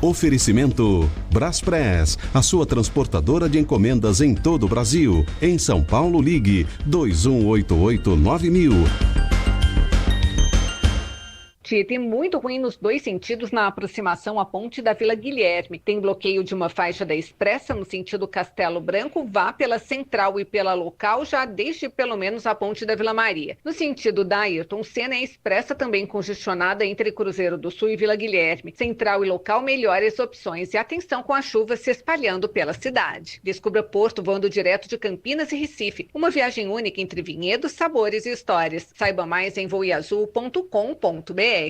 Oferecimento Braspress, a sua transportadora de encomendas em todo o Brasil. Em São Paulo, ligue 2188-9000. Tietê muito ruim nos dois sentidos na aproximação à ponte da Vila Guilherme. Tem bloqueio de uma faixa da Expressa no sentido Castelo Branco, vá pela Central e pela Local, já desde pelo menos a ponte da Vila Maria. No sentido da Ayrton Senna, a Expressa também congestionada entre Cruzeiro do Sul e Vila Guilherme. Central e Local, melhores opções. E atenção com a chuva se espalhando pela cidade. Descubra Porto voando direto de Campinas e Recife. Uma viagem única entre vinhedos, sabores e histórias. Saiba mais em voeazul.com.br.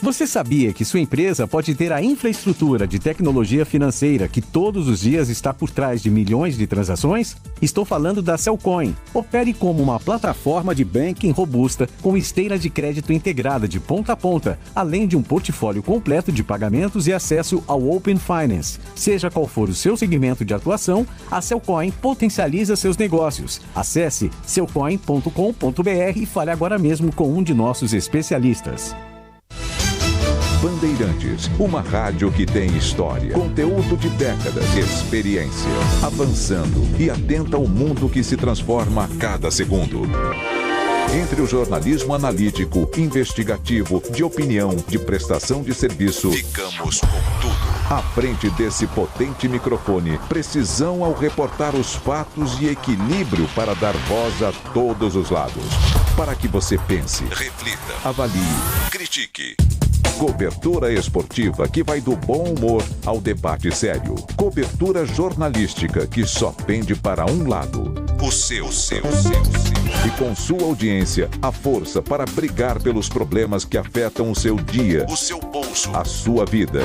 Você sabia que sua empresa pode ter a infraestrutura de tecnologia financeira que todos os dias está por trás de milhões de transações? Estou falando da Cellcoin. Opere como uma plataforma de banking robusta com esteira de crédito integrada de ponta a ponta, além de um portfólio completo de pagamentos e acesso ao Open Finance. Seja qual for o seu segmento de atuação, a Cellcoin potencializa seus negócios. Acesse cellcoin.com.br e fale agora mesmo com um de nossos especialistas. Bandeirantes, uma rádio que tem história, conteúdo de décadas, experiência, avançando e atenta ao mundo que se transforma a cada segundo. Entre o jornalismo analítico, investigativo, de opinião, de prestação de serviço, ficamos com tudo. À frente desse potente microfone, precisão ao reportar os fatos e equilíbrio para dar voz a todos os lados. Para que você pense, reflita, avalie, critique. Cobertura esportiva que vai do bom humor ao debate sério. Cobertura jornalística que só pende para um lado. O seu. E com sua audiência, a força para brigar pelos problemas que afetam o seu dia, o seu bolso, a sua vida.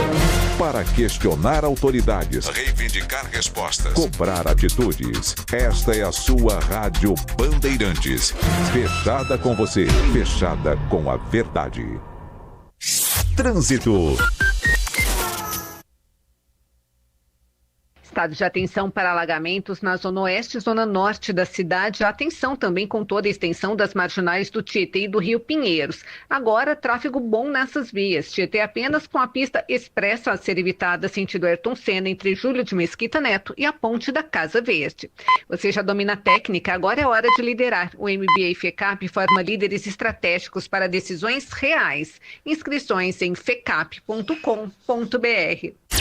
Para questionar autoridades, reivindicar respostas, cobrar atitudes. Esta é a sua Rádio Bandeirantes. Fechada com você, fechada com a verdade. Trânsito. Estado de atenção para alagamentos na zona oeste e zona norte da cidade. Atenção também com toda a extensão das marginais do Tietê e do Rio Pinheiros. Agora, tráfego bom nessas vias. Tietê apenas com a pista expressa a ser evitada sentido Ayrton Senna entre Júlio de Mesquita Neto e a ponte da Casa Verde. Você já domina a técnica, agora é hora de liderar. O MBA FECAP forma líderes estratégicos para decisões reais. Inscrições em fecap.com.br.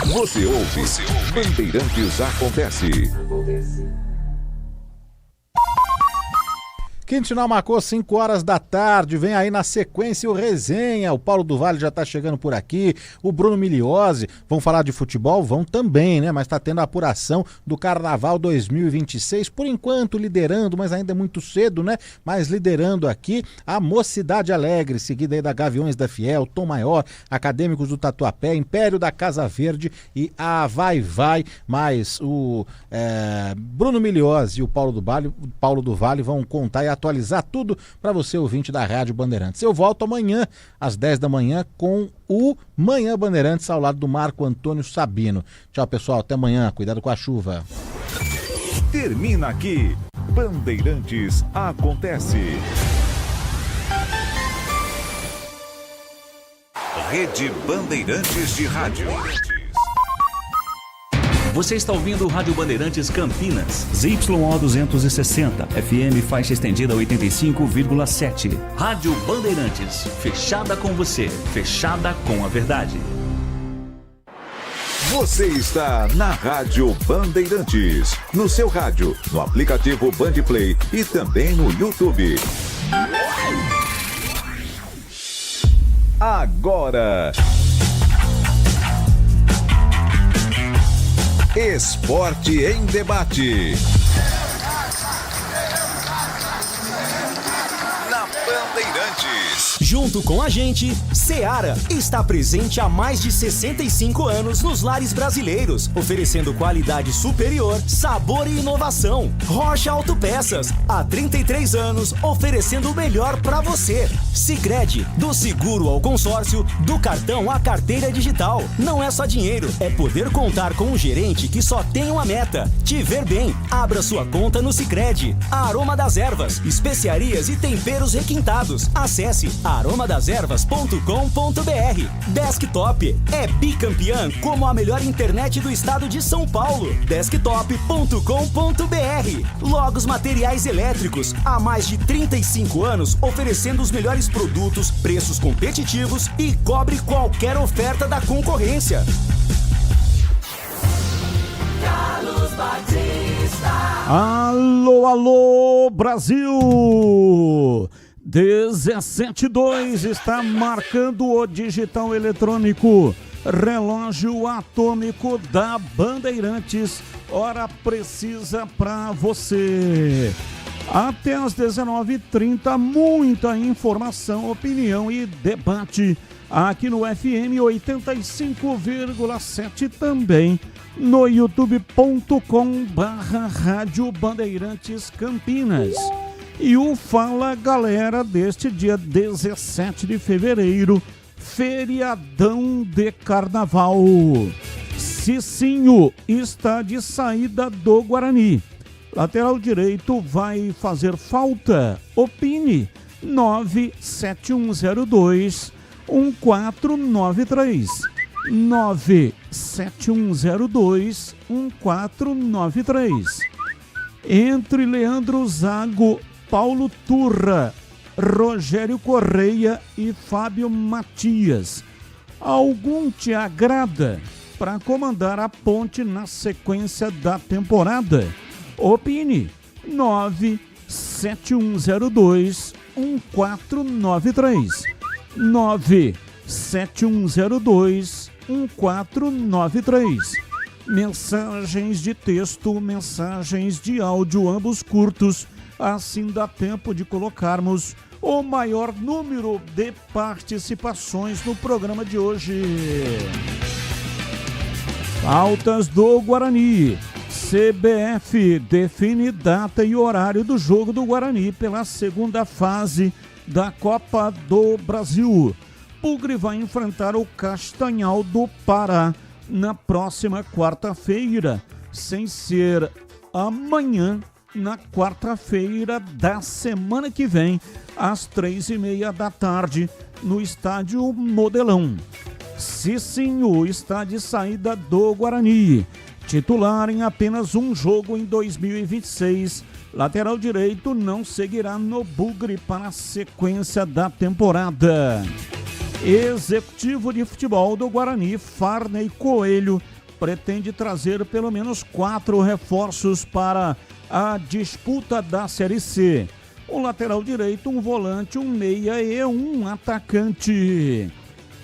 Você ouve. Bandeirantes acontece. Quintinal marcou 5 horas da tarde, vem aí na sequência o Resenha, o Paulo do Vale já tá chegando por aqui, o Bruno Miliose, vão falar de futebol? Vão também, né? Mas tá tendo a apuração do Carnaval 2026, por enquanto liderando, mas ainda é muito cedo, né? Mas liderando aqui a Mocidade Alegre, seguida aí da Gaviões da Fiel, Tom Maior, Acadêmicos do Tatuapé, Império da Casa Verde e a Vai, mas o Bruno Miliose e o Paulo do Vale vão contar e atualizar tudo para você, ouvinte da Rádio Bandeirantes. Eu volto amanhã, às 10 da manhã, com o Manhã Bandeirantes, ao lado do Marco Antônio Sabino. Tchau, pessoal. Até amanhã. Cuidado com a chuva. Termina aqui. Bandeirantes acontece. Rede Bandeirantes de Rádio. Você está ouvindo o Rádio Bandeirantes Campinas. ZYO 260, FM faixa estendida 85,7. Rádio Bandeirantes, fechada com você, fechada com a verdade. Você está na Rádio Bandeirantes, no seu rádio, no aplicativo Bandplay e também no YouTube. Agora... Esporte em Debate. Na Bandeirantes. Junto com a gente, Seara está presente há mais de 65 anos nos lares brasileiros, oferecendo qualidade superior, sabor e inovação. Rocha Autopeças, há 33 anos, oferecendo o melhor para você. Sicredi, do seguro ao consórcio, do cartão à carteira digital. Não é só dinheiro, é poder contar com um gerente que só tem uma meta: te ver bem. Abra sua conta no Sicredi. A Aroma das Ervas, especiarias e temperos requintados. Acesse aromadazervas.com.br. Desktop é bicampeã como a melhor internet do estado de São Paulo. Desktop.com.br. Logos Materiais Elétricos, há mais de 35 anos oferecendo os melhores produtos, preços competitivos e cobre qualquer oferta da concorrência. Carlos Batista. Alô, alô, Brasil! 17:02 está marcando o digital eletrônico. Relógio atômico da Bandeirantes. Hora precisa para você. Até às 19h30, muita informação, opinião e debate aqui no FM 85,7 também no youtube.com/Rádio Bandeirantes Campinas. E o Fala Galera deste dia 17 de fevereiro, feriadão de carnaval. Cicinho está de saída do Guarani. Lateral direito vai fazer falta. Opine 97102-1493. 97102-1493. Entre Leandro Zago, Paulo Turra, Rogério Correia e Fábio Matias. Algum te agrada para comandar a Ponte na sequência da temporada? Opine 97102-1493. 97102-1493. Mensagens de texto, mensagens de áudio, ambos curtos. Assim dá tempo de colocarmos o maior número de participações no programa de hoje. Pautas do Guarani. CBF define data e horário do jogo do Guarani pela segunda fase da Copa do Brasil. Bugre vai enfrentar o Castanhal do Pará na próxima quarta-feira, sem ser amanhã, na quarta-feira da semana que vem, às 3h30 da tarde, no estádio Modelão. Cicinho está de saída do Guarani. Titular em apenas um jogo em 2026, lateral direito não seguirá no Bugre para a sequência da temporada. Executivo de futebol do Guarani, Farney Coelho, pretende trazer pelo menos 4 reforços para a disputa da Série C. Um lateral direito, um volante, um meia e um atacante.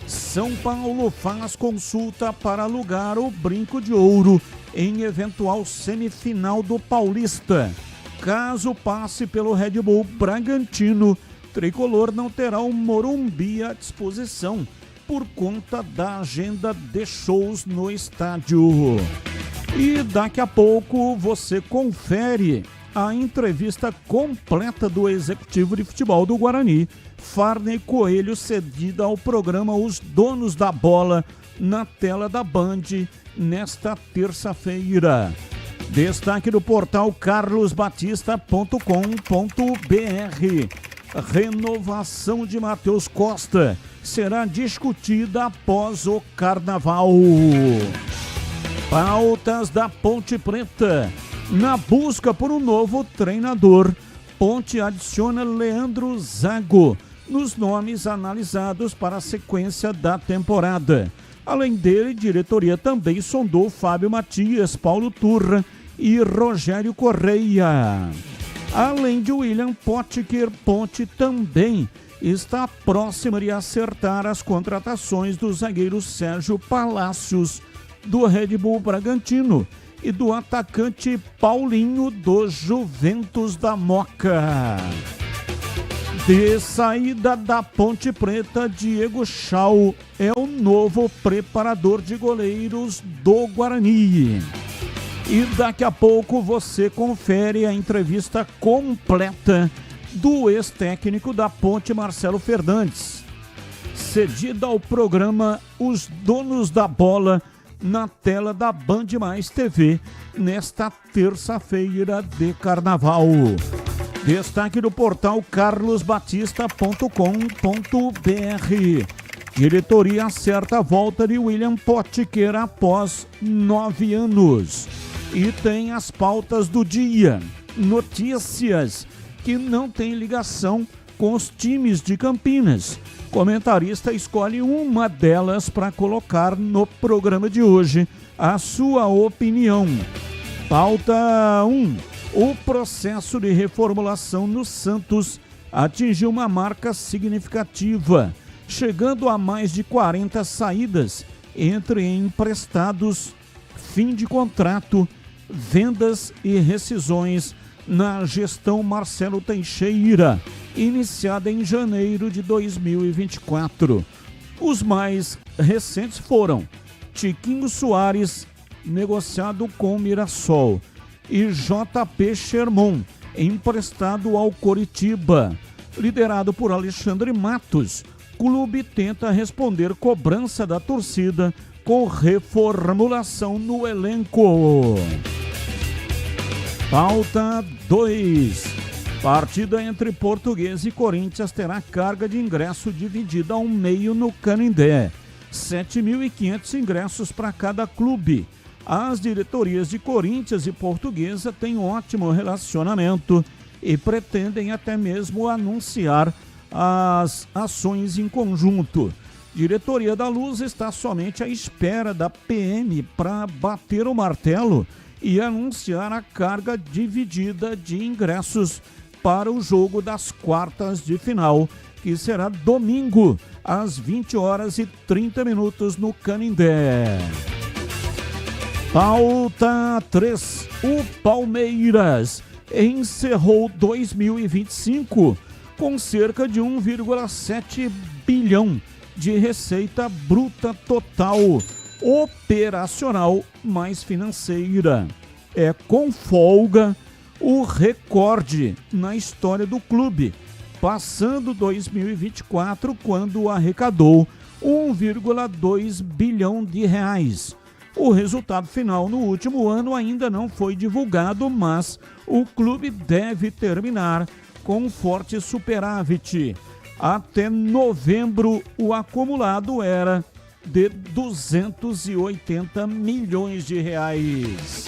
São Paulo faz consulta para alugar o Brinco de Ouro em eventual semifinal do Paulista. Caso passe pelo Red Bull Bragantino, Tricolor não terá o Morumbi à disposição por conta da agenda de shows no estádio. E daqui a pouco você confere a entrevista completa do executivo de futebol do Guarani, Farney Coelho, cedida ao programa Os Donos da Bola, na tela da Band, nesta terça-feira. Destaque do portal carlosbatista.com.br. Renovação de Matheus Costa será discutida após o Carnaval. Pautas da Ponte Preta. Na busca por um novo treinador, Ponte adiciona Leandro Zago nos nomes analisados para a sequência da temporada. Além dele, diretoria também sondou Fábio Matias, Paulo Turra e Rogério Correia. Além de William Potker, Ponte também está próxima de acertar as contratações do zagueiro Sérgio Palácios, do Red Bull Bragantino, e do atacante Paulinho, do Juventus da Moca. De saída da Ponte Preta, Diego Chau é o novo preparador de goleiros do Guarani. E daqui a pouco você confere a entrevista completa do ex-técnico da Ponte, Marcelo Fernandes, cedida ao programa Os Donos da Bola, na tela da Band Mais TV, nesta terça-feira de Carnaval. Destaque do portal carlosbatista.com.br. Diretoria acerta a volta de William Potker após 9 anos. E tem as pautas do dia. Notícias que não têm ligação com os times de Campinas. Comentarista escolhe uma delas para colocar no programa de hoje. A sua opinião. Pauta 1. O processo de reformulação no Santos atingiu uma marca significativa, chegando a mais de 40 saídas entre emprestados, fim de contrato, vendas e rescisões na gestão Marcelo Teixeira, iniciada em janeiro de 2024. Os mais recentes foram Tiquinho Soares, negociado com Mirassol, e JP Sherman, emprestado ao Coritiba. Liderado por Alexandre Matos, o clube tenta responder cobrança da torcida com reformulação no elenco. Pauta 2. Partida entre Portuguesa e Corinthians terá carga de ingresso dividida ao meio no Canindé. 7.500 ingressos para cada clube. As diretorias de Corinthians e Portuguesa têm um ótimo relacionamento e pretendem até mesmo anunciar as ações em conjunto. Diretoria da Luz está somente à espera da PM para bater o martelo e anunciar a carga dividida de ingressos para o jogo das quartas de final, que será domingo, às 20h30 no Canindé. Pauta 3. O Palmeiras encerrou 2025 com cerca de 1,7 bilhão de receita bruta total, operacional mais financeira. É com folga o recorde na história do clube, passando 2024 quando arrecadou 1,2 bilhão de reais. O resultado final no último ano ainda não foi divulgado, mas o clube deve terminar com um forte superávit. Até novembro, o acumulado era de 280 milhões de reais.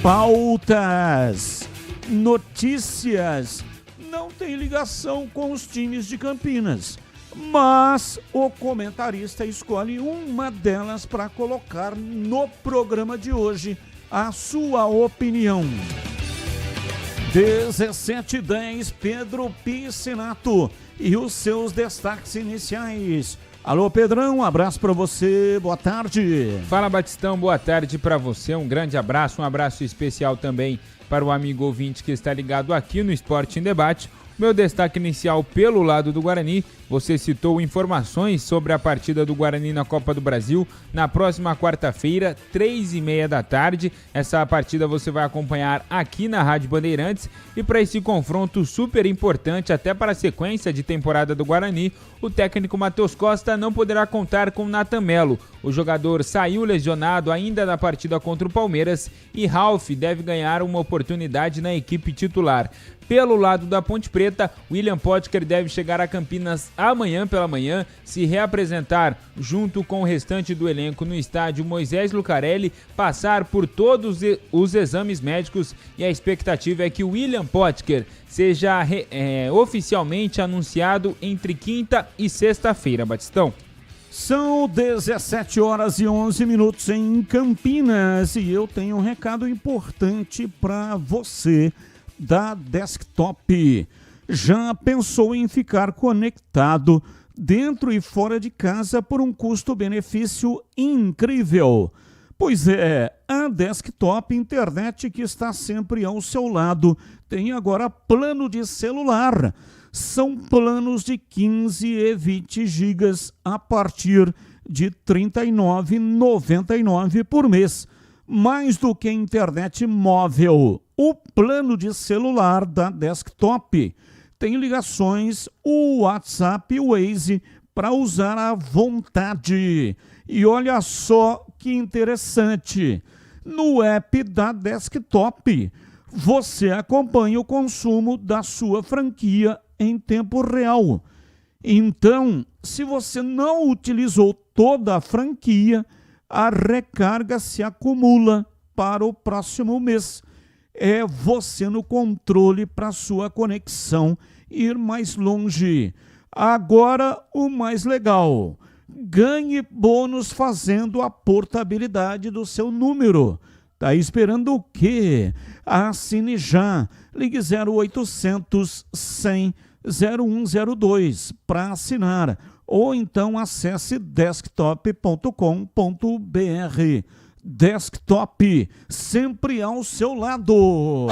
Pautas. Notícias. Não tem ligação com os times de Campinas, mas o comentarista escolhe uma delas para colocar no programa de hoje. A sua opinião. 17h10, Pedro Piscinato e os seus destaques iniciais. Alô, Pedrão, um abraço para você, boa tarde. Fala, Batistão, boa tarde para você, um grande abraço, um abraço especial também para o amigo ouvinte que está ligado aqui no Esporte em Debate. Meu destaque inicial pelo lado do Guarani, você citou informações sobre a partida do Guarani na Copa do Brasil na próxima quarta-feira, 3h30 da tarde. Essa partida você vai acompanhar aqui na Rádio Bandeirantes e para esse confronto super importante até para a sequência de temporada do Guarani, o técnico Matheus Costa não poderá contar com Nathan Melo. O jogador saiu lesionado ainda na partida contra o Palmeiras e Ralf deve ganhar uma oportunidade na equipe titular. Pelo lado da Ponte Preta, William Potker deve chegar a Campinas amanhã pela manhã, se reapresentar junto com o restante do elenco no estádio Moisés Lucarelli, passar por todos os exames médicos e a expectativa é que o William Potker seja oficialmente anunciado entre quinta e sexta-feira, Batistão. São 17h11 em Campinas e eu tenho um recado importante para você da Desktop. Já pensou em ficar conectado dentro e fora de casa por um custo-benefício incrível? Pois é, a Desktop Internet, que está sempre ao seu lado, tem agora plano de celular. São planos de 15 e 20 gigas a partir de R$ 39,99 por mês. Mais do que internet móvel, o plano de celular da Desktop tem ligações, o WhatsApp e o Waze para usar à vontade. E olha só que interessante, no app da Desktop, você acompanha o consumo da sua franquia em tempo real. Então, se você não utilizou toda a franquia, a recarga se acumula para o próximo mês. É você no controle para sua conexão ir mais longe. Agora, o mais legal: ganhe bônus fazendo a portabilidade do seu número. Tá esperando o quê? Assine já. Ligue 0800 100 0102 para assinar. Ou então acesse desktop.com.br. Desktop, sempre ao seu lado.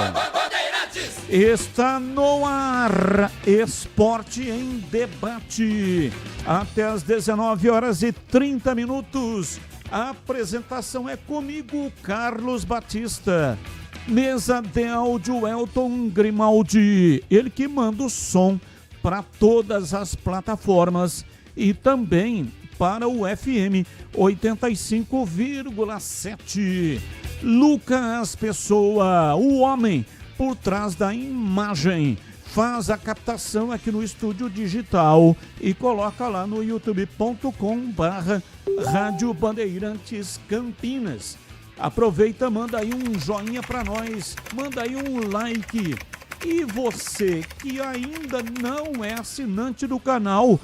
Está no ar, Esporte em Debate. Até às 19h30. A apresentação é comigo, Carlos Batista. Mesa de áudio, Elton Grimaldi. Ele que manda o som para todas as plataformas e também para o FM 85,7. Lucas Pessoa, o homem por trás da imagem, faz a captação aqui no estúdio digital e coloca lá no youtube.com/Rádio Bandeirantes Campinas. Aproveita, manda aí um joinha para nós, manda aí um like. E você que ainda não é assinante do canal,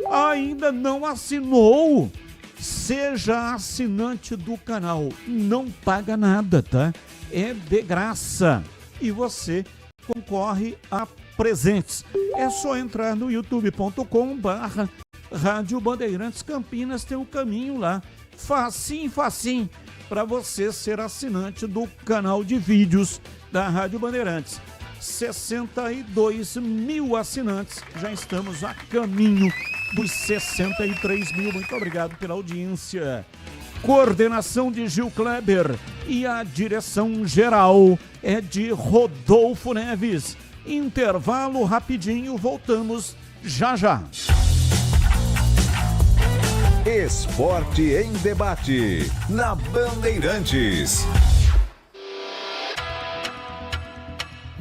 ainda não assinou, seja assinante do canal, não paga nada, tá? É de graça e você concorre a presentes. É só entrar no youtube.com/Rádio Bandeirantes Campinas, tem um caminho lá, facinho, para você ser assinante do canal de vídeos da Rádio Bandeirantes. 62 mil assinantes, já estamos a caminho dos 63 mil. Muito obrigado pela audiência. Coordenação de Gil Kleber e a direção geral é de Rodolfo Neves. Intervalo rapidinho, voltamos já. Esporte em Debate, na Bandeirantes.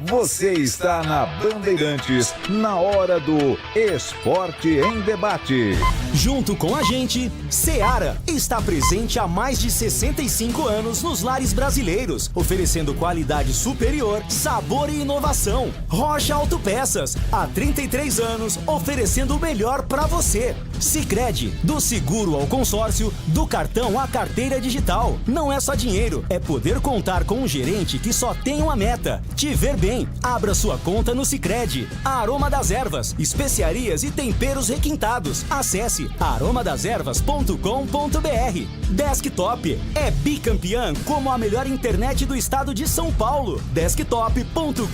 Você está na Bandeirantes, na hora do Esporte em Debate. Junto com a gente, Seara está presente há mais de 65 anos nos lares brasileiros, oferecendo qualidade superior, sabor e inovação. Rocha Autopeças, há 33 anos, oferecendo o melhor para você. Sicredi, do seguro ao consórcio, do cartão à carteira digital. Não é só dinheiro, é poder contar com um gerente que só tem uma meta: te ver bem. Abra sua conta no Sicredi. Aroma das Ervas, especiarias e temperos requintados. Acesse aromadeservas.com.br. Desktop é bicampeã como a melhor internet do estado de São Paulo. Desktop.com.br.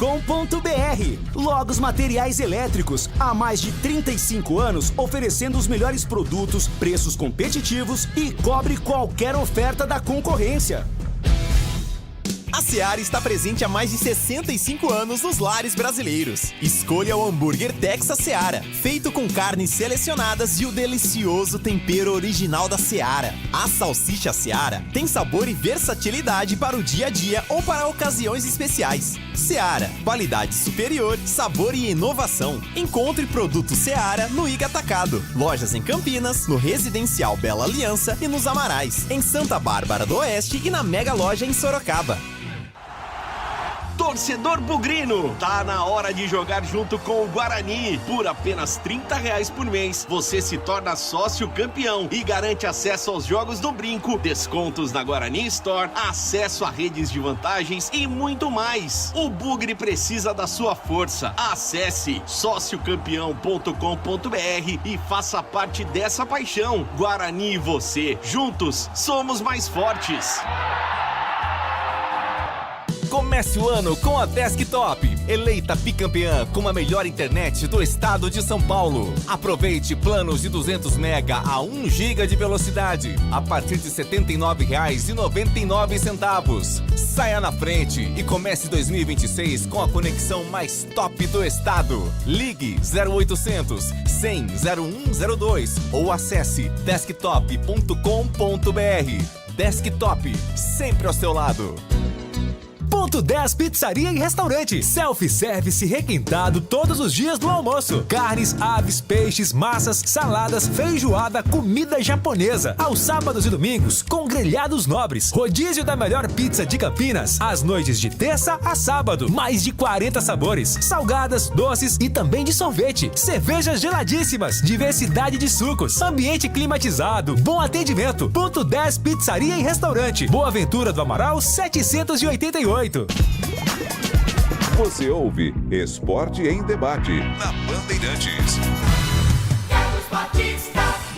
Logos Materiais Elétricos, há mais de 35 anos oferecendo os melhores produtos, preços competitivos e cobre qualquer oferta da concorrência. A Seara está presente há mais de 65 anos nos lares brasileiros. Escolha o hambúrguer Texas Seara, feito com carnes selecionadas e o delicioso tempero original da Seara. A salsicha Seara tem sabor e versatilidade para o dia a dia ou para ocasiões especiais. Seara, qualidade superior, sabor e inovação. Encontre produto Seara no Iga Atacado. Lojas em Campinas, no Residencial Bela Aliança e nos Amarais, em Santa Bárbara do Oeste e na Mega Loja em Sorocaba. Torcedor bugrino, tá na hora de jogar junto com o Guarani. Por apenas R$30 por mês, você se torna sócio campeão e garante acesso aos jogos do Brinco, descontos na Guarani Store, acesso a redes de vantagens e muito mais. O Bugre precisa da sua força. Acesse sociocampeão.com.br e faça parte dessa paixão. Guarani e você, juntos, somos mais fortes. Comece o ano com a Desktop, eleita bicampeã com a melhor internet do estado de São Paulo. Aproveite planos de 200 mega a 1 GB de velocidade a partir de R$ 79,99. Saia na frente e comece 2026 com a conexão mais top do estado. Ligue 0800 100 0102 ou acesse desktop.com.br. Desktop, sempre ao seu lado. Ponto 10 Pizzaria e Restaurante. Self-service requintado todos os dias do almoço. Carnes, aves, peixes, massas, saladas, feijoada, comida japonesa. Aos sábados e domingos, com grelhados nobres. Rodízio da melhor pizza de Campinas. Às noites de terça a sábado. Mais de 40 sabores. Salgadas, doces e também de sorvete. Cervejas geladíssimas. Diversidade de sucos. Ambiente climatizado. Bom atendimento. Ponto 10 Pizzaria e Restaurante. Boa Ventura do Amaral 788. Você ouve Esporte em Debate na Bandeirantes.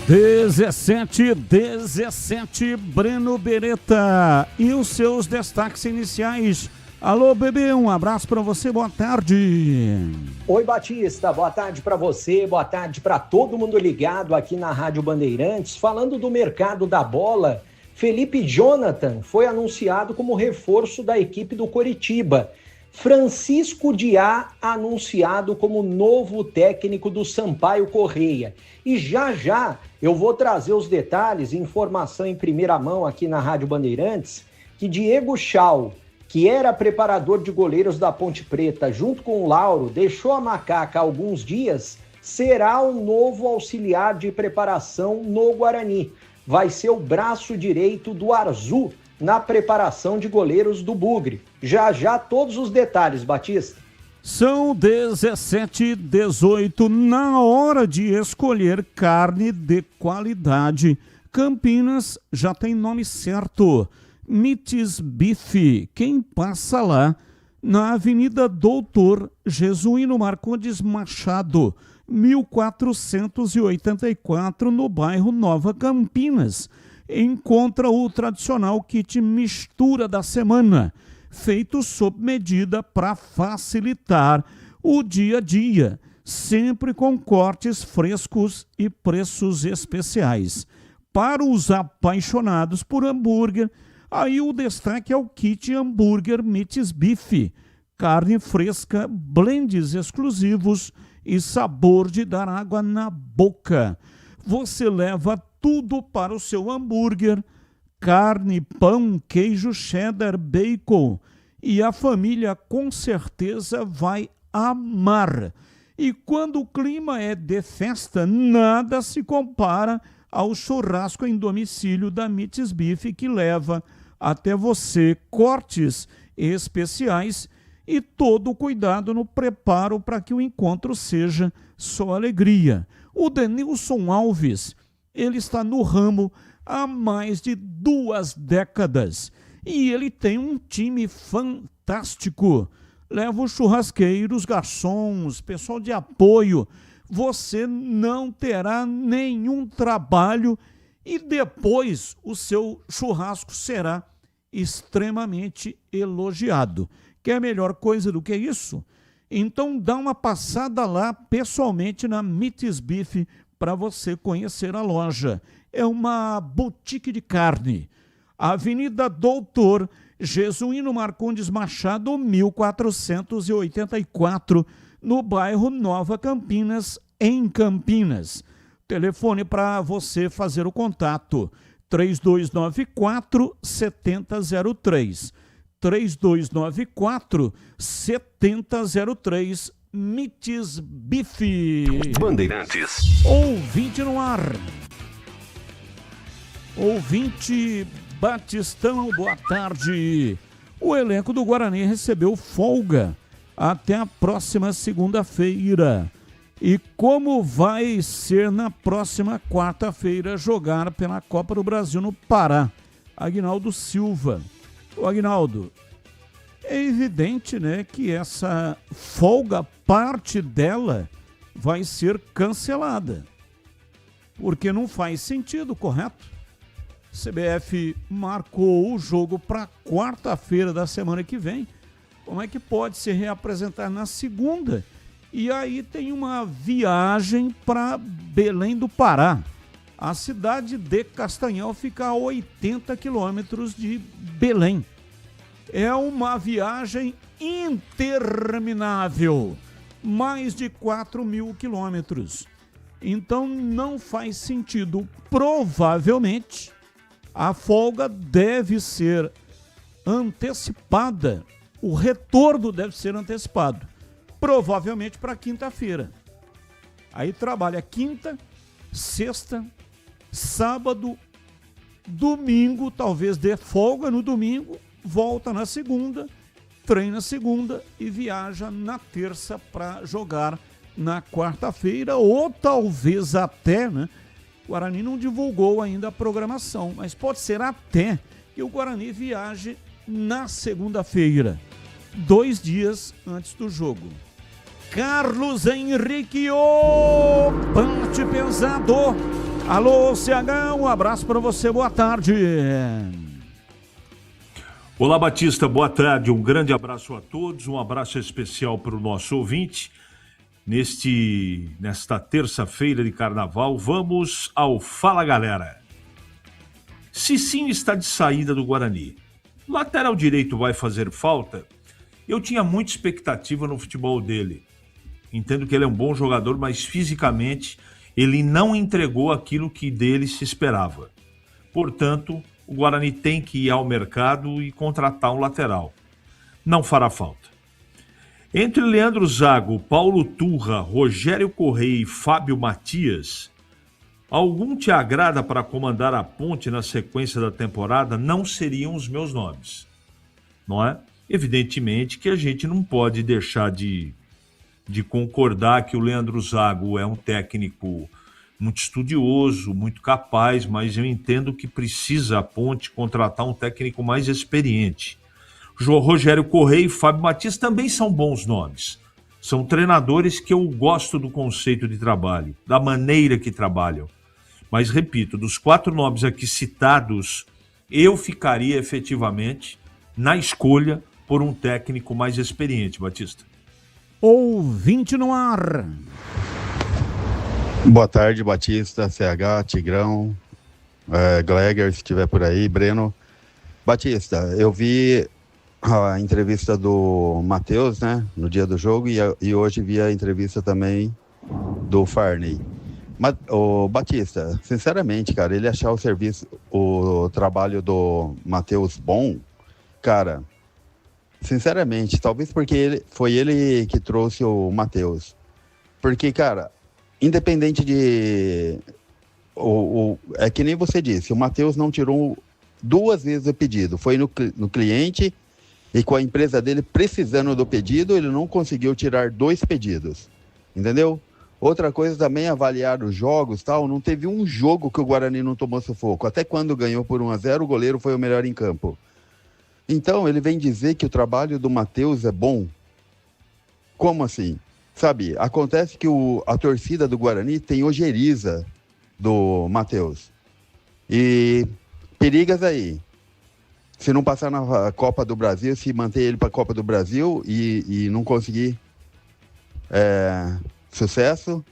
17, Breno Beretta. E os seus destaques iniciais. Alô, bebê, um abraço para você, boa tarde. Oi, Batista, boa tarde para você, boa tarde para todo mundo ligado aqui na Rádio Bandeirantes. Falando do mercado da bola, Felipe Jonathan foi anunciado como reforço da equipe do Coritiba. Francisco Diá anunciado como novo técnico do Sampaio Correia. E já eu vou trazer os detalhes, informação em primeira mão aqui na Rádio Bandeirantes, que Diego Chau, que era preparador de goleiros da Ponte Preta, junto com o Lauro, deixou a Macaca há alguns dias, será o novo auxiliar de preparação no Guarani. Vai ser o braço direito do Arzu na preparação de goleiros do Bugre. Já todos os detalhes, Batista. São 17:18, na hora de escolher carne de qualidade. Campinas já tem nome certo. Mites Bife, quem passa lá, na Avenida Doutor Jesuíno Marcondes Machado, 1484, no bairro Nova Campinas. Encontra o tradicional kit mistura da semana, feito sob medida para facilitar o dia a dia, sempre com cortes frescos e preços especiais. Para os apaixonados por hambúrguer, aí o destaque é o kit hambúrguer Mites Bife, carne fresca, blends exclusivos e sabor de dar água na boca. Você leva tudo para o seu hambúrguer, carne, pão, queijo, cheddar, bacon, e a família com certeza vai amar. E quando o clima é de festa, nada se compara ao churrasco em domicílio da Mites Bife, que leva até você cortes especiais e todo o cuidado no preparo para que o encontro seja só alegria. O Denilson Alves, ele está no ramo há mais de 2 décadas e ele tem um time fantástico. Leva os churrasqueiros, garçons, pessoal de apoio. Você não terá nenhum trabalho e depois o seu churrasco será extremamente elogiado. Quer melhor coisa do que isso? Então dá uma passada lá pessoalmente na Mites Bife para você conhecer a loja. É uma boutique de carne. Avenida Doutor Jesuíno Marcondes Machado, 1484, no bairro Nova Campinas, em Campinas. Telefone para você fazer o contato, 3294-7003. 3294-7003, Mites Bife. Bandeirantes. Ouvinte no ar. Ouvinte Batistão, boa tarde. O elenco do Guarani recebeu folga até a próxima segunda-feira. E como vai ser na próxima quarta-feira jogar pela Copa do Brasil no Pará? Aguinaldo Silva. Ô Aguinaldo, é evidente, né, que essa folga, parte dela vai ser cancelada. Porque não faz sentido, correto? CBF marcou o jogo para quarta-feira da semana que vem. Como é que pode se reapresentar na segunda? E aí tem uma viagem para Belém do Pará. A cidade de Castanhal fica a 80 quilômetros de Belém. É uma viagem interminável, mais de 4.000 quilômetros. Então não faz sentido. Provavelmente a folga deve ser antecipada o retorno deve ser antecipado, provavelmente para quinta-feira. Aí trabalha quinta, sexta, sábado, domingo, talvez dê folga no domingo, volta na segunda, treina segunda e viaja na terça para jogar na quarta-feira, ou talvez até, né? O Guarani não divulgou ainda a programação, mas pode ser até que o Guarani viaje na segunda-feira, 2 dias antes do jogo. Carlos Henrique, o bate pesado. Alô, CH, um abraço para você, boa tarde. Olá, Batista, boa tarde, um grande abraço a todos, um abraço especial para o nosso ouvinte. Nesta terça-feira de carnaval, vamos ao Fala Galera. Cicinho está de saída do Guarani. Lateral direito vai fazer falta? Eu tinha muita expectativa no futebol dele. Entendo que ele é um bom jogador, mas fisicamente ele não entregou aquilo que dele se esperava. Portanto, o Guarani tem que ir ao mercado e contratar um lateral. Não fará falta. Entre Leandro Zago, Paulo Turra, Rogério Correia e Fábio Matias, algum te agrada para comandar a ponte na sequência da temporada? Não seriam os meus nomes, não é? Evidentemente que a gente não pode deixar de concordar que o Leandro Zago é um técnico muito estudioso, muito capaz, mas eu entendo que precisa a ponte contratar um técnico mais experiente. Rogério Correia e Fábio Matias também são bons nomes. São treinadores que eu gosto do conceito de trabalho, da maneira que trabalham. Mas, repito, dos 4 nomes aqui citados, eu ficaria efetivamente na escolha por um técnico mais experiente, Batista. Ouvinte no ar. Boa tarde, Batista, CH, Tigrão, Gleger, se estiver por aí, Breno. Batista, eu vi a entrevista do Matheus, né, no dia do jogo, e hoje vi a entrevista também do Farney. O Batista, sinceramente, cara, ele achar o trabalho do Matheus bom, cara, sinceramente, talvez porque foi ele que trouxe o Matheus. Porque, cara, independente de... é que nem você disse, o Matheus não tirou 2 vezes o pedido. Foi no cliente e com a empresa dele precisando do pedido, ele não conseguiu tirar 2 pedidos. Entendeu? Outra coisa também, avaliar os jogos, tal, não teve um jogo que o Guarani não tomou sufoco. Até quando ganhou por 1-0, o goleiro foi o melhor em campo. Então, ele vem dizer que o trabalho do Matheus é bom. Como assim? Sabe, acontece que a torcida do Guarani tem ojeriza do Matheus. E perigas aí. Se não passar na Copa do Brasil, se manter ele para a Copa do Brasil e não conseguir sucesso,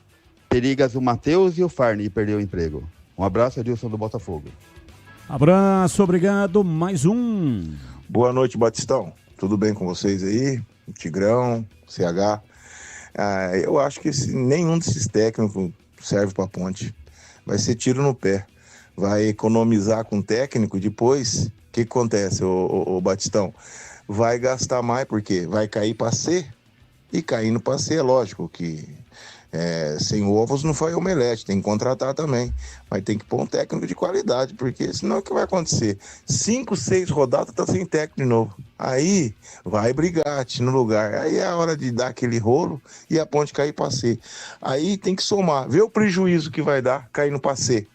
perigas o Matheus e o Farney perder o emprego. Um abraço, Adilson do Botafogo. Abraço, obrigado. Mais um. Boa noite, Batistão. Tudo bem com vocês aí? Tigrão, CH. Eu acho que nenhum desses técnicos serve para ponte. Vai ser tiro no pé. Vai economizar com o técnico, depois, o que acontece, o Batistão? Vai gastar mais, porque vai cair para C, e caindo para C é lógico que sem ovos não foi omelete, tem que contratar também. Mas tem que pôr um técnico de qualidade, porque senão o que vai acontecer? 5, 6 rodadas tá sem técnico de novo. Aí vai brigar no lugar. Aí é a hora de dar aquele rolo e a ponte cair para C. Aí tem que somar, ver o prejuízo que vai dar caindo para C.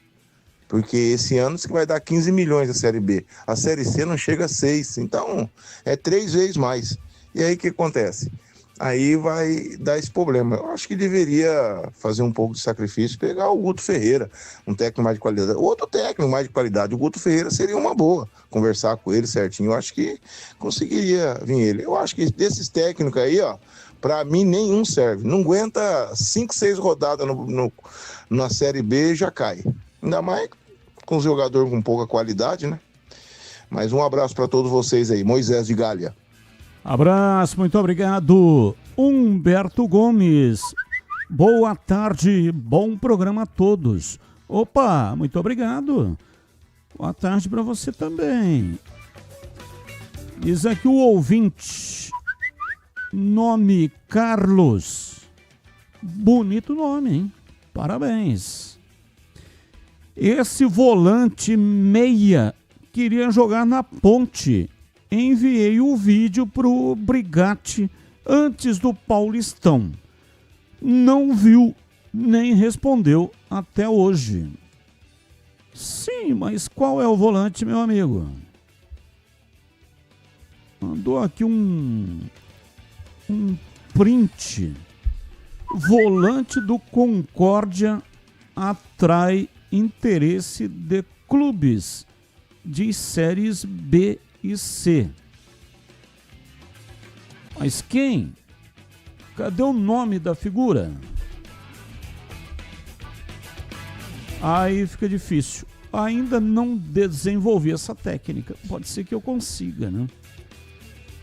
Porque esse ano você vai dar 15 milhões a Série B. A Série C não chega a 6, então é 3 vezes mais. E aí o que acontece? Aí vai dar esse problema. Eu acho que deveria fazer um pouco de sacrifício, pegar o Guto Ferreira, um técnico mais de qualidade. Outro técnico mais de qualidade, o Guto Ferreira seria uma boa. Conversar com ele certinho, eu acho que conseguiria vir ele. Eu acho que desses técnicos aí, ó, pra mim nenhum serve. Não aguenta 5, 6 rodadas na Série B, já cai. Ainda mais com os jogadores com pouca qualidade, né? Mas um abraço para todos vocês aí. Moisés de Gália. Abraço, muito obrigado. Humberto Gomes. Boa tarde, bom programa a todos. Opa, muito obrigado. Boa tarde para você também. Diz aqui o ouvinte, nome Carlos. Bonito nome, hein? Parabéns. Esse volante meia queria jogar na Ponte. Enviei o vídeo pro Brigatti antes do Paulistão. Não viu, nem respondeu até hoje. Sim, mas qual é o volante, meu amigo? Mandou aqui um print. Volante do Concórdia atrai interesse de clubes de séries B e C. Mas quem? Cadê o nome da figura? Aí fica difícil. Ainda não desenvolvi essa técnica. Pode ser que eu consiga, né?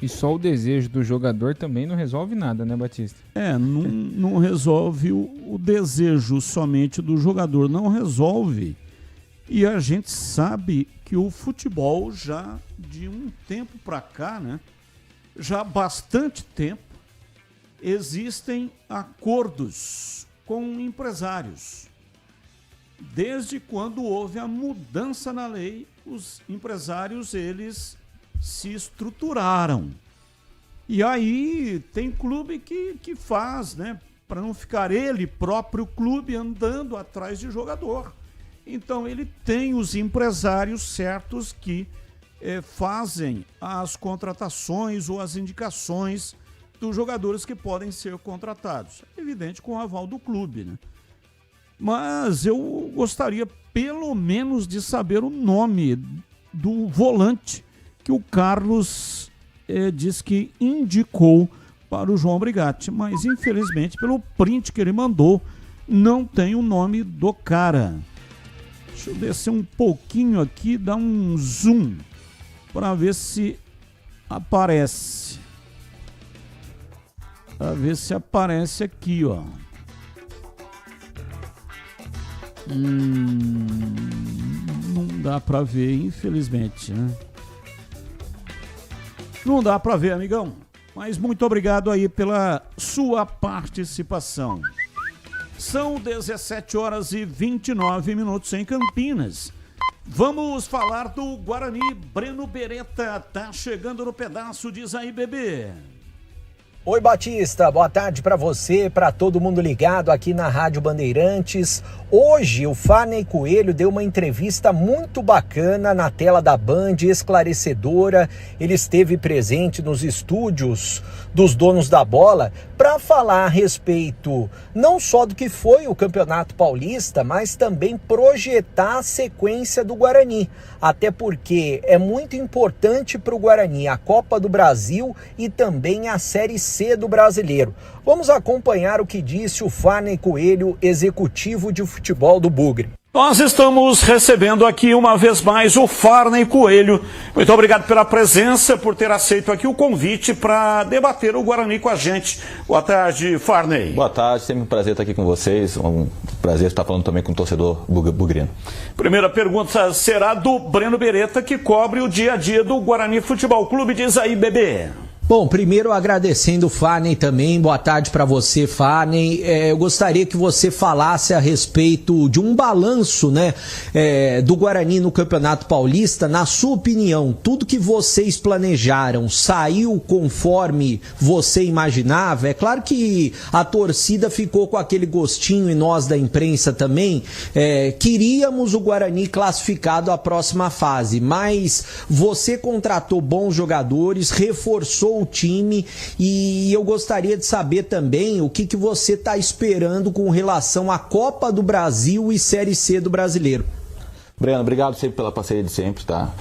E só o desejo do jogador também não resolve nada, né, Batista? Não resolve o desejo somente do jogador, não resolve. E a gente sabe que o futebol já de um tempo para cá, né? Já há bastante tempo, existem acordos com empresários. Desde quando houve a mudança na lei, os empresários, eles se estruturaram. E aí tem clube que faz, né? Para não ficar ele próprio clube andando atrás de jogador. Então ele tem os empresários certos que fazem as contratações ou as indicações dos jogadores que podem ser contratados. Evidente, com o aval do clube, né? Mas eu gostaria pelo menos de saber o nome do volante que o Carlos diz que indicou para o João Brigatti, mas infelizmente pelo print que ele mandou não tem o nome do cara. Deixa eu descer um pouquinho aqui, dar um zoom para ver se aparece. Para ver se aparece aqui, ó. Não dá para ver, infelizmente, né? Não dá para ver, amigão. Mas muito obrigado aí pela sua participação. São 17 horas e 29 minutos em Campinas. Vamos falar do Guarani. Breno Beretta tá chegando no pedaço, diz aí, bebê. Oi, Batista, boa tarde para você, para todo mundo ligado aqui na Rádio Bandeirantes. Hoje o Farney Coelho deu uma entrevista muito bacana na tela da Band, esclarecedora. Ele esteve presente nos estúdios dos donos da bola para falar a respeito não só do que foi o Campeonato Paulista, mas também projetar a sequência do Guarani. Até porque é muito importante para o Guarani a Copa do Brasil e também a Série C do Brasileiro. Vamos acompanhar o que disse o Farney Coelho, executivo de futebol do Bugre. Nós estamos recebendo aqui uma vez mais o Farney Coelho. Muito obrigado pela presença, por ter aceito aqui o convite para debater o Guarani com a gente. Boa tarde, Farney. Boa tarde, sempre um prazer estar aqui com vocês. Um prazer estar falando também com o torcedor bugrino. Primeira pergunta será do Breno Beretta, que cobre o dia a dia do Guarani Futebol Clube. Diz aí, bebê. Bom, primeiro agradecendo o Farney também, boa tarde para você, Farney. Eu gostaria que você falasse a respeito de um balanço, né, do Guarani no Campeonato Paulista. Na sua opinião, tudo que vocês planejaram saiu conforme você imaginava? É claro que a torcida ficou com aquele gostinho, e nós da imprensa também, queríamos o Guarani classificado à próxima fase, mas você contratou bons jogadores, reforçou o time, e eu gostaria de saber também o que você está esperando com relação à Copa do Brasil e Série C do Brasileiro. Breno, obrigado sempre pela parceria de sempre, tá?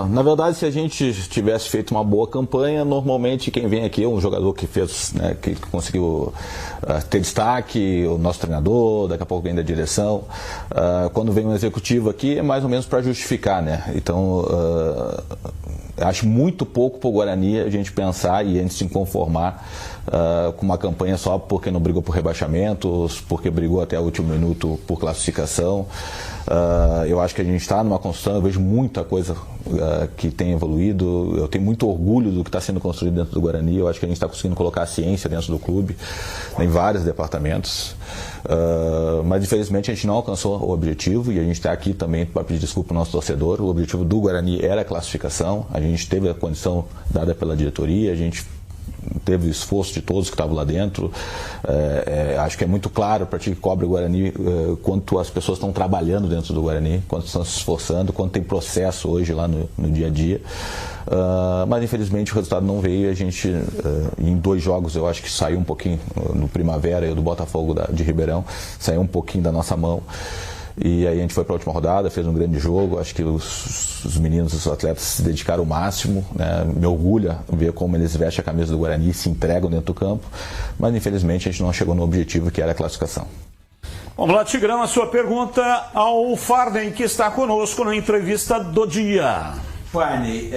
Na verdade, se a gente tivesse feito uma boa campanha, normalmente quem vem aqui é um jogador que fez, né, que conseguiu ter destaque, o nosso treinador, daqui a pouco vem da direção. Quando vem um executivo aqui, é mais ou menos para justificar, né? Então, acho muito pouco para o Guarani a gente pensar e antes de se conformar com uma campanha só porque não brigou por rebaixamentos, porque brigou até o último minuto por classificação. Eu acho que a gente está numa construção, eu vejo muita coisa que tem evoluído, eu tenho muito orgulho do que está sendo construído dentro do Guarani, eu acho que a gente está conseguindo colocar a ciência dentro do clube, em vários departamentos, mas infelizmente a gente não alcançou o objetivo e a gente está aqui também para pedir desculpa para o nosso torcedor. O objetivo do Guarani era a classificação, a gente teve a condição dada pela diretoria, a gente teve o esforço de todos que estavam lá dentro. Acho que é muito claro para ti que cobre o Guarani quanto as pessoas estão trabalhando dentro do Guarani, quanto estão se esforçando, quanto tem processo hoje lá no dia a dia. Mas infelizmente o resultado não veio. A gente em 2 jogos eu acho que saiu um pouquinho no Primavera e do Botafogo de Ribeirão, saiu um pouquinho da nossa mão. E aí a gente foi para a última rodada, fez um grande jogo, acho que os meninos, os atletas se dedicaram ao máximo, né? Me orgulha ver como eles vestem a camisa do Guarani e se entregam dentro do campo, mas infelizmente a gente não chegou no objetivo que era a classificação. Vamos lá, Tigrão, a sua pergunta ao Farney, que está conosco na entrevista do dia. Farney,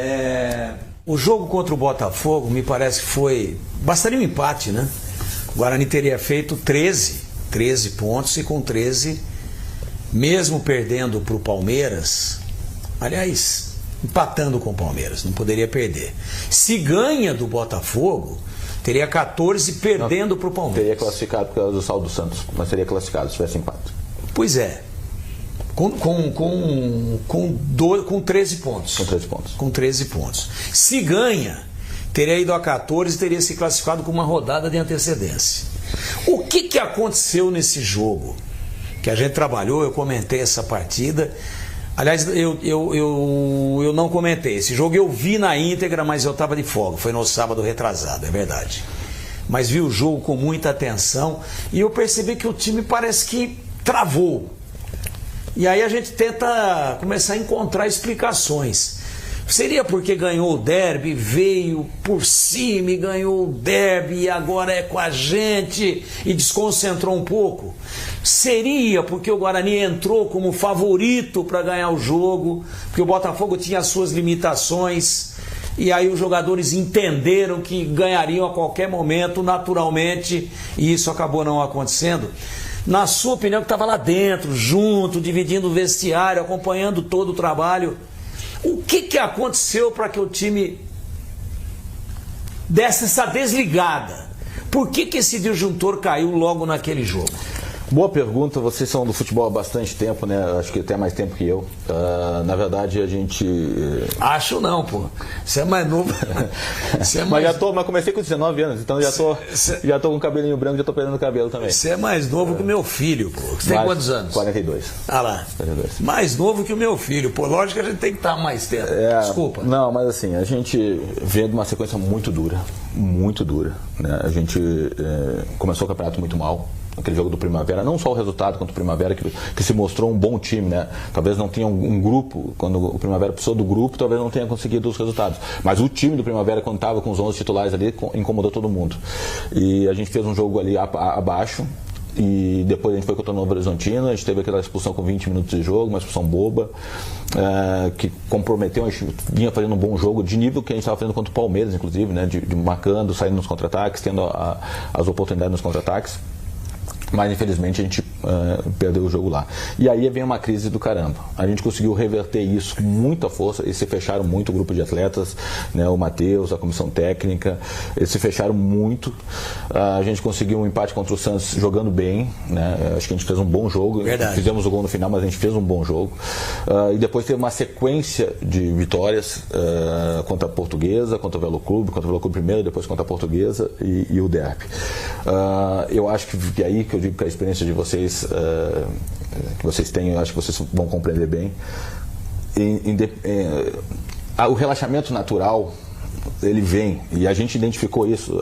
o jogo contra o Botafogo me parece que foi, bastaria um empate, né? O Guarani teria feito 13 pontos e com 13... mesmo perdendo para o Palmeiras, aliás, empatando com o Palmeiras, não poderia perder. Se ganha do Botafogo, teria 14 perdendo para o Palmeiras. Teria classificado por causa do saldo do Santos, mas teria classificado se tivesse empate. Pois é. Com 13 pontos. Com 13 pontos. Se ganha, teria ido a 14 e teria se classificado com uma rodada de antecedência. O que aconteceu nesse jogo? Que a gente trabalhou, eu comentei essa partida. Aliás, eu não comentei. Esse jogo eu vi na íntegra, mas eu estava de folga. Foi no sábado retrasado, é verdade. Mas vi o jogo com muita atenção e eu percebi que o time parece que travou. E aí a gente tenta começar a encontrar explicações. Seria porque ganhou o derby, veio por cima e ganhou o derby e agora é com a gente e desconcentrou um pouco? Seria porque o Guarani entrou como favorito para ganhar o jogo, porque o Botafogo tinha as suas limitações e aí os jogadores entenderam que ganhariam a qualquer momento, naturalmente, e isso acabou não acontecendo? Na sua opinião, que estava lá dentro, junto, dividindo o vestiário, acompanhando todo o trabalho, o que aconteceu para que o time desse essa desligada? Por que esse disjuntor caiu logo naquele jogo? Boa pergunta, vocês são do futebol há bastante tempo, né? Acho que até mais tempo que eu. Na verdade, a gente... Acho não, pô. Você é mais novo. Mas comecei com 19 anos, então já tô com cabelinho branco, já tô perdendo cabelo também. Você é mais novo que o meu filho, pô. Você tem quantos anos? 42. Ah lá. 42. Mais novo que o meu filho. Pô, lógico que a gente tem que estar mais tempo. Desculpa. Não, mas assim, a gente vem de uma sequência muito dura, né? A gente começou o campeonato muito mal. Aquele jogo do Primavera, não só o resultado contra o Primavera, que se mostrou um bom time, né? Talvez não tenha um grupo, quando o Primavera precisou do grupo, talvez não tenha conseguido os resultados. Mas o time do Primavera, quando estava com os 11 titulares ali, incomodou todo mundo. E a gente fez um jogo ali abaixo, e depois a gente foi contra o Novo Horizontino, a gente teve aquela expulsão com 20 minutos de jogo, uma expulsão boba, que comprometeu, a gente vinha fazendo um bom jogo, de nível que a gente estava fazendo contra o Palmeiras, inclusive, né? De marcando, saindo nos contra-ataques, tendo as oportunidades nos contra-ataques. Mas infelizmente a gente perdeu o jogo lá. E aí vem uma crise do caramba. A gente conseguiu reverter isso com muita força, eles se fecharam muito, o grupo de atletas, né, o Matheus, a comissão técnica, eles se fecharam muito. A gente conseguiu um empate contra o Santos jogando bem, né? Acho que a gente fez um bom jogo. Verdade. Fizemos o gol no final, mas a gente fez um bom jogo. E depois teve uma sequência de vitórias contra a Portuguesa, contra o Velo Clube primeiro, depois contra a Portuguesa e o derby. Eu acho que aí que eu digo que a experiência de vocês, que vocês têm, eu acho que vocês vão compreender bem. O relaxamento natural, ele vem, e a gente identificou isso.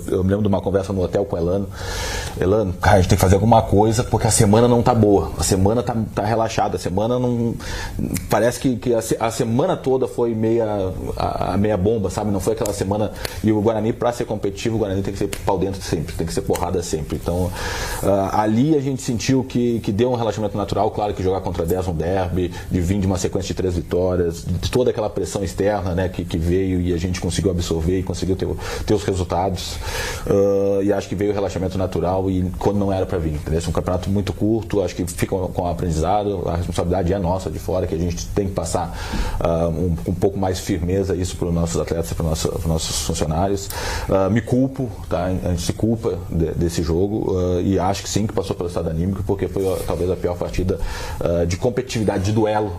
Eu me lembro de uma conversa no hotel com o Elano, cara, a gente tem que fazer alguma coisa porque a semana não tá boa, a semana tá relaxada, a semana não... Parece que a semana toda foi a meia bomba, sabe? Não foi aquela semana... E o Guarani, para ser competitivo, o Guarani tem que ser pau dentro sempre, tem que ser porrada sempre. Então, ali a gente sentiu que deu um relaxamento natural. Claro que jogar contra 10 um derby, de vir de uma sequência de 3 vitórias, de toda aquela pressão externa, né, que veio e a gente conseguiu absorver e conseguiu ter os resultados, e acho que veio o relaxamento natural final e quando não era para vir. Esse é um campeonato muito curto, acho que fica com o aprendizado, a responsabilidade é nossa de fora, que a gente tem que passar um pouco mais firmeza isso para os nossos atletas, para os nossos funcionários. Me culpo, tá? A gente se culpa desse jogo e acho que sim, que passou pelo estado anímico, porque foi talvez a pior partida de competitividade, de duelo.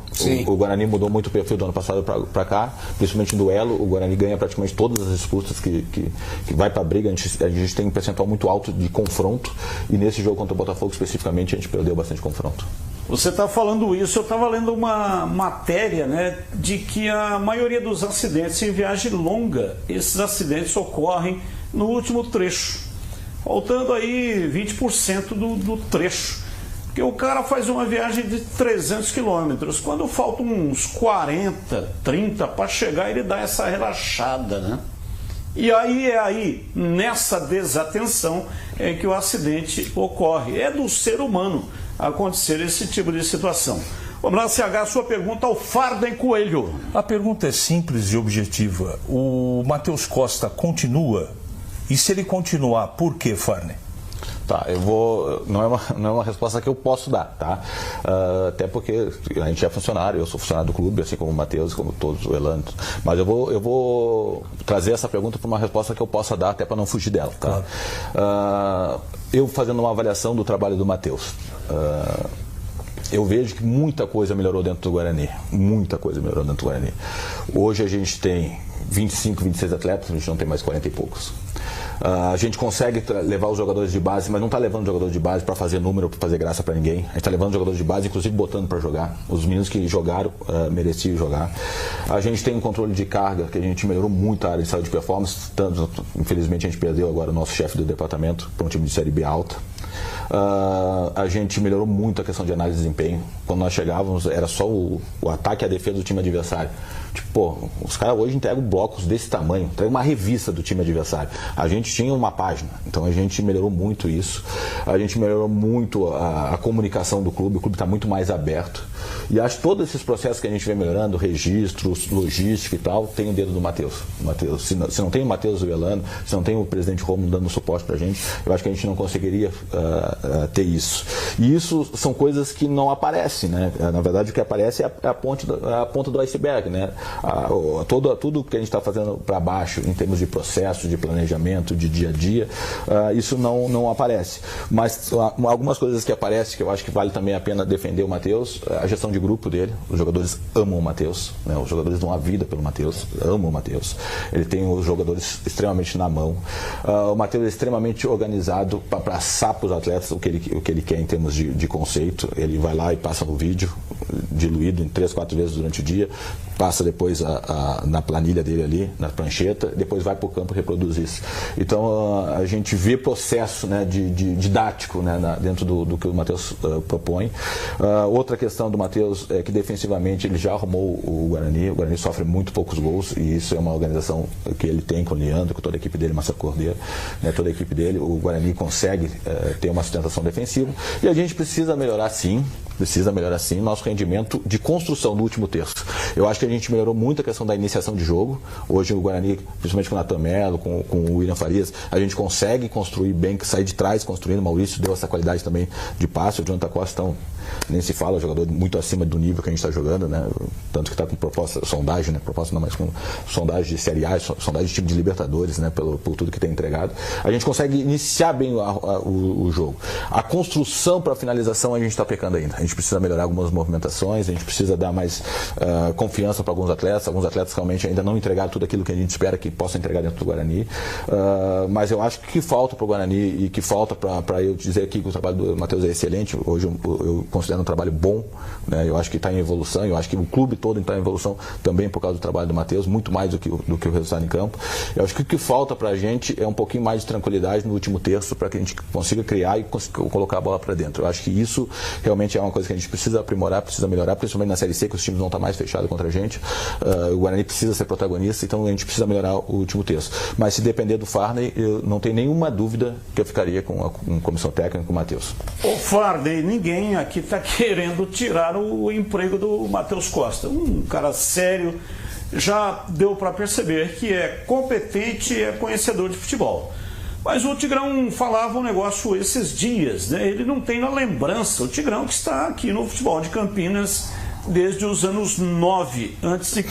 O Guarani mudou muito o perfil do ano passado para cá, principalmente em duelo. O Guarani ganha praticamente todas as disputas que vai para a briga. A gente tem um percentual muito alto de confronto e nesse jogo contra o Botafogo especificamente a gente perdeu bastante confronto. Você está falando isso, eu estava lendo uma matéria, né, de que a maioria dos acidentes em viagem longa, esses acidentes ocorrem no último trecho, faltando aí 20% do trecho. Porque o cara faz uma viagem de 300 quilômetros, quando faltam uns 40, 30 para chegar, ele dá essa relaxada, né? E aí, nessa desatenção, é que o acidente ocorre. É do ser humano acontecer esse tipo de situação. Vamos lá, CH, a sua pergunta ao Farden Coelho. A pergunta é simples e objetiva. O Matheus Costa continua? E se ele continuar, por quê, Farden? Tá, não é uma resposta que eu posso dar, tá? Até porque a gente é funcionário, eu sou funcionário do clube, assim como o Matheus, como todos, o Elano. Mas eu vou trazer essa pergunta para uma resposta que eu possa dar, até para não fugir dela, tá? Claro. Eu fazendo uma avaliação do trabalho do Matheus, eu vejo que muita coisa melhorou dentro do Guarani. Muita coisa melhorou dentro do Guarani. Hoje a gente tem 25, 26 atletas, a gente não tem mais 40 e poucos. A gente consegue levar os jogadores de base, mas não está levando jogadores de base para fazer número, para fazer graça para ninguém. A gente está levando jogadores de base, inclusive botando para jogar. Os meninos que jogaram mereciam jogar. A gente tem um controle de carga, que a gente melhorou muito a área de saúde de performance. Tanto, infelizmente a gente perdeu agora o nosso chefe do departamento para um time de série B alta. A gente melhorou muito a questão de análise de desempenho. Quando nós chegávamos, era só o ataque e a defesa do time adversário. Tipo, pô, os caras hoje entregam blocos desse tamanho, entregam uma revista do time adversário. A gente tinha uma página, então a gente melhorou muito isso. A gente melhorou muito a comunicação do clube, o clube está muito mais aberto. E acho que todos esses processos que a gente vem melhorando, registros, logística e tal, tem o dedo do Matheus. Se não tem o Matheus Velano, se não tem o presidente Romulo dando suporte pra gente, eu acho que a gente não conseguiria ter isso. E isso são coisas que não aparecem, né? Na verdade, o que aparece é a ponta do iceberg, né? Tudo que a gente está fazendo para baixo, em termos de processo, de planejamento, de dia a dia, isso não aparece. Mas algumas coisas que aparecem, que eu acho que vale também a pena defender o Matheus, a gestão de grupo dele. Os jogadores amam o Matheus, né? Os jogadores dão a vida pelo Matheus, amam o Matheus. Ele tem os jogadores extremamente na mão. O Matheus é extremamente organizado para passar para os atletas o que ele quer em termos de conceito. Ele vai lá e passa no vídeo, diluído em 3, 4 vezes durante o dia, passa depois na planilha dele ali, na prancheta, depois vai para o campo reproduzir isso. Então a gente vê processo, né, de didático, né, dentro do que o Matheus propõe. Outra questão do Matheus é que defensivamente ele já arrumou o Guarani sofre muito poucos gols e isso é uma organização que ele tem com o Leandro, com toda a equipe dele, Marcelo Cordeiro, né, toda a equipe dele. O Guarani consegue ter uma sustentação defensiva e a gente precisa melhorar sim nosso rendimento de construção no último terço. Eu acho que a gente melhorou muito a questão da iniciação de jogo. Hoje o Guarani, principalmente com o Natan Melo, com o William Farias, a gente consegue construir bem, sair de trás construindo. O Maurício deu essa qualidade também de passe. O Jonathan Costa, então, nem se fala, jogador muito acima do nível que a gente está jogando, né? Tanto que está com proposta, sondagem, né? Proposta não, mas com sondagem de Série A, sondagem de time de Libertadores, né? Por tudo que tem entregado. A gente consegue iniciar bem o jogo. A construção para a finalização a gente está pecando ainda. A gente precisa melhorar algumas movimentações, a gente precisa dar mais confiança para alguns atletas realmente ainda não entregaram tudo aquilo que a gente espera que possa entregar dentro do Guarani, mas eu acho que falta para o Guarani e que falta para eu dizer aqui que o trabalho do Matheus é excelente. Hoje eu considero um trabalho bom, né? Eu acho que está em evolução, eu acho que o clube todo está em evolução também por causa do trabalho do Matheus, muito mais do que o resultado em campo. Eu acho que o que falta para a gente é um pouquinho mais de tranquilidade no último terço para que a gente consiga criar e colocar a bola para dentro. Eu acho que isso realmente é uma coisa que a gente precisa aprimorar, precisa melhorar, principalmente na Série C, que os times vão estar mais fechados contra a gente. O Guarani precisa ser protagonista, então a gente precisa melhorar o último terço. Mas se depender do Farney, eu não tenho nenhuma dúvida que eu ficaria com a comissão técnica, com o Matheus. O Farney, ninguém aqui está querendo tirar o emprego do Matheus Costa. Um cara sério, já deu para perceber que é competente e é conhecedor de futebol. Mas o Tigrão falava um negócio esses dias, né? Ele não tem na lembrança, o Tigrão que está aqui no futebol de Campinas desde os anos 9 a.C.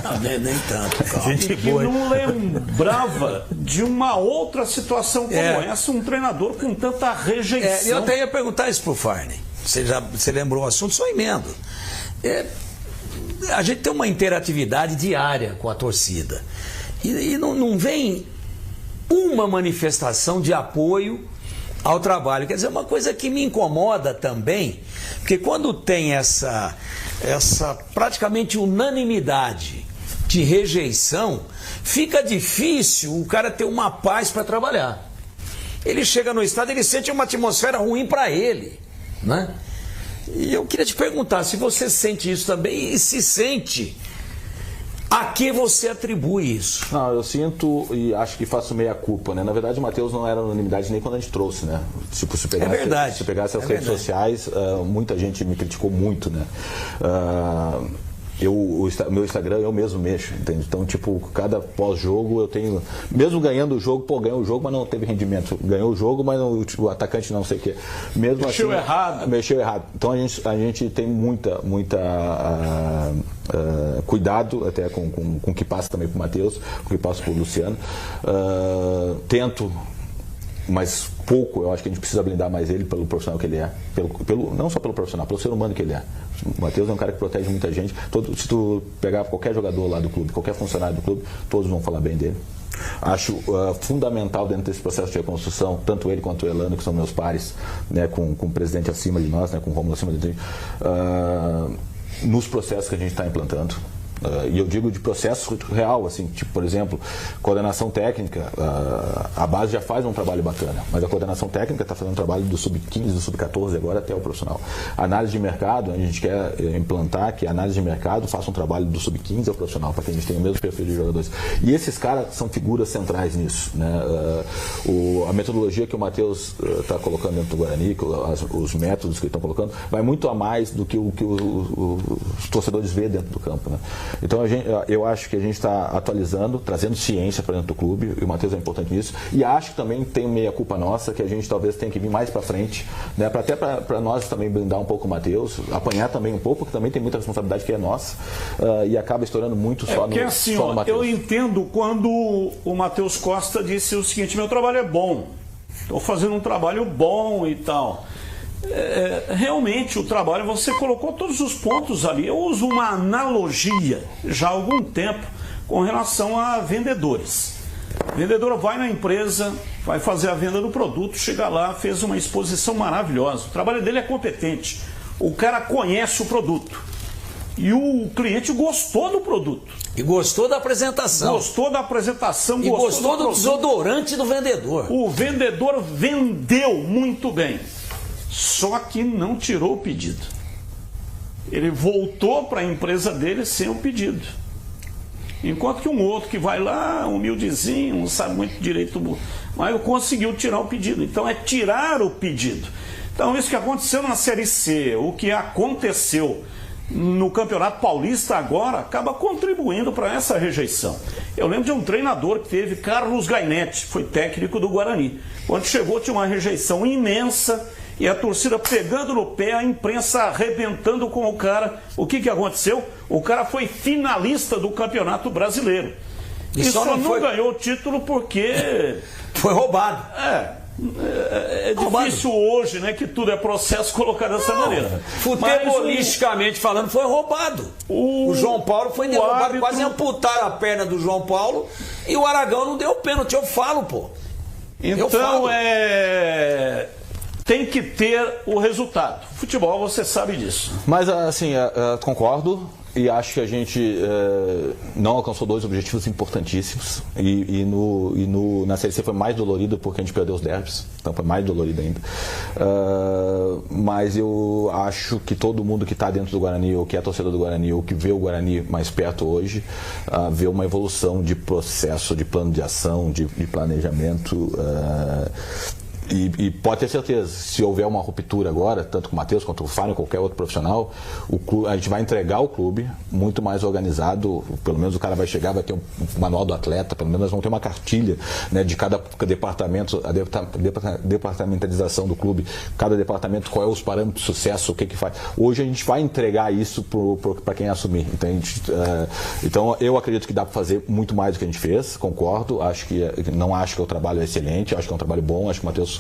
Não, nem tanto, calma. E que não lembrava de uma outra situação como essa, um treinador com tanta rejeição. Eu até ia perguntar isso pro Farney. Você lembrou o assunto, só emendo. A gente tem uma interatividade diária com a torcida. E não vem uma manifestação de apoio ao trabalho. Quer dizer, uma coisa que me incomoda também, porque quando tem essa praticamente unanimidade de rejeição, fica difícil o cara ter uma paz para trabalhar. Ele chega no estádio, ele sente uma atmosfera ruim para ele, né? E eu queria te perguntar se você sente isso também e se sente, a que você atribui isso? Não, eu sinto e acho que faço meia culpa, né? Na verdade, o Matheus não era unanimidade nem quando a gente trouxe, né? Tipo, se pegasse as redes sociais, muita gente me criticou muito, né? Meu Instagram eu mesmo mexo, entende? Então, tipo, cada pós-jogo eu tenho, mesmo ganhando o jogo, ganhou o jogo, mas não teve rendimento. Ganhou o jogo, mas não, tipo, o atacante não sei o quê. Mesmo mexeu assim, errado. Mexeu errado. Então a gente tem muita cuidado até com o que passa também pro Matheus, com o que passa pro Luciano. Tento, mas pouco, eu acho que a gente precisa blindar mais ele pelo profissional que ele é, não só pelo profissional, pelo ser humano que ele é. O Matheus é um cara que protege muita gente. Se tu pegar qualquer jogador lá do clube, qualquer funcionário do clube, todos vão falar bem dele. Acho fundamental dentro desse processo de reconstrução, tanto ele quanto o Elano, que são meus pares, né, com o presidente acima de nós, né, com o Rômulo acima de gente, nos processos que a gente está implantando. E eu digo de processo real, assim, tipo, por exemplo, coordenação técnica, a base já faz um trabalho bacana, mas a coordenação técnica está fazendo um trabalho do sub-15, do sub-14 agora até o profissional. Análise de mercado, a gente quer implantar que a análise de mercado faça um trabalho do sub-15 ao profissional, para que a gente tenha o mesmo perfil de jogadores. E esses caras são figuras centrais nisso, né? A metodologia que o Matheus está colocando dentro do Guarani, os métodos que ele estão colocando, vai muito a mais do que os torcedores vê dentro do campo, né? Então eu acho que a gente está atualizando, trazendo ciência para dentro do clube, e o Matheus é importante nisso, e acho que também tem meia culpa nossa, que a gente talvez tenha que vir mais para frente, né, até para nós também blindar um pouco o Matheus, apanhar também um pouco, porque também tem muita responsabilidade que é nossa, e acaba estourando muito só no assim, só no Matheus. Eu entendo quando o Matheus Costa disse o seguinte: meu trabalho é bom, estou fazendo um trabalho bom e tal. Realmente o trabalho, você colocou todos os pontos ali. Eu uso uma analogia já há algum tempo com relação a vendedores. O vendedor vai na empresa, vai fazer a venda do produto, chega lá, fez uma exposição maravilhosa. O trabalho dele é competente. O cara conhece o produto. E o cliente gostou do produto. E gostou da apresentação. Gostou da apresentação. E gostou do desodorante do vendedor. O vendedor vendeu muito bem. Só que não tirou o pedido. Ele voltou para a empresa dele sem o pedido. Enquanto que um outro que vai lá, humildezinho, não sabe muito direito, mas conseguiu tirar o pedido. Então é tirar o pedido. Então isso que aconteceu na Série C, o que aconteceu no Campeonato Paulista agora, acaba contribuindo para essa rejeição. Eu lembro de um treinador que teve, Carlos Gainetti, foi técnico do Guarani. Quando chegou tinha uma rejeição imensa, e a torcida pegando no pé, a imprensa arrebentando com o cara. O que aconteceu? O cara foi finalista do Campeonato Brasileiro. E só não ganhou o título porque... Foi roubado. É difícil hoje, né, que tudo é processo, colocar dessa maneira. Futebolisticamente falando, foi roubado. O João Paulo foi derrubado, quase amputaram a perna do João Paulo, e o Aragão não deu pênalti. Eu falo, pô. Então, tem que ter o resultado. Futebol, você sabe disso. Mas, assim, concordo. E acho que a gente não alcançou dois objetivos importantíssimos. Na Série C foi mais dolorido porque a gente perdeu os derbys. Então foi mais dolorido ainda. Mas eu acho que todo mundo que está dentro do Guarani, ou que é torcedor do Guarani, ou que vê o Guarani mais perto hoje, vê uma evolução de processo, de plano de ação, de planejamento. E pode ter certeza, se houver uma ruptura agora, tanto com o Matheus quanto com o Fábio, qualquer outro profissional, a gente vai entregar o clube muito mais organizado. Pelo menos o cara vai chegar, vai ter um manual do atleta, pelo menos nós vamos ter uma cartilha, né, de cada departamento, a departamentalização do clube, cada departamento, qual é os parâmetros de sucesso, o que faz. Hoje a gente vai entregar isso para quem assumir. Então eu acredito que dá para fazer muito mais do que a gente fez, concordo. Não acho que o trabalho é excelente, acho que é um trabalho bom, acho que o Matheus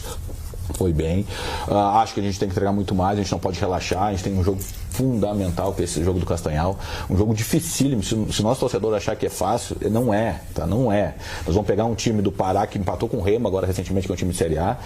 foi bem. Acho que a gente tem que entregar muito mais, a gente não pode relaxar, a gente tem um jogo fundamental, que é esse jogo do Castanhal, um jogo dificílimo. Se o nosso torcedor achar que é fácil, não é, tá? Não é. Nós vamos pegar um time do Pará que empatou com o Remo agora recentemente, que é um time de Série A,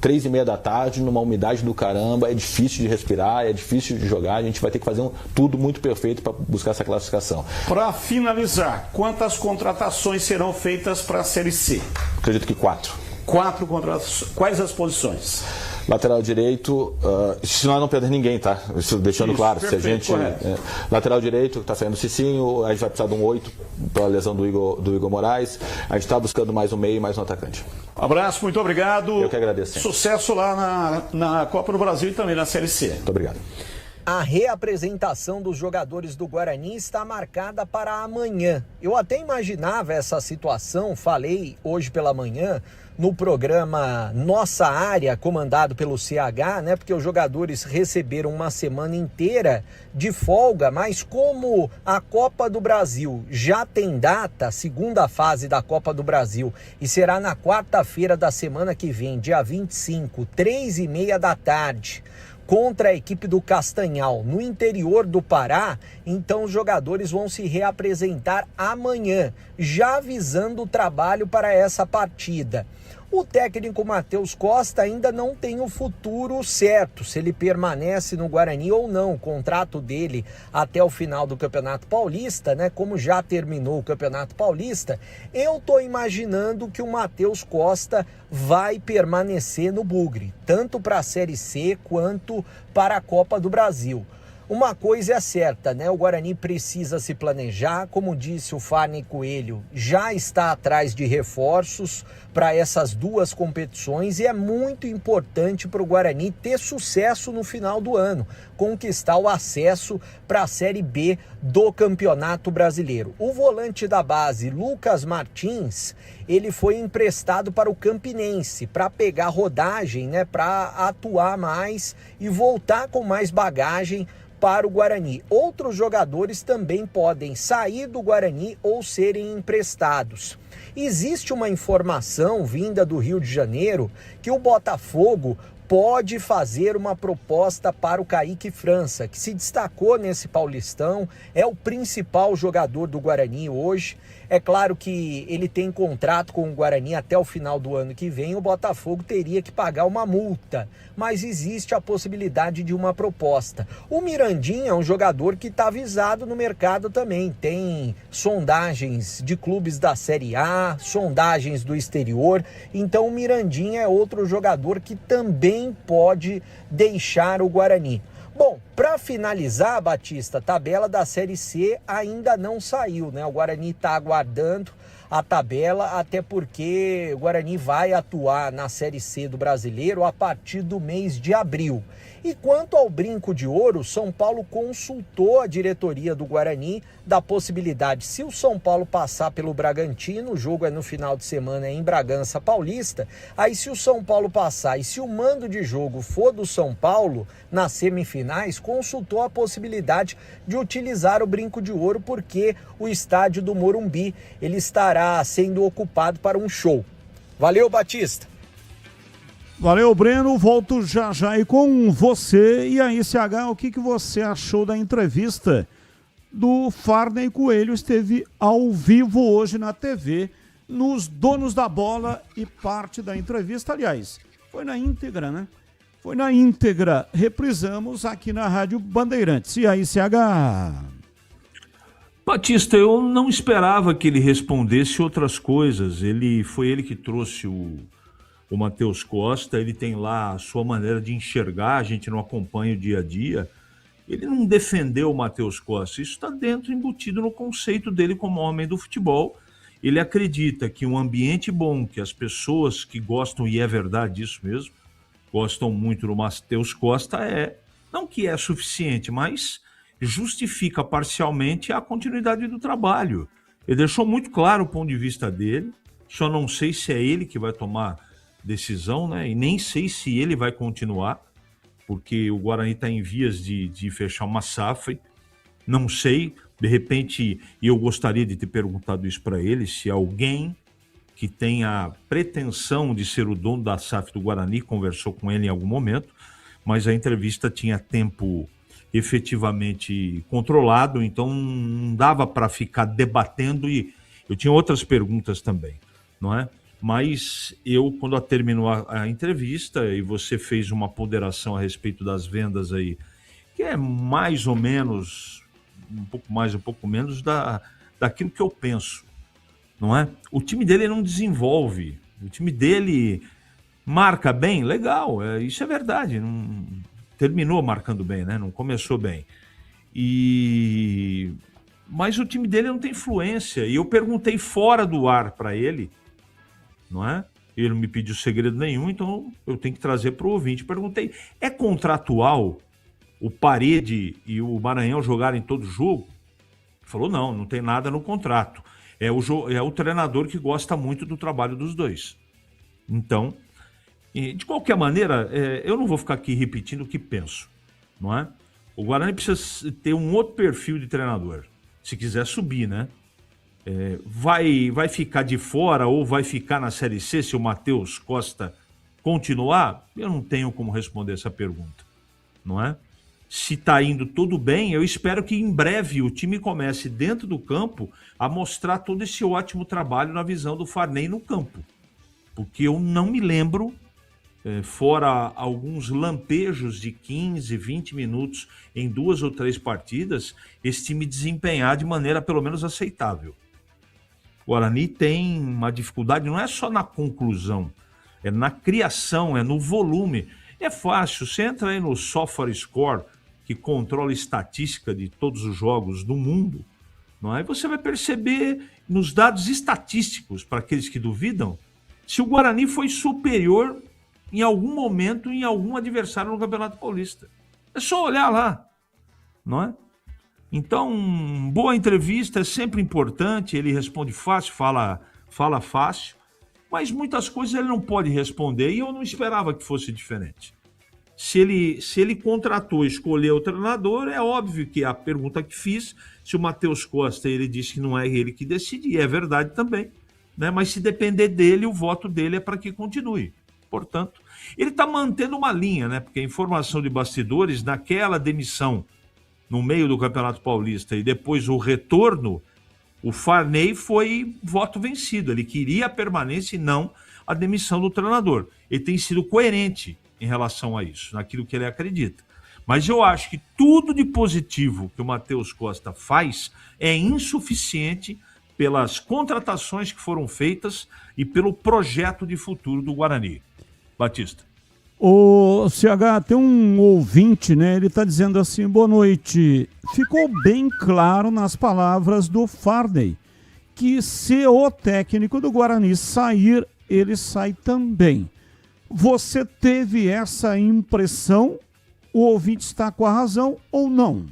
3h30 da tarde, numa umidade do caramba, é difícil de respirar, é difícil de jogar, a gente vai ter que fazer tudo muito perfeito para buscar essa classificação. Para finalizar, quantas contratações serão feitas para a Série C? Acredito que 4. 4 contratações. Quais as posições? Lateral direito, se nós não perder ninguém, tá? Isso deixando claro. Perfeito, se a gente. Lateral direito, tá saindo o Cicinho, a gente vai precisar de um 8 para a lesão do Igor Moraes. A gente está buscando mais um meio e mais um atacante. Abraço, muito obrigado. Eu que agradeço. Sucesso lá na Copa do Brasil e também na Série C. Muito obrigado. A reapresentação dos jogadores do Guarani está marcada para amanhã. Eu até imaginava essa situação, falei hoje pela manhã no programa Nossa Área, comandado pelo CH, né? Porque os jogadores receberam uma semana inteira de folga, mas como a Copa do Brasil já tem data, segunda fase da Copa do Brasil, e será na quarta-feira da semana que vem, dia 25, 3h30 da tarde, contra a equipe do Castanhal, no interior do Pará, então os jogadores vão se reapresentar amanhã, já avisando o trabalho para essa partida. O técnico Matheus Costa ainda não tem o futuro certo, se ele permanece no Guarani ou não. O contrato dele até o final do Campeonato Paulista, né? Como já terminou o Campeonato Paulista, eu estou imaginando que o Matheus Costa vai permanecer no Bugre, tanto para a Série C quanto para a Copa do Brasil. Uma coisa é certa, né? O Guarani precisa se planejar, como disse o Farney Coelho, já está atrás de reforços para essas duas competições e é muito importante para o Guarani ter sucesso no final do ano, conquistar o acesso para a Série B do Campeonato Brasileiro. O volante da base, Lucas Martins, ele foi emprestado para o Campinense para pegar rodagem, né? Para atuar mais e voltar com mais bagagem para o Guarani. Outros jogadores também podem sair do Guarani ou serem emprestados. Existe uma informação vinda do Rio de Janeiro que o Botafogo pode fazer uma proposta para o Kaique França, que se destacou nesse Paulistão, é o principal jogador do Guarani hoje. É claro que ele tem contrato com o Guarani até o final do ano que vem, o Botafogo teria que pagar uma multa, mas existe a possibilidade de uma proposta. O Mirandinha é um jogador que está avisado no mercado também, tem sondagens de clubes da Série A, sondagens do exterior, então o Mirandinha é outro jogador que também pode deixar o Guarani. Bom, para finalizar, Batista, a tabela da Série C ainda não saiu, né? O Guarani está aguardando a tabela, até porque o Guarani vai atuar na Série C do Brasileiro a partir do mês de abril. E quanto ao Brinco de Ouro, São Paulo consultou a diretoria do Guarani da possibilidade, se o São Paulo passar pelo Bragantino, o jogo é no final de semana em Bragança Paulista, aí se o São Paulo passar e se o mando de jogo for do São Paulo nas semifinais, consultou a possibilidade de utilizar o Brinco de Ouro porque o estádio do Morumbi ele estará sendo ocupado para um show. Valeu, Batista! Valeu, Breno. Volto já aí com você. E aí, CH, o que você achou da entrevista do Farney Coelho? Esteve ao vivo hoje na TV, nos Donos da Bola, e parte da entrevista, aliás, foi na íntegra, né? Foi na íntegra. Reprisamos aqui na Rádio Bandeirantes. E aí, CH? Batista, eu não esperava que ele respondesse outras coisas. Foi ele que trouxe o Matheus Costa, ele tem lá a sua maneira de enxergar, a gente não acompanha o dia a dia. Ele não defendeu o Matheus Costa, isso está embutido no conceito dele como homem do futebol, ele acredita que um ambiente bom, que as pessoas que gostam, e é verdade isso mesmo, gostam muito do Matheus Costa, não que é suficiente, mas justifica parcialmente a continuidade do trabalho. Ele deixou muito claro o ponto de vista dele, só não sei se é ele que vai tomar decisão, né? E nem sei se ele vai continuar, porque o Guarani está em vias de fechar uma SAF, não sei, de repente, eu gostaria de ter perguntado isso para ele, se alguém que tem a pretensão de ser o dono da SAF do Guarani conversou com ele em algum momento, mas a entrevista tinha tempo efetivamente controlado, então não dava para ficar debatendo, e eu tinha outras perguntas também, não é? Mas eu, quando terminou a entrevista, e você fez uma ponderação a respeito das vendas aí, que é mais ou menos, um pouco mais, um pouco menos daquilo que eu penso, não é? O time dele não desenvolve, o time dele marca bem, legal, isso é verdade, não terminou marcando bem, né? Não começou bem. Mas o time dele não tem influência, e eu perguntei fora do ar para ele, não é? Ele não me pediu segredo nenhum, então eu tenho que trazer para o ouvinte. Perguntei, é contratual o Parede e o Maranhão jogarem todo jogo? Ele falou, não tem nada no contrato. É o treinador que gosta muito do trabalho dos dois. Então, de qualquer maneira, eu não vou ficar aqui repetindo o que penso, não é? O Guarani precisa ter um outro perfil de treinador, se quiser subir, né? Vai ficar de fora ou vai ficar na Série C se o Matheus Costa continuar? Eu não tenho como responder essa pergunta, não é? Se está indo tudo bem, eu espero que em breve o time comece dentro do campo a mostrar todo esse ótimo trabalho na visão do Farney no campo. Porque eu não me lembro, fora alguns lampejos de 15, 20 minutos em 2 ou 3 partidas, esse time desempenhar de maneira pelo menos aceitável. O Guarani tem uma dificuldade, não é só na conclusão, é na criação, é no volume. É fácil, você entra aí no SofaScore, que controla a estatística de todos os jogos do mundo, não é? Você vai perceber nos dados estatísticos, para aqueles que duvidam, se o Guarani foi superior em algum momento em algum adversário no Campeonato Paulista. É só olhar lá, não é? Então, boa entrevista é sempre importante, ele responde fácil, fala fácil, mas muitas coisas ele não pode responder e eu não esperava que fosse diferente. Se ele contratou e escolheu o treinador, é óbvio que a pergunta que fiz, se o Matheus Costa, ele disse que não é ele que decide, e é verdade também, né? Mas se depender dele, o voto dele é para que continue. Portanto, ele está mantendo uma linha, né? Porque a informação de bastidores, naquela demissão no meio do Campeonato Paulista e depois o retorno, o Farney foi voto vencido. Ele queria a permanência e não a demissão do treinador. Ele tem sido coerente em relação a isso, naquilo que ele acredita. Mas eu acho que tudo de positivo que o Matheus Costa faz é insuficiente pelas contratações que foram feitas e pelo projeto de futuro do Guarani. Batista. O CH, tem um ouvinte, né? Ele está dizendo assim, boa noite. Ficou bem claro nas palavras do Farney que se o técnico do Guarani sair, ele sai também. Você teve essa impressão? O ouvinte está com a razão ou não?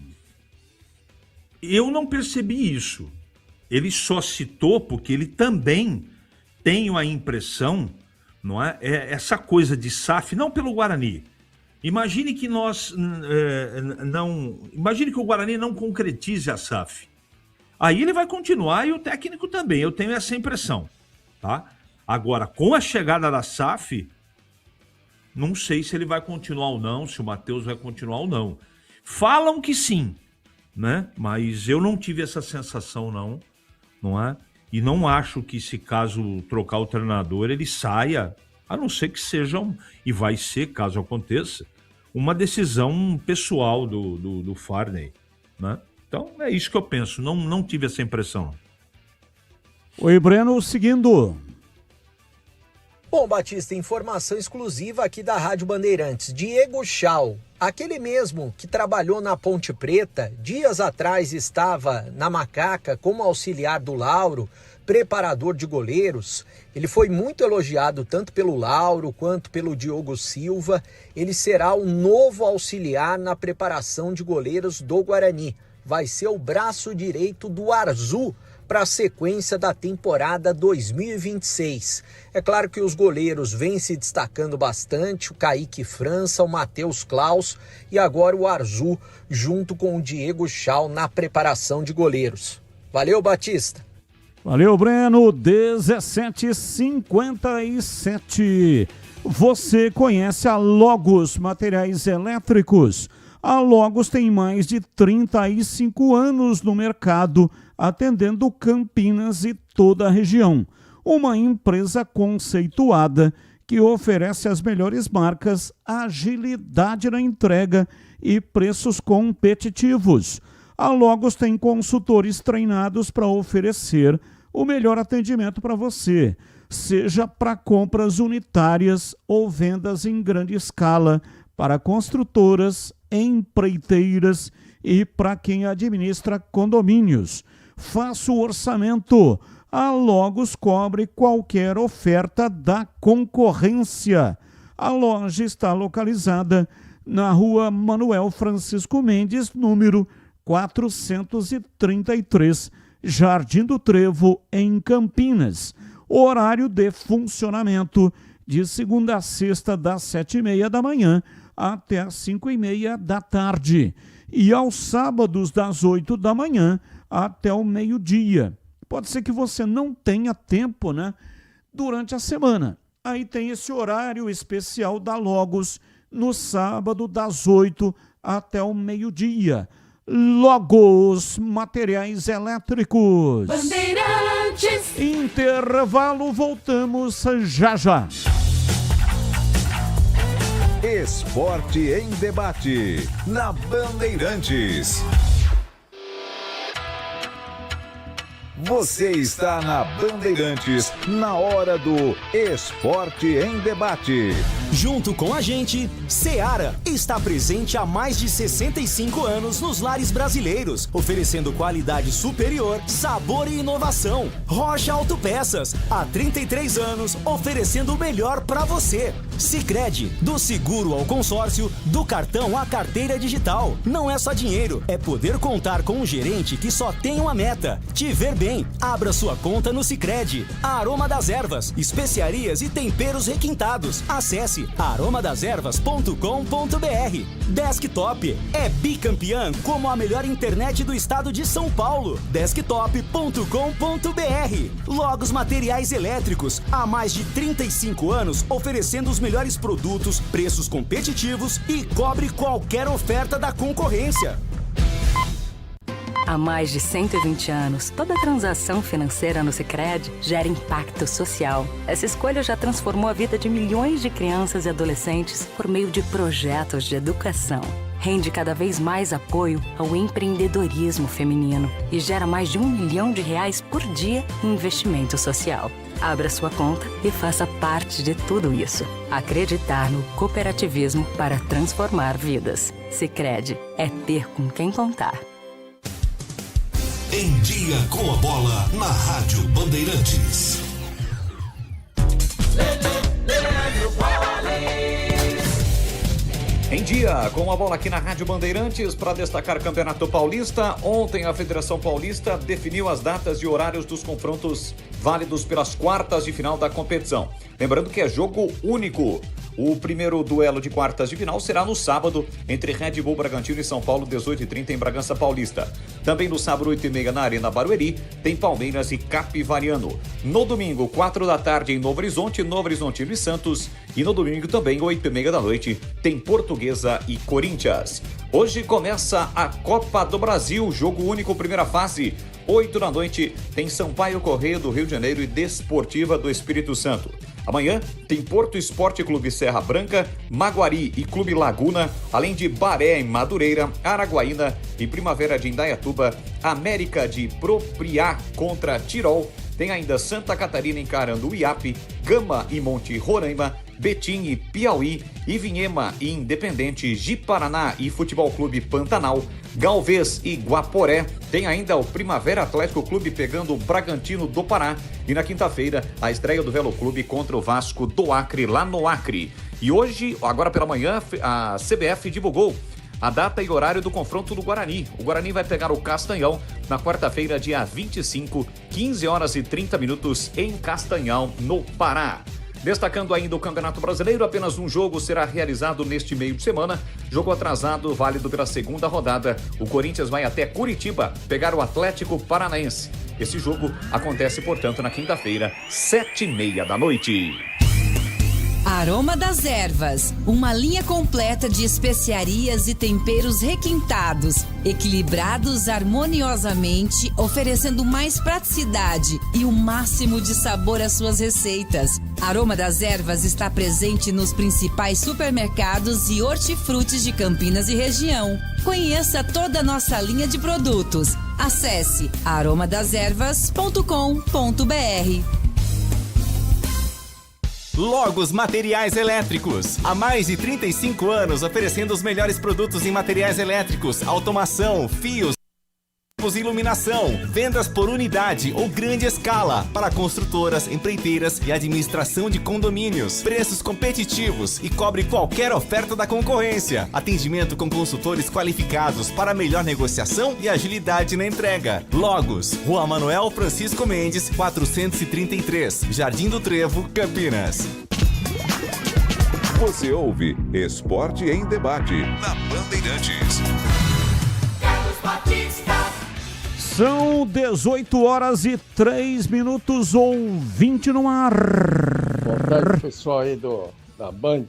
Eu não percebi isso. Ele só citou porque ele também tem a impressão, não é? Essa coisa de SAF, não pelo Guarani. Imagine que imagine que o Guarani não concretize a SAF. Aí ele vai continuar e o técnico também. Eu tenho essa impressão, tá? Agora, com a chegada da SAF, não sei se ele vai continuar ou não, se o Matheus vai continuar ou não. Falam que sim, né? Mas eu não tive essa sensação, não é? E não acho que, se caso trocar o treinador, ele saia, a não ser que seja, e vai ser, caso aconteça, uma decisão pessoal do Farney, né? Então, é isso que eu penso. Não tive essa impressão. Oi, Breno, seguindo. Bom, Batista, informação exclusiva aqui da Rádio Bandeirantes. Diego Schau, aquele mesmo que trabalhou na Ponte Preta, dias atrás estava na Macaca como auxiliar do Lauro, preparador de goleiros. Ele foi muito elogiado tanto pelo Lauro quanto pelo Diogo Silva. Ele será o novo auxiliar na preparação de goleiros do Guarani. Vai ser o braço direito do Arzu para a sequência da temporada 2026. É claro que os goleiros vêm se destacando bastante, o Kaique França, o Matheus Klaus e agora o Arzu junto com o Diego Chau na preparação de goleiros. Valeu, Batista! Valeu, Breno, 17h57. Você conhece a Logos Materiais Elétricos? A Logos tem mais de 35 anos no mercado, atendendo Campinas e toda a região. Uma empresa conceituada que oferece as melhores marcas, agilidade na entrega e preços competitivos. A Logos tem consultores treinados para oferecer o melhor atendimento para você, seja para compras unitárias ou vendas em grande escala para construtoras, empreiteiras e para quem administra condomínios. Faça o orçamento. A Logos cobre qualquer oferta da concorrência. A loja está localizada na Rua Manuel Francisco Mendes, número 433, Jardim do Trevo, em Campinas. Horário de funcionamento de segunda a sexta, das 7h30 da manhã até as 5h30 da tarde. E aos sábados, das 8 da manhã até o meio-dia. Pode ser que você não tenha tempo, né? Durante a semana. Aí tem esse horário especial da Logos, no sábado, das 8 até o meio-dia. Logos Materiais Elétricos. Bandeirantes. Intervalo, voltamos já já. Esporte em debate na Bandeirantes. Você está na Bandeirantes, na hora do Esporte em Debate. Junto com a gente, Seara está presente há mais de 65 anos nos lares brasileiros, oferecendo qualidade superior, sabor e inovação. Rocha Autopeças, há 33 anos, oferecendo o melhor para você. Sicredi, do seguro ao consórcio, do cartão à carteira digital. Não é só dinheiro, é poder contar com um gerente que só tem uma meta: te ver bem. Abra sua conta no Sicredi. Aroma das Ervas, especiarias e temperos requintados. Acesse aromadeservas.com.br. Desktop é bicampeã como a melhor internet do estado de São Paulo. Desktop.com.br. Logos Materiais Elétricos, há mais de 35 anos oferecendo os melhores produtos, preços competitivos e cobre qualquer oferta da concorrência. Há mais de 120 anos, toda transação financeira no Sicredi gera impacto social. Essa escolha já transformou a vida de milhões de crianças e adolescentes por meio de projetos de educação. Rende cada vez mais apoio ao empreendedorismo feminino e gera mais de R$1 milhão por dia em investimento social. Abra sua conta e faça parte de tudo isso. Acreditar no cooperativismo para transformar vidas. Sicredi é ter com quem contar. Em Dia com a Bola, na Rádio Bandeirantes. Em Dia com a Bola aqui na Rádio Bandeirantes para destacar Campeonato Paulista. Ontem a Federação Paulista definiu as datas e horários dos confrontos válidos pelas quartas de final da competição. Lembrando que é jogo único. O primeiro duelo de quartas de final será no sábado, entre Red Bull Bragantino e São Paulo, 18h30 em Bragança Paulista. Também no sábado, 8h30 na Arena Barueri, tem Palmeiras e Capivariano. No domingo, 4 da tarde em Novo Horizonte e Santos. E no domingo também, 8h30 da noite, tem Portuguesa e Corinthians. Hoje começa a Copa do Brasil, jogo único, primeira fase. 8 da noite, tem Sampaio Correia do Rio de Janeiro e Desportiva do Espírito Santo. Amanhã tem Porto Esporte Clube Serra Branca, Maguari e Clube Laguna, além de Baré em Madureira, Araguaína e Primavera de Indaiatuba, América de Propriá contra Tirol Tem ainda Santa Catarina encarando o Iap, Gama e Monte Roraima, Betim e Piauí, Ivinhema e Independente, Ji-Paraná e Futebol Clube Pantanal, Galvez e Guaporé. Tem ainda o Primavera Atlético Clube pegando o Bragantino do Pará. E na quinta-feira, a estreia do Velo Clube contra o Vasco do Acre, lá no Acre. E hoje, agora pela manhã, a CBF divulgou a data e horário do confronto do Guarani. O Guarani vai pegar o Castanhal na quarta-feira, dia 25, 15 horas e 30 minutos em Castanhal, no Pará. Destacando ainda o Campeonato Brasileiro, apenas um jogo será realizado neste meio de semana. Jogo atrasado, válido pela segunda rodada. O Corinthians vai até Curitiba pegar o Atlético Paranaense. Esse jogo acontece, portanto, na quinta-feira, 7h30 da noite. Aroma das Ervas, uma linha completa de especiarias e temperos requintados, equilibrados harmoniosamente, oferecendo mais praticidade e o máximo de sabor às suas receitas. Aroma das Ervas está presente nos principais supermercados e hortifrutis de Campinas e região. Conheça toda a nossa linha de produtos. Acesse aromadeservas.com.br. Logos Materiais Elétricos. Há mais de 35 anos oferecendo os melhores produtos em materiais elétricos, automação, fios e iluminação. Vendas por unidade ou grande escala para construtoras, empreiteiras e administração de condomínios. Preços competitivos e cobre qualquer oferta da concorrência. Atendimento com consultores qualificados para melhor negociação e agilidade na entrega. Logos, Rua Manuel Francisco Mendes, 433, Jardim do Trevo, Campinas. Você ouve Esporte em Debate na Bandeirantes. São 18 horas e 3 minutos, ouvinte no ar. Boa tarde, pessoal aí da Band.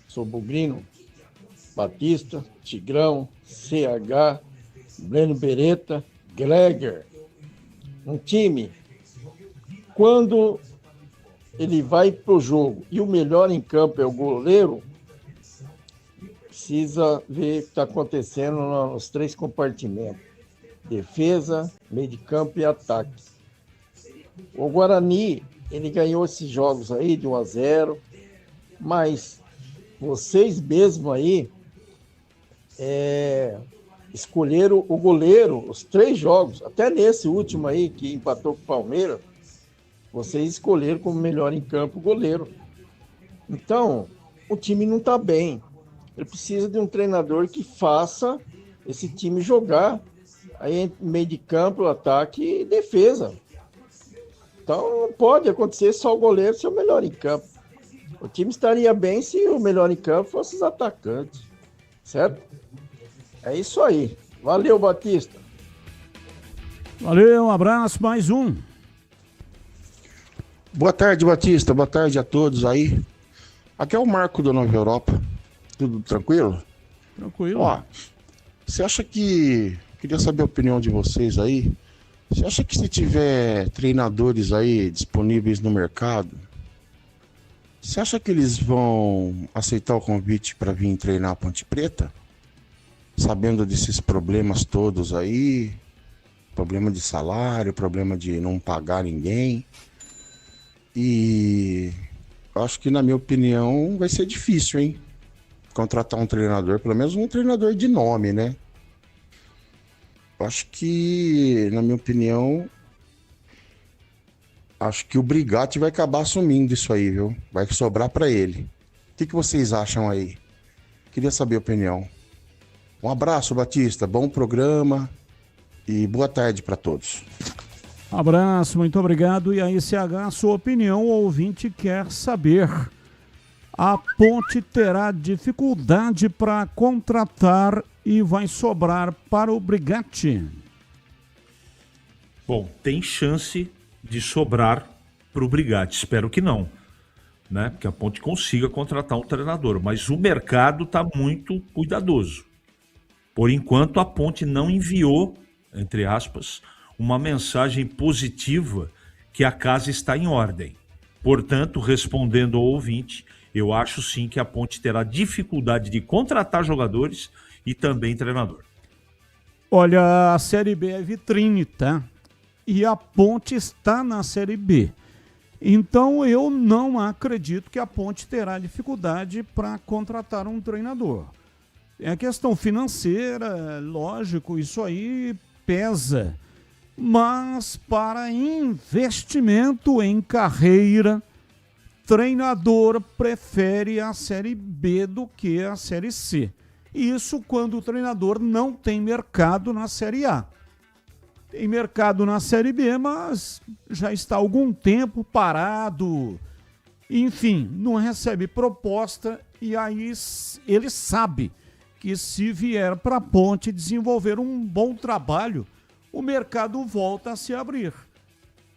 Sou Bugrino, Batista, Tigrão, CH, Breno Beretta, Gregor. Um time, quando ele vai pro jogo e o melhor em campo é o goleiro, precisa ver o que está acontecendo nos três compartimentos. Defesa, meio de campo e ataque. O Guarani, ele ganhou esses jogos aí de 1-0, mas vocês mesmo aí escolheram o goleiro, os 3 jogos, até nesse último aí que empatou com o Palmeiras, vocês escolheram como melhor em campo o goleiro. Então, o time não está bem. Ele precisa de um treinador que faça esse time jogar aí meio de campo, ataque e defesa. Então não pode acontecer só o goleiro ser o melhor em campo. O time estaria bem se o melhor em campo fosse os atacantes. Certo? É isso aí. Valeu, Batista. Valeu, um abraço, mais um. Boa tarde, Batista. Boa tarde a todos aí. Aqui é o Marco da Nova Europa. Tudo tranquilo? Tranquilo. Ó, você acha que... Queria saber a opinião de vocês aí. Você acha que se tiver treinadores aí disponíveis no mercado, você acha que eles vão aceitar o convite para vir treinar a Ponte Preta? Sabendo desses problemas todos aí, problema de salário, problema de não pagar ninguém. E eu acho que, na minha opinião, vai ser difícil, hein? Contratar um treinador, pelo menos um treinador de nome, né? Eu acho que, na minha opinião, acho que o Brigatti vai acabar assumindo isso aí, viu? Vai sobrar para ele. O que vocês acham aí? Queria saber a opinião. Um abraço, Batista. Bom programa e boa tarde para todos. Abraço, muito obrigado. E aí, CH, sua opinião, o ouvinte quer saber. A Ponte terá dificuldade para contratar e vai sobrar para o Brigatti. Bom, tem chance de sobrar para o Brigatti, espero que não, né? Que a Ponte consiga contratar um treinador, mas o mercado está muito cuidadoso. Por enquanto, a Ponte não enviou, entre aspas, uma mensagem positiva que a casa está em ordem. Portanto, respondendo ao ouvinte, eu acho sim que a Ponte terá dificuldade de contratar jogadores e também treinador. Olha, a Série B é vitrine, tá? e a Ponte está na Série B. Então eu não acredito que a Ponte terá dificuldade para contratar um treinador. É a questão financeira, lógico, isso aí pesa. Mas para investimento em carreira, treinador prefere a Série B do que a Série C. Isso quando o treinador não tem mercado na Série A. Tem mercado na Série B, mas já está há algum tempo parado. Enfim, não recebe proposta e aí ele sabe que se vier para a Ponte desenvolver um bom trabalho, o mercado volta a se abrir.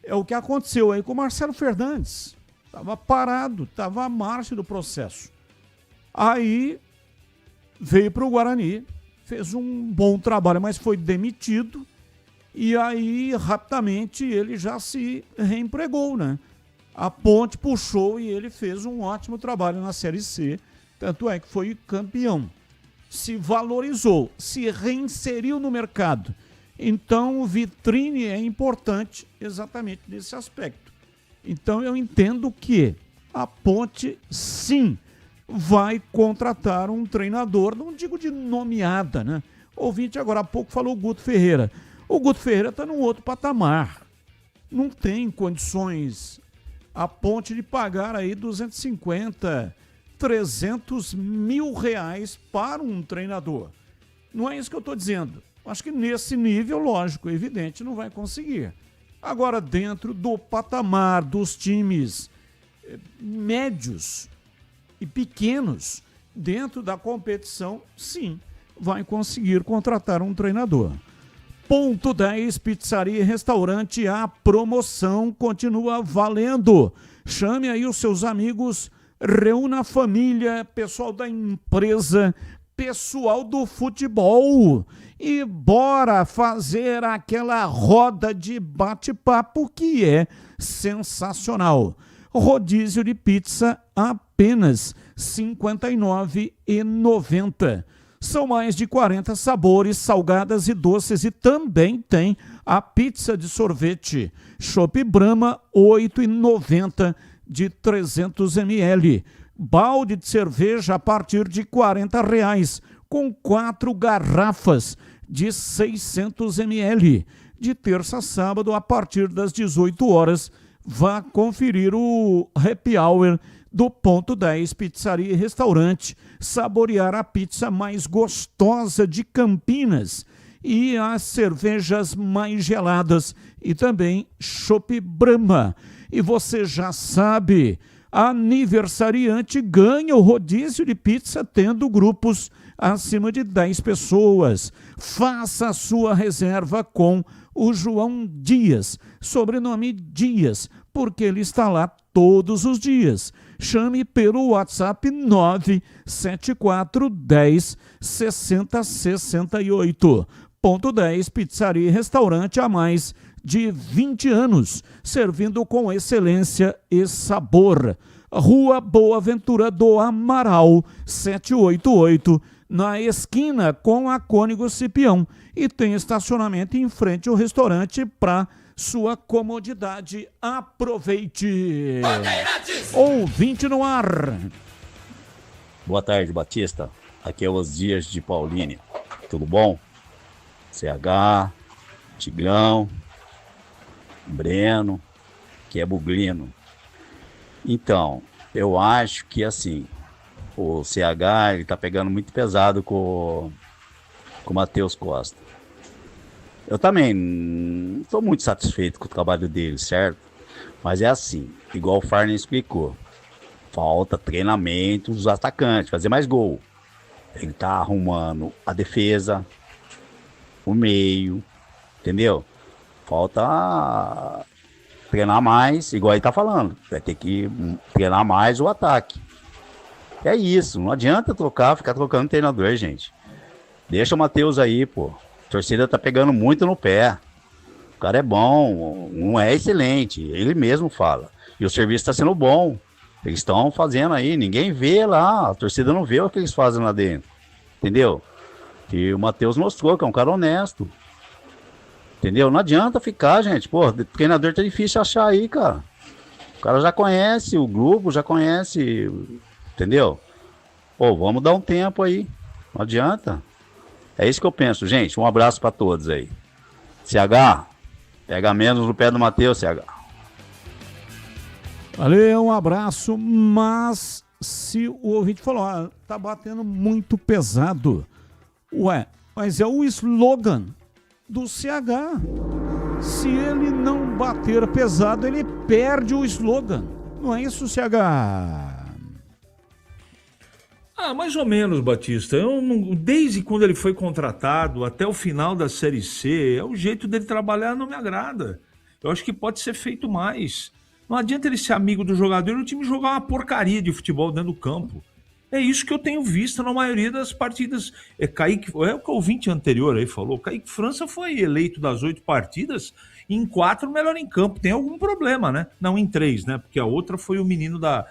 É o que aconteceu aí com o Marcelo Fernandes. Estava parado, estava à margem do processo. Aí veio para o Guarani, fez um bom trabalho, mas foi demitido. E aí, rapidamente, ele já se reempregou, né? A Ponte puxou e ele fez um ótimo trabalho na Série C. Tanto é que foi campeão. Se valorizou, se reinseriu no mercado. Então, vitrine é importante exatamente nesse aspecto. Então, eu entendo que a Ponte, sim, vai contratar um treinador, não digo de nomeada, né? O ouvinte agora há pouco falou o Guto Ferreira. O Guto Ferreira está num outro patamar. Não tem condições a Ponte de pagar aí 250, 300 mil reais para um treinador. Não é isso que eu estou dizendo. Acho que nesse nível, lógico, evidente, não vai conseguir. Agora, dentro do patamar dos times médios e pequenos, dentro da competição, sim, vai conseguir contratar um treinador. Ponto 10, pizzaria e restaurante, a promoção continua valendo. Chame aí os seus amigos, reúna a família, pessoal da empresa, pessoal do futebol e bora fazer aquela roda de bate-papo que é sensacional. Rodízio de pizza apenas R$ 59,90. São mais de 40 sabores, salgadas e doces, e também tem a pizza de sorvete. Chopp Brahma, R$ 8,90 de 300 ml. Balde de cerveja a partir de R$ 40, com 4 garrafas de 600 ml. De terça a sábado, a partir das 18 horas, vá conferir o Happy Hour do Ponto 10 Pizzaria e Restaurante, saborear a pizza mais gostosa de Campinas e as cervejas mais geladas e também Chopp Brahma. E você já sabe, aniversariante ganha o rodízio de pizza tendo grupos acima de 10 pessoas. Faça a sua reserva com o João Dias, sobrenome Dias, porque ele está lá todos os dias. Chame pelo WhatsApp 97410 6068. Ponto 10, pizzaria e restaurante há mais de 20 anos, servindo com excelência e sabor. Rua Boa Ventura do Amaral, 788, na esquina com a Cônigo Cipião. E tem estacionamento em frente ao restaurante para sua comodidade. Aproveite! Ouvinte no ar. Boa tarde, Batista. Aqui é os Dias de Paulínia. Tudo bom? CH, Tigrão, Breno, que é Buglino. Então, eu acho que assim, o CH ele tá pegando muito pesado com o Matheus Costa. Eu também não estou muito satisfeito com o trabalho dele, certo? Mas é assim, igual o Farney explicou. Falta treinamento dos atacantes, fazer mais gol. Ele tá arrumando a defesa, o meio, entendeu? Falta treinar mais, igual ele tá falando. Vai ter que treinar mais o ataque. É isso, não adianta ficar trocando treinador, gente. Deixa o Matheus aí, pô. A torcida tá pegando muito no pé. O cara é bom, não é excelente, ele mesmo fala. E o serviço tá sendo bom. Eles estão fazendo aí, ninguém vê lá, a torcida não vê o que eles fazem lá dentro. Entendeu? E o Matheus mostrou que é um cara honesto. Entendeu? Não adianta ficar, gente. Pô, treinador tá difícil achar aí, cara. O cara já conhece o grupo, já conhece, entendeu? Pô, vamos dar um tempo aí. Não adianta. É isso que eu penso, gente. Um abraço pra todos aí. CH, pega menos no pé do Matheus, CH. Valeu, um abraço. Mas se o ouvinte falou, tá batendo muito pesado. Ué, mas é o slogan do CH. Se ele não bater pesado, ele perde o slogan. Não é isso, CH? Mais ou menos, Batista. Desde quando ele foi contratado até o final da Série C, o jeito dele trabalhar não me agrada. Eu acho que pode ser feito mais. Não adianta ele ser amigo do jogador e o time jogar uma porcaria de futebol dentro do campo. É isso que eu tenho visto na maioria das partidas. É o que o ouvinte anterior aí falou. Kaique França foi eleito das 8 partidas, em 4 melhor em campo. Tem algum problema, né? Não, em 3, né? Porque a outra foi o menino da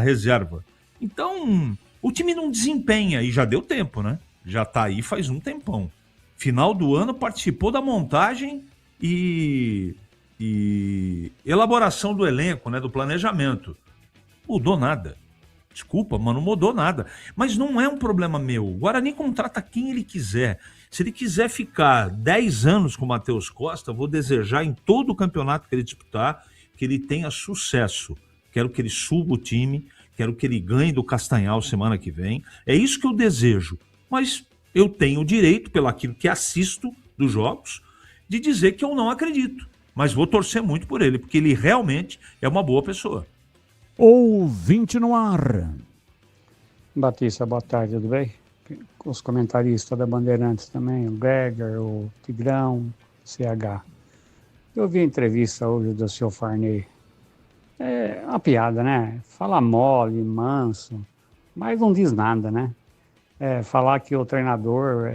reserva. Então, o time não desempenha, e já deu tempo, né? Já tá aí faz um tempão. Final do ano participou da montagem e elaboração do elenco, né? Do planejamento. Mudou nada. Desculpa, mas não mudou nada. Mas não é um problema meu. O Guarani contrata quem ele quiser. Se ele quiser ficar 10 anos com o Matheus Costa, vou desejar em todo o campeonato que ele disputar que ele tenha sucesso. Quero que ele suba o time, quero que ele ganhe do Castanhal semana que vem. É isso que eu desejo. Mas eu tenho o direito, pelo aquilo que assisto dos jogos, de dizer que eu não acredito. Mas vou torcer muito por ele, porque ele realmente é uma boa pessoa. Ouvinte no ar. Batista, boa tarde, tudo bem? Os comentaristas da Bandeirantes também, o Greger, o Tigrão, o CH. Eu vi a entrevista hoje do seu Farney. É uma piada, né? Fala mole, manso, mas não diz nada, né? Falar que o treinador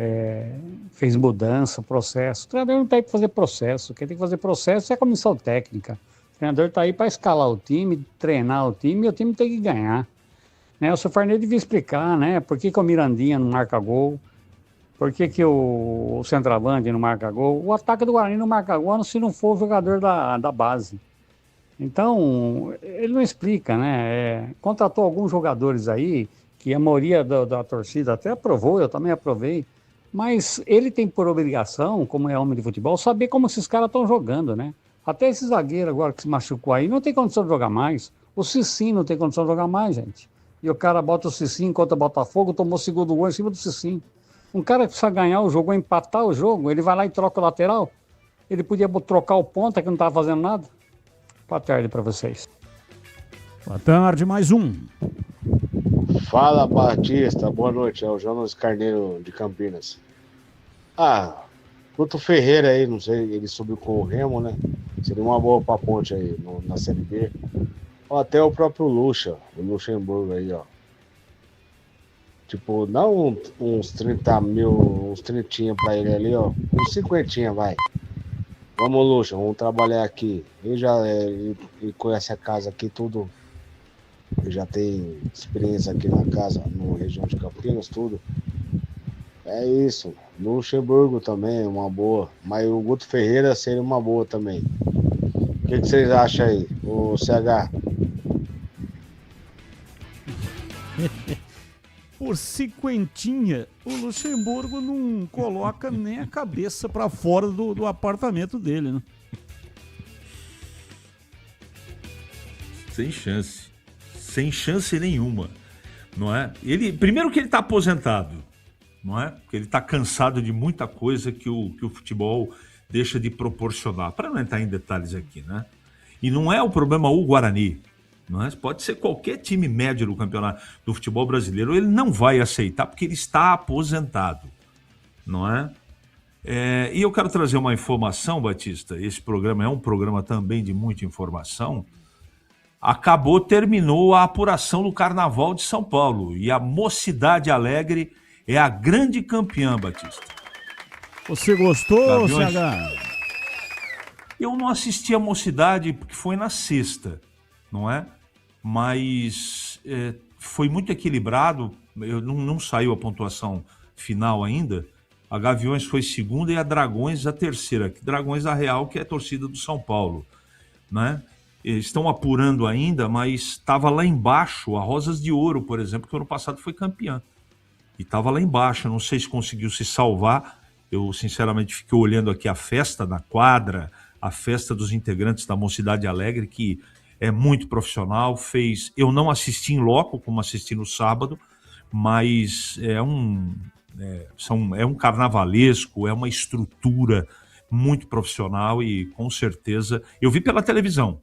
fez mudança, processo. O treinador não está aí para fazer processo. Quem tem que fazer processo é a comissão técnica. O treinador está aí para escalar o time, treinar o time, e o time tem que ganhar. Né? O seu Farney devia explicar, né? Por que o Mirandinha não marca gol, por que o centroavante não marca gol, o ataque do Guarani não marca gol se não for o jogador da base. Então, ele não explica, né? Contratou alguns jogadores aí, que a maioria da torcida até aprovou, eu também aprovei, mas ele tem por obrigação, como é homem de futebol, saber como esses caras estão jogando, né? Até esse zagueiro agora que se machucou aí não tem condição de jogar mais. O Cicinho não tem condição de jogar mais, gente. E o cara bota o Cicinho contra o Botafogo, tomou o segundo gol em cima do Cicinho. Um cara que precisa ganhar o jogo ou empatar o jogo, ele vai lá e troca o lateral. Ele podia trocar o ponta que não estava fazendo nada. Boa tarde para vocês. Boa tarde, mais um. Fala, Batista. Boa noite. É o Jonas Carneiro de Campinas. Guto Ferreira aí, não sei, ele subiu com o Remo, né? Seria uma boa pra ponte aí na Série B. Ou até o próprio Lucha, o Luxemburgo aí, ó. Tipo, dá uns 30 mil, uns 30 pra ele ali, ó. Uns 50, vai. Vamos, Lucha, vamos trabalhar aqui. Ele conhece a casa aqui, tudo. Ele já tem experiência aqui na casa, na região de Campinas, tudo. É isso. Luxemburgo também é uma boa. Mas o Guto Ferreira seria uma boa também. O que vocês acham aí, o CH? Por 50, o Luxemburgo não coloca nem a cabeça para fora do apartamento dele, né? Sem chance. Sem chance nenhuma, não é? Primeiro que ele está aposentado, não é? Porque ele está cansado de muita coisa que o futebol deixa de proporcionar. Para não entrar em detalhes aqui, né? E não é o problema o Guarani, não é? Pode ser qualquer time médio do campeonato do futebol brasileiro, ele não vai aceitar porque ele está aposentado, não é? E eu quero trazer uma informação, Batista. Esse programa é um programa também de muita informação. Terminou a apuração do Carnaval de São Paulo e a Mocidade Alegre é a grande campeã, Batista. Você gostou, CH? Eu não assisti a Mocidade porque foi na sexta, não é? Mas foi muito equilibrado, não saiu a pontuação final ainda. A Gaviões foi segunda e a Dragões a terceira. Dragões da Real, que é a torcida do São Paulo, né? Eles estão apurando ainda, mas estava lá embaixo a Rosas de Ouro, por exemplo, que ano passado foi campeã. E estava lá embaixo, eu não sei se conseguiu se salvar. Eu, sinceramente, fiquei olhando aqui a festa da quadra, a festa dos integrantes da Mocidade Alegre, que é muito profissional, eu não assisti em loco, como assisti no sábado, mas é um carnavalesco, é uma estrutura muito profissional e, com certeza, eu vi pela televisão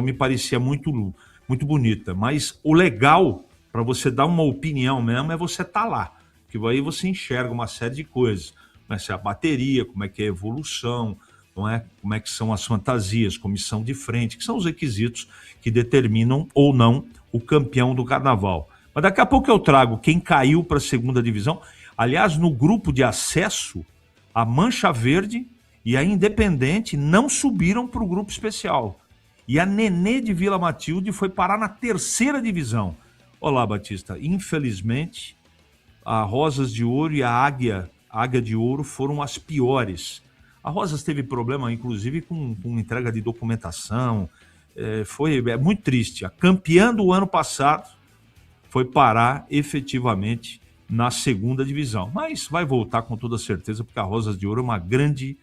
me parecia muito bonita, mas o legal, para você dar uma opinião mesmo, é você estar lá, que aí você enxerga uma série de coisas, como é a bateria, como é que é a evolução, não é? Como é que são as fantasias, comissão de frente, que são os requisitos que determinam ou não o campeão do carnaval. Mas daqui a pouco eu trago quem caiu para a segunda divisão. Aliás, no grupo de acesso, a Mancha Verde e a Independente não subiram para o grupo especial. E a Nenê de Vila Matilde foi parar na terceira divisão. Olá, Batista. Infelizmente, a Rosas de Ouro e a Águia de Ouro foram as piores. A Rosas teve problema, inclusive, com entrega de documentação. Foi muito triste. A campeã do ano passado foi parar efetivamente na segunda divisão. Mas vai voltar com toda certeza, porque a Rosas de Ouro é uma grande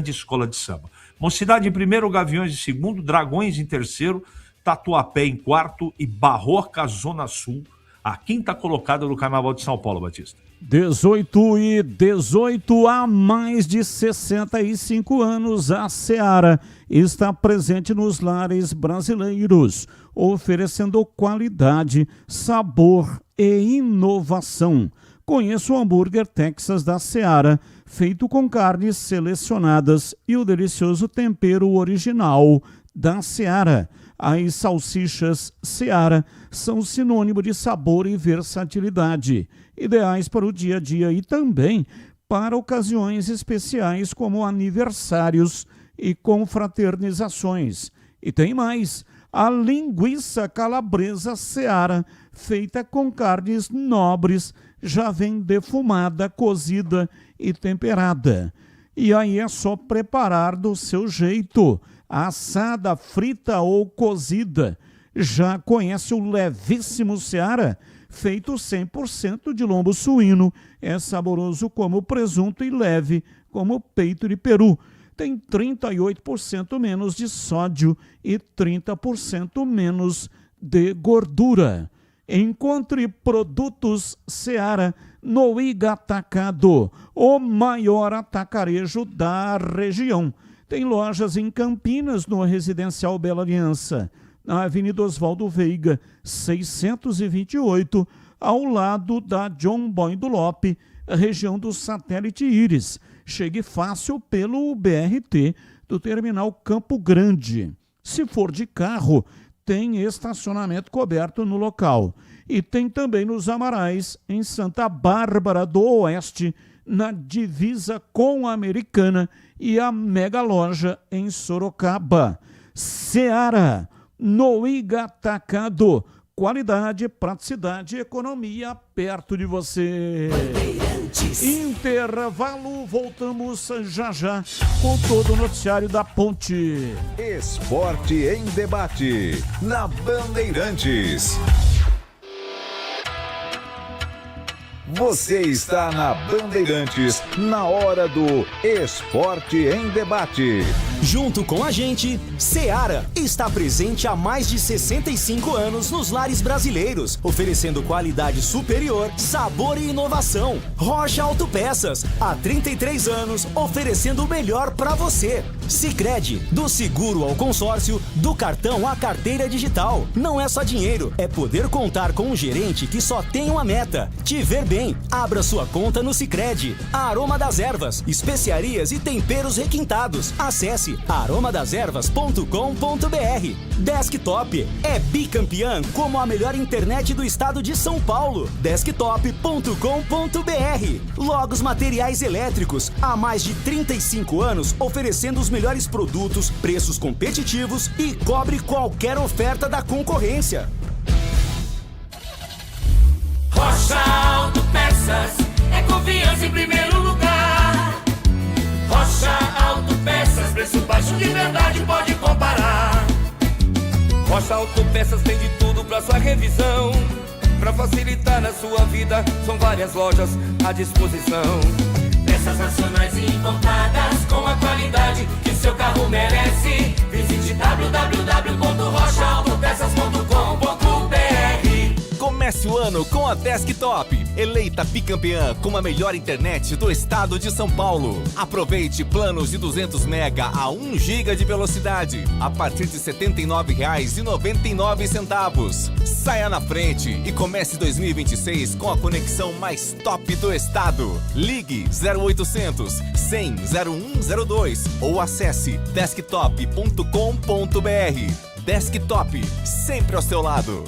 escola de samba. Mocidade em primeiro, Gaviões em segundo, Dragões em terceiro, Tatuapé em quarto e Barroca Zona Sul, a quinta colocada do Carnaval de São Paulo, Batista. 18 e 18, há mais de 65 anos, a Seara está presente nos lares brasileiros, oferecendo qualidade, sabor e inovação. Conheça o hambúrguer Texas da Seara, feito com carnes selecionadas e o delicioso tempero original da Seara. As salsichas Seara são sinônimo de sabor e versatilidade, ideais para o dia a dia e também para ocasiões especiais como aniversários e confraternizações. E tem mais, a linguiça calabresa Seara, feita com carnes nobres, já vem defumada, cozida e temperada. E aí é só preparar do seu jeito, assada, frita ou cozida. Já conhece o levíssimo Seara? Feito 100% de lombo suíno, é saboroso como presunto e leve como peito de peru. Tem 38% menos de sódio e 30% menos de gordura. Encontre produtos Seara no Iga Atacado, o maior atacarejo da região. Tem lojas em Campinas, no Residencial Bela Aliança, na Avenida Oswaldo Veiga, 628, ao lado da John Boy do Lope, região do Satélite Íris. Chegue fácil pelo BRT do Terminal Campo Grande. Se for de carro, tem estacionamento coberto no local. E tem também nos Amarais, em Santa Bárbara do Oeste, na divisa com a Americana, e a mega loja em Sorocaba. Seara, no Iga Atacado. Qualidade, praticidade e economia perto de você. Intervalo, voltamos já com todo o noticiário da Ponte. Esporte em debate, na Bandeirantes. Você está na Bandeirantes, na hora do Esporte em Debate. Junto com a gente, Seara está presente há mais de 65 anos nos lares brasileiros, oferecendo qualidade superior, sabor e inovação. Rocha Autopeças, há 33 anos, oferecendo o melhor para você. Sicredi, do seguro ao consórcio, do cartão à carteira digital. Não é só dinheiro, é poder contar com um gerente que só tem uma meta: te ver bem. Abra sua conta no Sicredi. Aroma das Ervas, especiarias e temperos requintados. Acesse aromadeservas.com.br. Desktop é bicampeã como a melhor internet do estado de São Paulo. Desktop.com.br. Logos Materiais Elétricos, há mais de 35 anos oferecendo os melhores produtos, preços competitivos e cobre qualquer oferta da concorrência. Rocha Autopeças é confiança em primeiro lugar. Rocha Autopeças, preço baixo de verdade, pode comparar. Rocha Autopeças tem de tudo pra sua revisão. Pra facilitar na sua vida, são várias lojas à disposição. Peças nacionais e importadas com a qualidade que seu carro merece. Visite www.rochaautopeças.com.br. Comece o ano com a Desktop, eleita bicampeã com a melhor internet do estado de São Paulo. Aproveite planos de 200 mega a 1 giga de velocidade a partir de R$ 79,99. Saia na frente e comece 2026 com a conexão mais top do estado. Ligue 0800 100 0102 ou acesse desktop.com.br. Desktop, sempre ao seu lado.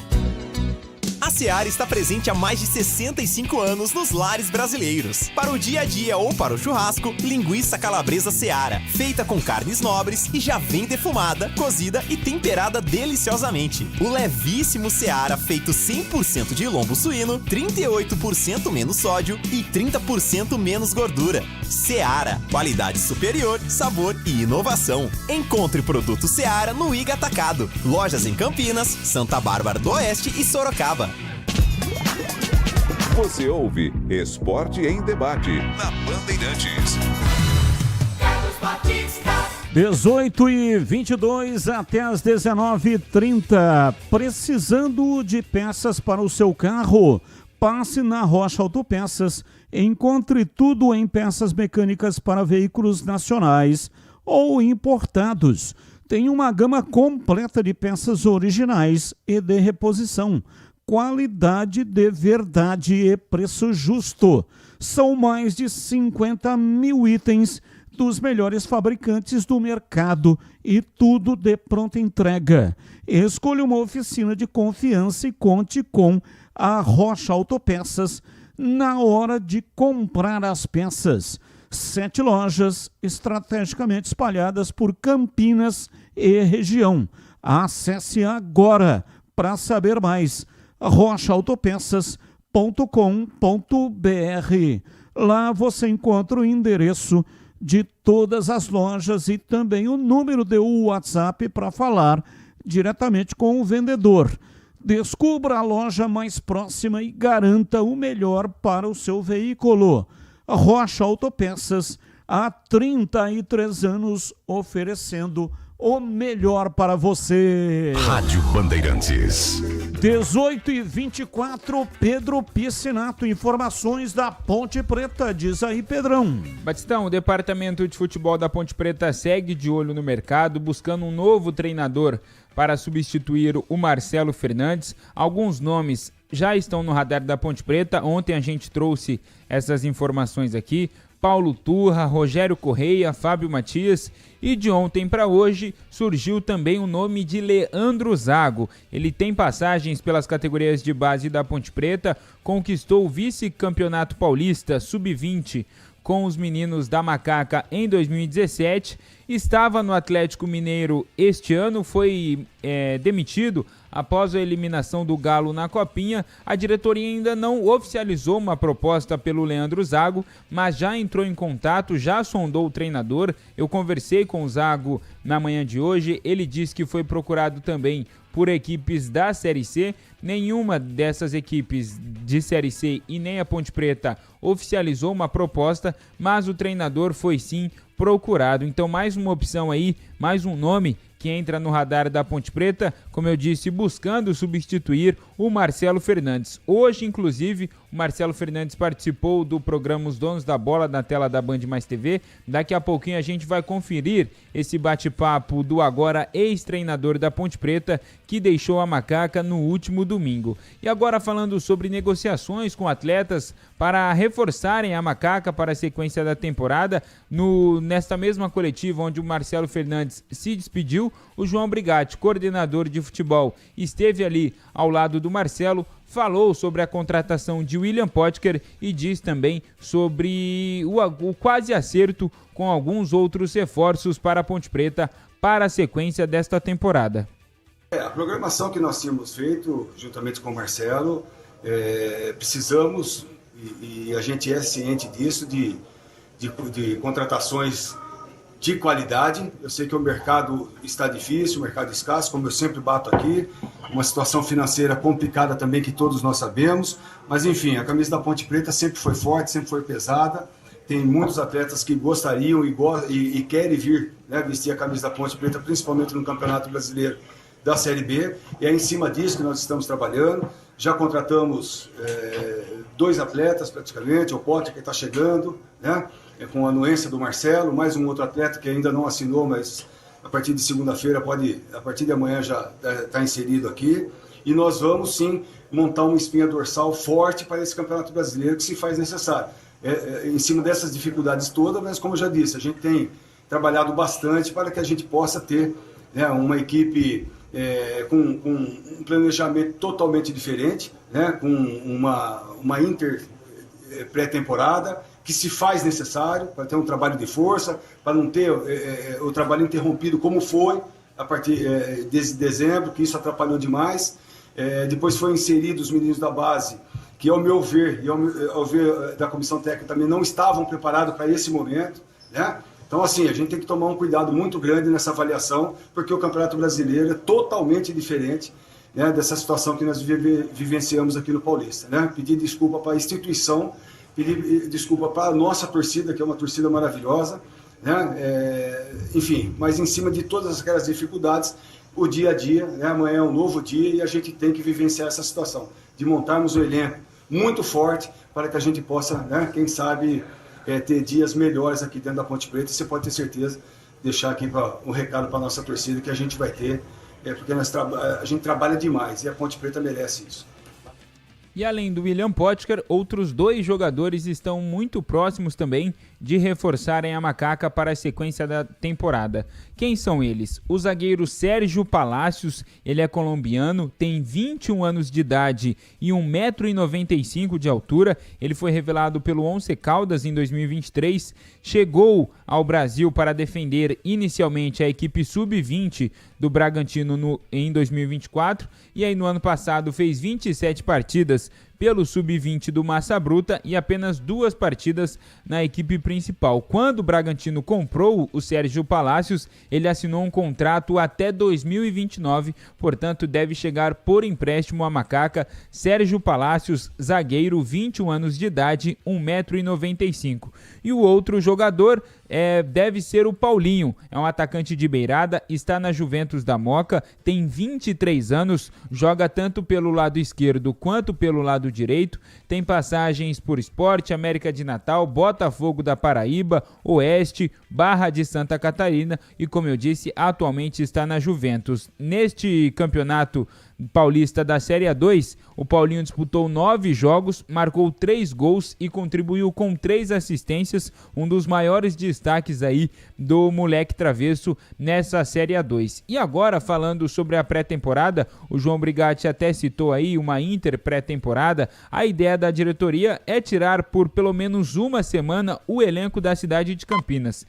A Seara está presente há mais de 65 anos nos lares brasileiros. Para o dia a dia ou para o churrasco, linguiça calabresa Seara, feita com carnes nobres e já vem defumada, cozida e temperada deliciosamente. O levíssimo Seara, feito 100% de lombo suíno, 38% menos sódio e 30% menos gordura. Seara, qualidade superior, sabor e inovação. Encontre produto Seara no Iga Atacado. Lojas em Campinas, Santa Bárbara do Oeste e Sorocaba. Você ouve Esporte em Debate na Bandeirantes. 18h22 até as 19h30. Precisando de peças para o seu carro? Passe na Rocha Autopeças. Encontre tudo em peças mecânicas para veículos nacionais ou importados. Tem uma gama completa de peças originais e de reposição. Qualidade de verdade e preço justo. São mais de 50 mil itens dos melhores fabricantes do mercado e tudo de pronta entrega. Escolha uma oficina de confiança e conte com a Rocha Autopeças na hora de comprar as peças. 7 lojas estrategicamente espalhadas por Campinas e região. Acesse agora para saber mais. rochaautopeças.com.br. Lá você encontra o endereço de todas as lojas e também o número de WhatsApp para falar diretamente com o vendedor. Descubra a loja mais próxima e garanta o melhor para o seu veículo. Rocha Autopeças, há 33 anos oferecendo o melhor para você. Rádio Bandeirantes. 18h24, Pedro Piscinato, informações da Ponte Preta, diz aí, Pedrão. Batistão, o departamento de futebol da Ponte Preta segue de olho no mercado, buscando um novo treinador para substituir o Marcelo Fernandes. Alguns nomes já estão no radar da Ponte Preta, ontem a gente trouxe essas informações aqui. Paulo Turra, Rogério Correia, Fábio Matias, e de ontem para hoje surgiu também o nome de Leandro Zago. Ele tem passagens pelas categorias de base da Ponte Preta, conquistou o vice-campeonato paulista sub-20 com os meninos da Macaca em 2017, estava no Atlético Mineiro este ano, foi demitido após a eliminação do Galo na Copinha. A diretoria ainda não oficializou uma proposta pelo Leandro Zago, mas já entrou em contato, já sondou o treinador. Eu conversei com o Zago na manhã de hoje, ele disse que foi procurado também por equipes da Série C. Nenhuma dessas equipes de Série C e nem a Ponte Preta oficializou uma proposta, mas o treinador foi sim procurado. Então mais uma opção aí, mais um nome que entra no radar da Ponte Preta, como eu disse, buscando substituir o Marcelo Fernandes. Hoje, inclusive, o Marcelo Fernandes participou do programa Os Donos da Bola na tela da Band Mais TV. Daqui a pouquinho a gente vai conferir esse bate-papo do agora ex-treinador da Ponte Preta, que deixou a Macaca no último domingo. E agora falando sobre negociações com atletas para reforçarem a Macaca para a sequência da temporada, nesta mesma coletiva onde o Marcelo Fernandes se despediu, o João Brigatti, coordenador de futebol, esteve ali ao lado do Marcelo, falou sobre a contratação de William Potker e diz também sobre o quase acerto com alguns outros reforços para a Ponte Preta para a sequência desta temporada. A programação que nós tínhamos feito, juntamente com o Marcelo, precisamos, e a gente é ciente disso, de contratações de qualidade. Eu sei que o mercado está difícil, o mercado escasso, como eu sempre bato aqui, uma situação financeira complicada também que todos nós sabemos, mas enfim, a camisa da Ponte Preta sempre foi forte, sempre foi pesada. Tem muitos atletas que gostariam e querem vir, né, vestir a camisa da Ponte Preta, principalmente no Campeonato Brasileiro da Série B, e é em cima disso que nós estamos trabalhando. Já contratamos 2 atletas praticamente, o Potter que está chegando, né, com a anuência do Marcelo, mais um outro atleta que ainda não assinou, mas a partir de segunda-feira a partir de amanhã já está inserido aqui, e nós vamos sim montar uma espinha dorsal forte para esse Campeonato Brasileiro que se faz necessário. Em cima dessas dificuldades todas, mas como eu já disse, a gente tem trabalhado bastante para que a gente possa ter, né, uma equipe com um planejamento totalmente diferente, né, com uma pré-temporada que se faz necessário para ter um trabalho de força, para não ter o trabalho interrompido como foi a partir de dezembro, que isso atrapalhou demais. Depois foi inserido os meninos da base, que ao meu ver, e ao ver da comissão técnica também, não estavam preparados para esse momento, né? Então, assim, a gente tem que tomar um cuidado muito grande nessa avaliação, porque o Campeonato Brasileiro é totalmente diferente, né, dessa situação que nós vivenciamos aqui no Paulista, né? Pedir desculpa para a instituição, pedir desculpa para a nossa torcida, que é uma torcida maravilhosa, né? Enfim, mas em cima de todas aquelas dificuldades, o dia a dia, né? Amanhã é um novo dia e a gente tem que vivenciar essa situação, de montarmos um elenco muito forte para que a gente possa, né, quem sabe, ter dias melhores aqui dentro da Ponte Preta. E você pode ter certeza, deixar aqui um recado para a nossa torcida que a gente vai ter, porque a gente trabalha demais e a Ponte Preta merece isso. E além do William Potker, outros 2 jogadores estão muito próximos também de reforçarem a Macaca para a sequência da temporada. Quem são eles? O zagueiro Sérgio Palácios, ele é colombiano, tem 21 anos de idade e 1,95 m de altura. Ele foi revelado pelo Once Caldas em 2023, chegou ao Brasil para defender inicialmente a equipe sub-20 do Bragantino em 2024, e aí no ano passado fez 27 partidas pelo sub-20 do Massa Bruta e apenas 2 partidas na equipe principal. Quando o Bragantino comprou o Sérgio Palácios, ele assinou um contrato até 2029, portanto deve chegar por empréstimo a Macaca. Sérgio Palácios, zagueiro, 21 anos de idade, 1,95 m. E o outro jogador deve ser o Paulinho, é um atacante de beirada, está na Juventus da Moca, tem 23 anos, joga tanto pelo lado esquerdo quanto pelo lado direito, tem passagens por Sport, América de Natal, Botafogo da Paraíba, Oeste, Barra de Santa Catarina e, como eu disse, atualmente está na Juventus. Neste campeonato paulista da Série A2, o Paulinho disputou 9 jogos, marcou 3 gols e contribuiu com 3 assistências, um dos maiores destaques aí do moleque travesso nessa Série A2. E agora, falando sobre a pré-temporada, o João Brigatti até citou aí uma Inter pré-temporada. A ideia da diretoria é tirar por pelo menos uma semana o elenco da cidade de Campinas.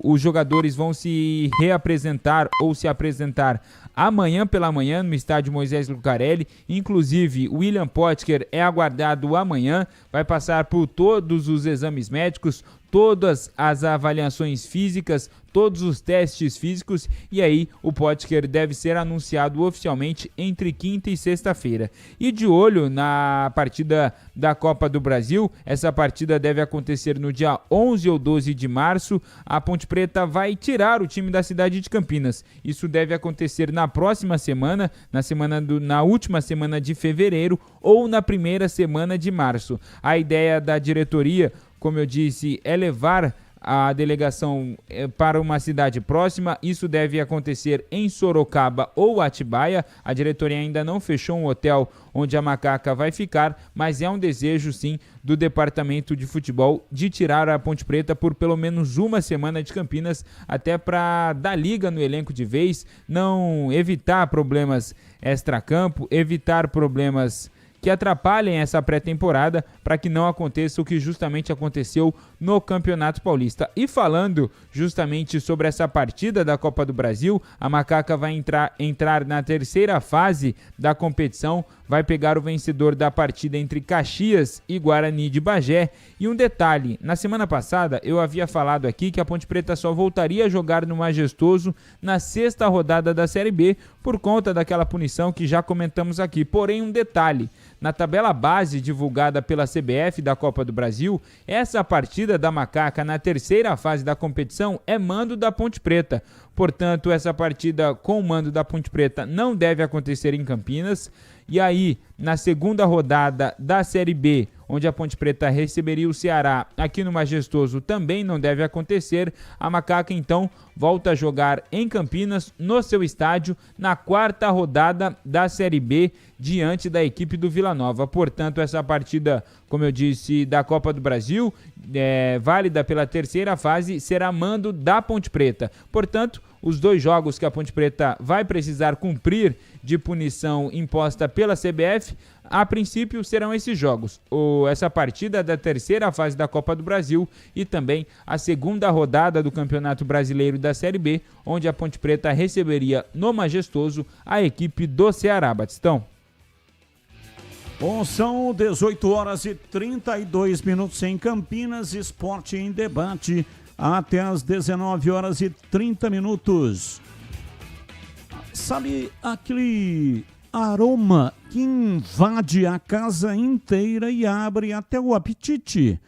Os jogadores vão se reapresentar ou se apresentar amanhã pela manhã no estádio Moisés Lucarelli. Inclusive, o William Potker é aguardado amanhã, vai passar por todos os exames médicos, todas as avaliações físicas, todos os testes físicos, e aí o Potker deve ser anunciado oficialmente entre quinta e sexta-feira. E de olho na partida da Copa do Brasil, essa partida deve acontecer no dia 11 ou 12 de março, a Ponte Preta vai tirar o time da cidade de Campinas. Isso deve acontecer na próxima semana, na última semana de fevereiro ou na primeira semana de março. A ideia da diretoria, como eu disse, é levar a delegação para uma cidade próxima. Isso deve acontecer em Sorocaba ou Atibaia. A diretoria ainda não fechou um hotel onde a Macaca vai ficar, mas é um desejo, sim, do departamento de futebol de tirar a Ponte Preta por pelo menos uma semana de Campinas, até para dar liga no elenco de vez, não evitar problemas extracampo, evitar problemas que atrapalhem essa pré-temporada para que não aconteça o que justamente aconteceu no Campeonato Paulista. E falando justamente sobre essa partida da Copa do Brasil, a Macaca vai entrar na terceira fase da competição, vai pegar o vencedor da partida entre Caxias e Guarani de Bagé. E um detalhe, na semana passada eu havia falado aqui que a Ponte Preta só voltaria a jogar no Majestoso na sexta rodada da Série B por conta daquela punição que já comentamos aqui. Porém, um detalhe, na tabela base divulgada pela CBF da Copa do Brasil, essa partida da Macaca na terceira fase da competição é mando da Ponte Preta. Portanto, essa partida com o mando da Ponte Preta não deve acontecer em Campinas. E aí, na segunda rodada da Série B, onde a Ponte Preta receberia o Ceará aqui no Majestoso, também não deve acontecer. A Macaca, então, volta a jogar em Campinas, no seu estádio, na quarta rodada da Série B, diante da equipe do Vila Nova. Portanto, essa partida, como eu disse, da Copa do Brasil, válida pela terceira fase, será mando da Ponte Preta. Portanto, os 2 jogos que a Ponte Preta vai precisar cumprir de punição imposta pela CBF, a princípio serão esses jogos. Essa partida da terceira fase da Copa do Brasil e também a segunda rodada do Campeonato Brasileiro da Série B, onde a Ponte Preta receberia no Majestoso a equipe do Ceará. Batistão. Bom, são 18 horas e 32 minutos em Campinas, Esporte em Debate, até às 19 horas e 30 minutos. Sabe aquele aroma que invade a casa inteira e abre até o apetite?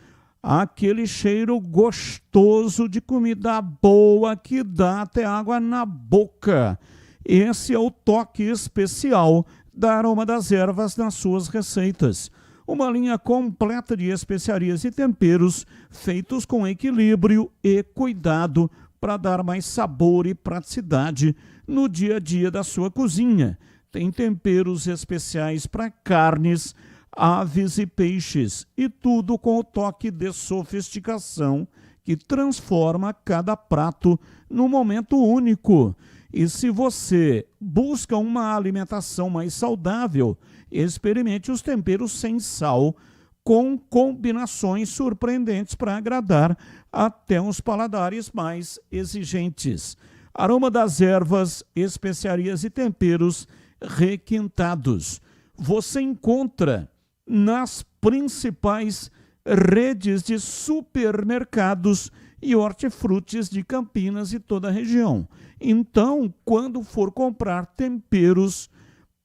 Aquele cheiro gostoso de comida boa que dá até água na boca. Esse é o toque especial da Aroma das Ervas nas suas receitas. Uma linha completa de especiarias e temperos feitos com equilíbrio e cuidado para dar mais sabor e praticidade no dia a dia da sua cozinha. Tem temperos especiais para carnes, aves e peixes, e tudo com o toque de sofisticação que transforma cada prato num momento único. E se você busca uma alimentação mais saudável, experimente os temperos sem sal, com combinações surpreendentes para agradar até os paladares mais exigentes. Aroma das Ervas, especiarias e temperos requintados. Você encontra nas principais redes de supermercados e hortifrutis de Campinas e toda a região. Então, quando for comprar temperos,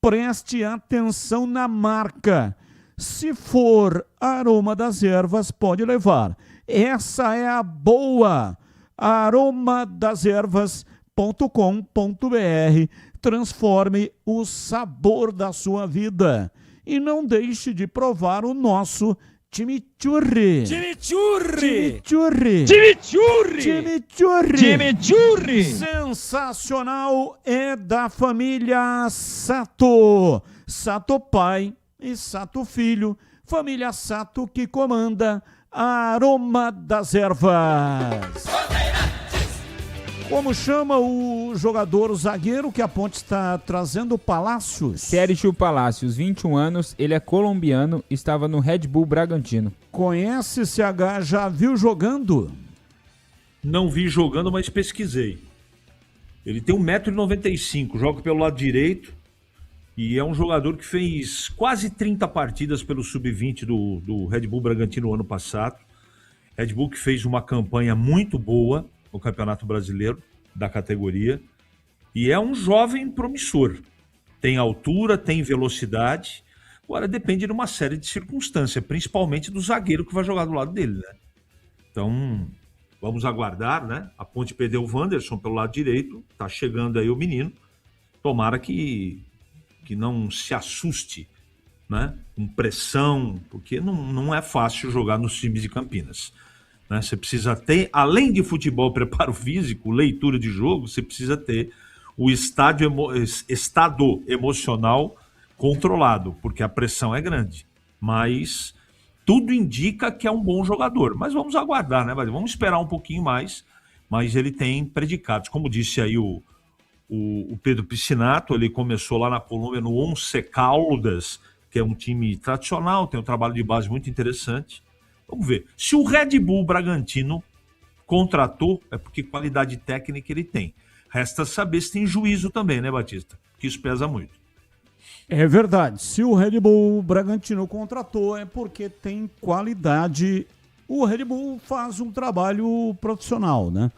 preste atenção na marca. Se for Aroma das Ervas, pode levar. Essa é a boa. aromadeservas.com.br. Transforme o sabor da sua vida. E não deixe de provar o nosso chimichurri. Chimichurri! Chimichurri! Chimichurri! Chimichurri! Chimichurri! Sensacional, é da família Sato. Sato pai e Sato filho. Família Sato que comanda a Aroma das Ervas. Como chama o jogador, o zagueiro que a Ponte está trazendo, Palácios? Sérgio Palácios, 21 anos, ele é colombiano, estava no Red Bull Bragantino. Conhece CH, já viu jogando? Não vi jogando, mas pesquisei. Ele tem 1,95 m, joga pelo lado direito e é um jogador que fez quase 30 partidas pelo Sub-20 do Red Bull Bragantino ano passado. Red Bull que fez uma campanha muito boa no Campeonato Brasileiro da categoria, e é um jovem promissor. Tem altura, tem velocidade, agora depende de uma série de circunstâncias, principalmente do zagueiro que vai jogar do lado dele, né? Então, vamos aguardar, né? A Ponte perdeu o Wanderson pelo lado direito, tá chegando aí o menino, tomara que não se assuste, né? Com pressão, porque não é fácil jogar nos times de Campinas. Você precisa ter, além de futebol, preparo físico, leitura de jogo, você precisa ter o estado emocional controlado, porque a pressão é grande. Mas tudo indica que é um bom jogador. Mas vamos aguardar, né? Vamos esperar um pouquinho mais. Mas ele tem predicados. Como disse aí o Pedro Piscinato, ele começou lá na Colômbia no Once Caldas, que é um time tradicional, tem um trabalho de base muito interessante. Vamos ver. Se o Red Bull Bragantino contratou, é porque qualidade técnica ele tem. Resta saber se tem juízo também, né, Batista? Que isso pesa muito. É verdade. Se o Red Bull Bragantino contratou, é porque tem qualidade. O Red Bull faz um trabalho profissional, né?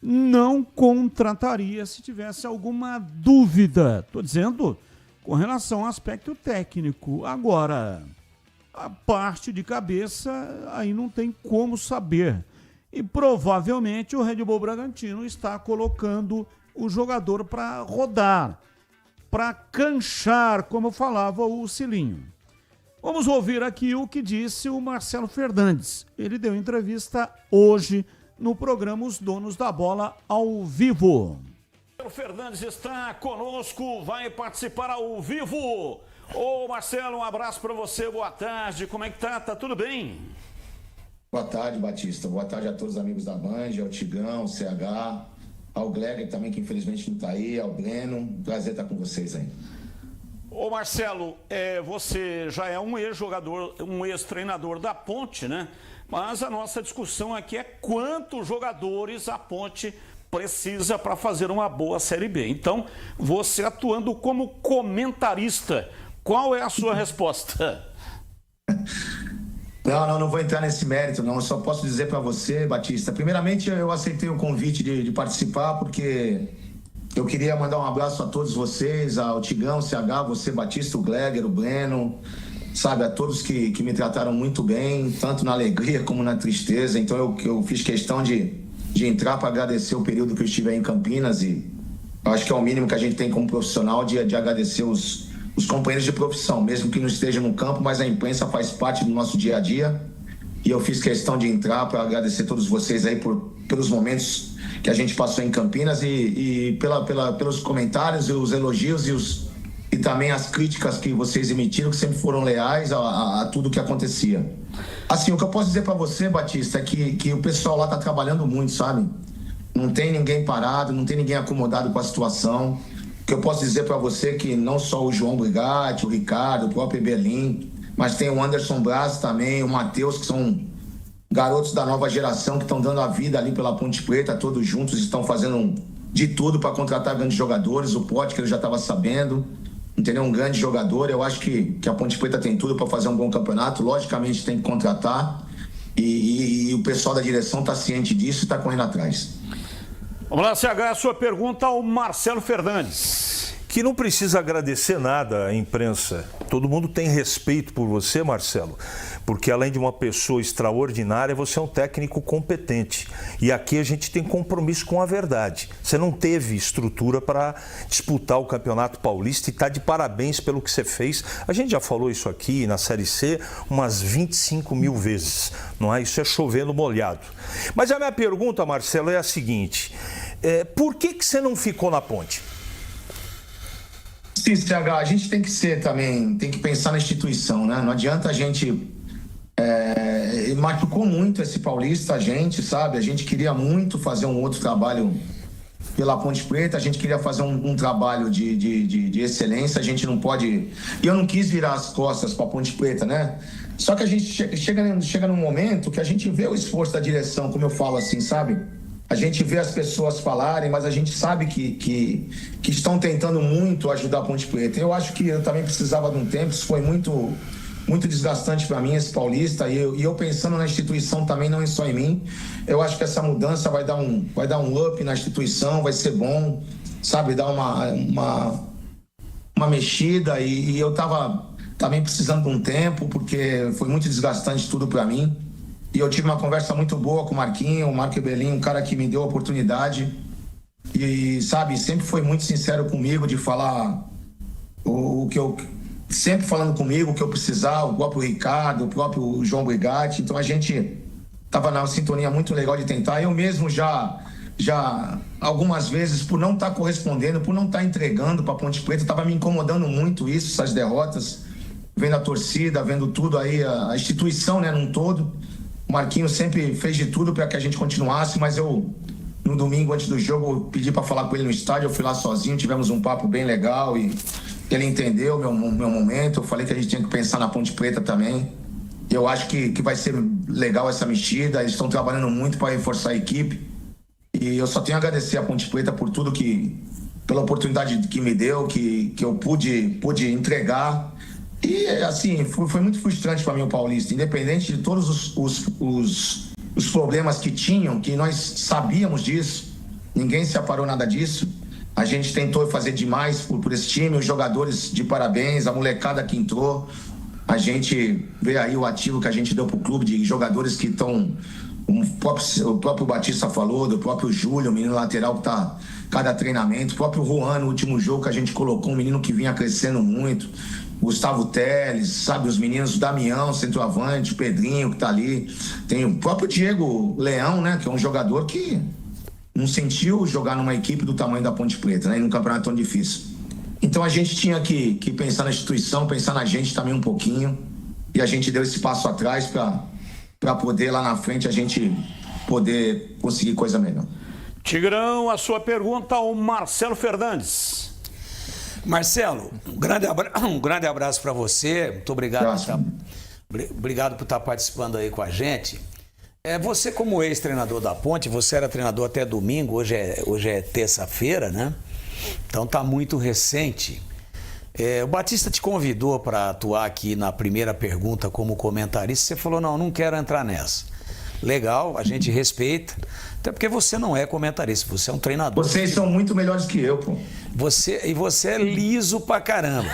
Não contrataria se tivesse alguma dúvida. Estou dizendo com relação ao aspecto técnico. Agora, a parte de cabeça, aí não tem como saber. E provavelmente o Red Bull Bragantino está colocando o jogador para rodar, para canchar, como falava o Cilinho. Vamos ouvir aqui o que disse o Marcelo Fernandes. Ele deu entrevista hoje no programa Os Donos da Bola ao vivo. O Fernandes está conosco, vai participar ao vivo. Ô Marcelo, um abraço para você, boa tarde, como é que tá? Tá tudo bem? Boa tarde, Batista, boa tarde a todos os amigos da Band, ao Tigão, ao CH, ao Gleger também, que infelizmente não tá aí, ao Breno, prazer estar com vocês aí. Ô Marcelo, você já é um ex-jogador, um ex-treinador da Ponte, né? Mas a nossa discussão aqui é quantos jogadores a Ponte precisa para fazer uma boa Série B. Então, você atuando como comentarista, qual é a sua resposta? Não vou entrar nesse mérito, não. Eu só posso dizer para você, Batista, primeiramente eu aceitei o convite de participar porque eu queria mandar um abraço a todos vocês, ao Tigão, CH, você, Batista, o Gleger, o Breno, sabe, a todos que me trataram muito bem, tanto na alegria como na tristeza. Então eu fiz questão de entrar para agradecer o período que eu estive aí em Campinas e acho que é o mínimo que a gente tem como profissional de agradecer os companheiros de profissão, mesmo que não estejam no campo, mas a imprensa faz parte do nosso dia a dia e eu fiz questão de entrar para agradecer todos vocês aí pelos momentos que a gente passou em Campinas e pelos comentários e os elogios e também as críticas que vocês emitiram, que sempre foram leais a tudo que acontecia. Assim, o que eu posso dizer para você, Batista, é que o pessoal lá tá trabalhando muito, sabe? Não tem ninguém parado, não tem ninguém acomodado com a situação. O que eu posso dizer para você é que não só o João Brigatti, o Ricardo, o próprio Eberlin, mas tem o Anderson Braz também, o Matheus, que são garotos da nova geração que estão dando a vida ali pela Ponte Preta, todos juntos, estão fazendo de tudo para contratar grandes jogadores. O Pote, que ele já estava sabendo, entendeu? Um grande jogador. Eu acho que a Ponte Preta tem tudo para fazer um bom campeonato. Logicamente tem que contratar e o pessoal da direção está ciente disso e está correndo atrás. Vamos lá, CH, a sua pergunta ao Marcelo Fernandes. Que não precisa agradecer nada à imprensa. Todo mundo tem respeito por você, Marcelo, porque além de uma pessoa extraordinária, você é um técnico competente. E aqui a gente tem compromisso com a verdade. Você não teve estrutura para disputar o Campeonato Paulista e está de parabéns pelo que você fez. A gente já falou isso aqui na Série C umas 25 mil vezes, não é? Isso é chovendo molhado. Mas a minha pergunta, Marcelo, é a seguinte: por que você não ficou na Ponte? Sim, CH, a gente tem que pensar na instituição, né? Não adianta a gente... machucou muito esse Paulista, a gente, sabe? A gente queria muito fazer um outro trabalho pela Ponte Preta, a gente queria fazer um trabalho de excelência, a gente não pode... E eu não quis virar as costas para a Ponte Preta, né? Só que a gente chega num momento que a gente vê o esforço da direção, como eu falo assim, sabe? A gente vê as pessoas falarem, mas a gente sabe que estão tentando muito ajudar a Ponte Preta. Eu acho que eu também precisava de um tempo, isso foi muito desgastante para mim, esse Paulista, e eu pensando na instituição também, não é só em mim. Eu acho que essa mudança vai dar um up na instituição, vai ser bom, sabe, dar uma mexida, e eu estava também precisando de um tempo, porque foi muito desgastante tudo para mim. E eu tive uma conversa muito boa com o Marquinho, o Marco Eberlin, um cara que me deu a oportunidade. E, sabe, sempre foi muito sincero comigo de falar o que eu... Sempre falando comigo o que eu precisava, o próprio Ricardo, o próprio João Brigatti. Então a gente estava na sintonia muito legal de tentar. Eu mesmo já algumas vezes, por não estar correspondendo, por não estar entregando para a Ponte Preta, estava me incomodando muito isso, essas derrotas. Vendo a torcida, vendo tudo aí, a instituição, né, num todo. O Marquinhos sempre fez de tudo para que a gente continuasse, mas no domingo, antes do jogo, eu pedi para falar com ele no estádio, eu fui lá sozinho, tivemos um papo bem legal e Ele entendeu meu momento. Eu falei que a gente tinha que pensar na Ponte Preta também. Eu acho que vai ser legal essa mexida. Eles estão trabalhando muito para reforçar a equipe. E eu só tenho a agradecer a Ponte Preta por tudo pela oportunidade que me deu, que eu pude entregar. E, assim, foi muito frustrante para mim o Paulista, independente de todos os problemas que tinham, que nós sabíamos disso, ninguém se aparou nada disso. A gente tentou fazer demais por esse time, os jogadores de parabéns, a molecada que entrou. A gente vê aí o ativo que a gente deu pro clube de jogadores que estão... O próprio Batista falou, do próprio Júlio, o menino lateral que tá cada treinamento, o próprio Juan, no último jogo que a gente colocou, um menino que vinha crescendo muito, Gustavo Teles, sabe, os meninos, o Damião, centroavante, o Pedrinho que tá ali, tem o próprio Diego Leão, né, que é um jogador que não sentiu jogar numa equipe do tamanho da Ponte Preta, né, e num campeonato tão difícil. Então a gente tinha que pensar na instituição, pensar na gente também um pouquinho, e a gente deu esse passo atrás para poder lá na frente a gente poder conseguir coisa melhor. Tigrão, a sua pergunta ao Marcelo Fernandes. Marcelo, um grande abraço para você. Muito obrigado obrigado por estar participando aí com a gente. Você, como ex-treinador da Ponte, você era treinador até domingo, hoje é terça-feira, né? Então tá muito recente. O Batista te convidou para atuar aqui na primeira pergunta como comentarista. Você falou, não quero entrar nessa. Legal, a gente respeita. Até porque você não é comentarista, você é um treinador. Vocês são muito melhores que eu, pô. Você é liso pra caramba.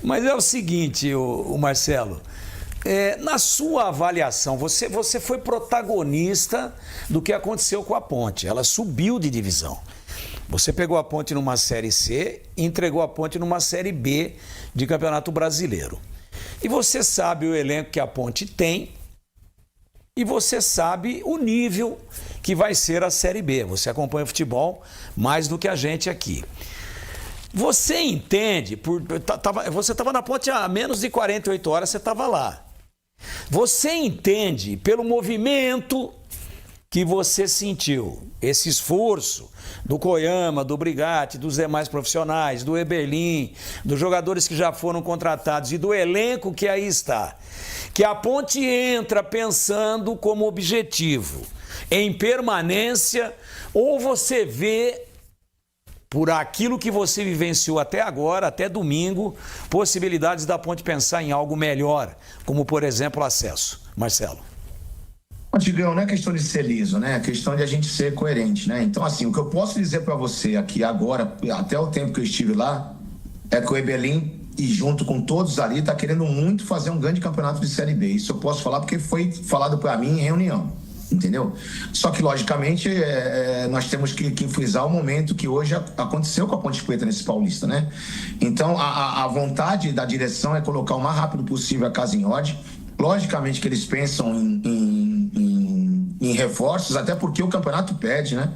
Mas é o seguinte, o Marcelo, na sua avaliação, você foi protagonista do que aconteceu com a Ponte. Ela subiu de divisão. Você pegou a Ponte numa Série C e entregou a Ponte numa Série B de Campeonato Brasileiro. E você sabe o elenco que a Ponte tem e você sabe o nível que vai ser a Série B. Você acompanha o futebol mais do que a gente aqui. Você entende, você estava na Ponte há menos de 48 horas, você estava lá. Você entende pelo movimento que você sentiu, esse esforço do Koyama, do Brigatti, dos demais profissionais, do Eberlin, dos jogadores que já foram contratados e do elenco que aí está, que a Ponte entra pensando como objetivo em permanência, ou você vê, por aquilo que você vivenciou até agora, até domingo, possibilidades da Ponte pensar em algo melhor, como por exemplo o acesso? Marcelo. Digão, não é questão de ser liso, né? É questão de a gente ser coerente, né? Então, assim, o que eu posso dizer para você aqui agora, até o tempo que eu estive lá, é que o Eberlin, e junto com todos ali, tá querendo muito fazer um grande campeonato de Série B. Isso eu posso falar porque foi falado para mim em reunião, entendeu? Só que, logicamente, nós temos que frisar o momento que hoje aconteceu com a Ponte Preta nesse Paulista, né? Então, a vontade da direção é colocar o mais rápido possível a casa em ordem. Logicamente que eles pensam em reforços, até porque o campeonato pede, né?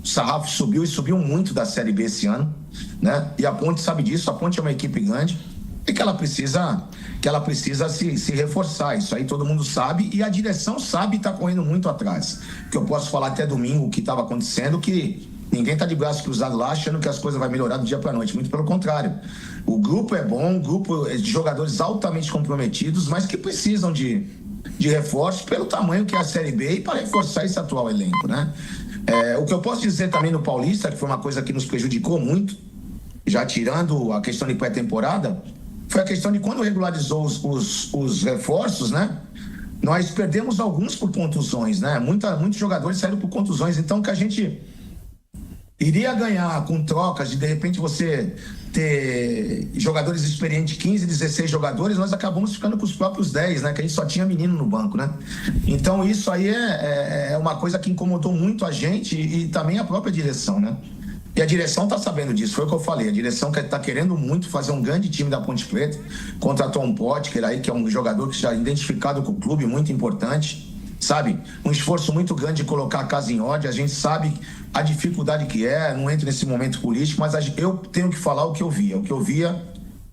O sarrafo subiu e subiu muito da Série B esse ano, né? E a Ponte sabe disso, a Ponte é uma equipe grande e que ela precisa se reforçar. Isso aí todo mundo sabe e a direção sabe e está correndo muito atrás. Que eu posso falar até domingo o que estava acontecendo, que ninguém está de braço cruzado lá achando que as coisas vão melhorar do dia para a noite. Muito pelo contrário. O grupo é bom, um grupo de jogadores altamente comprometidos, mas que precisam de reforço pelo tamanho que é a Série B e para reforçar esse atual elenco, né? O que eu posso dizer também no Paulista, que foi uma coisa que nos prejudicou muito, já tirando a questão de pré-temporada, foi a questão de quando regularizou os reforços, né? Nós perdemos alguns por contusões, né? Muitos jogadores saíram por contusões, então que a gente iria ganhar com trocas de repente você ter jogadores experientes, 15, 16 jogadores, nós acabamos ficando com os próprios 10, né? Que a gente só tinha menino no banco, né? Então isso aí é uma coisa que incomodou muito a gente e também a própria direção, né? E a direção está sabendo disso, foi o que eu falei. A direção está querendo muito fazer um grande time da Ponte Preta, contratou um Potker aí, que é um jogador que já é identificado com o clube, muito importante, sabe? Um esforço muito grande de colocar a casa em ordem. A gente sabe a dificuldade que não entro nesse momento político, mas eu tenho que falar o que eu via. O que eu via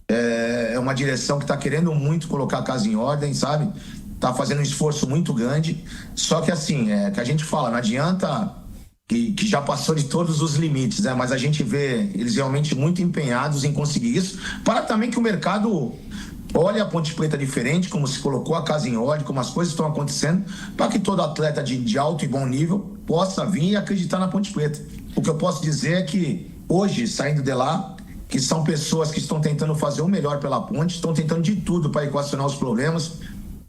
é uma direção que está querendo muito colocar a casa em ordem, sabe? Está fazendo um esforço muito grande, só que assim, que a gente fala, não adianta que já passou de todos os limites, né? Mas a gente vê eles realmente muito empenhados em conseguir isso, para também que o mercado olhe a Ponte Preta diferente, como se colocou a casa em ordem, como as coisas estão acontecendo, para que todo atleta de alto e bom nível possa vir e acreditar na Ponte Preta. O que eu posso dizer é que hoje, saindo de lá, que são pessoas que estão tentando fazer o melhor pela Ponte, estão tentando de tudo para equacionar os problemas,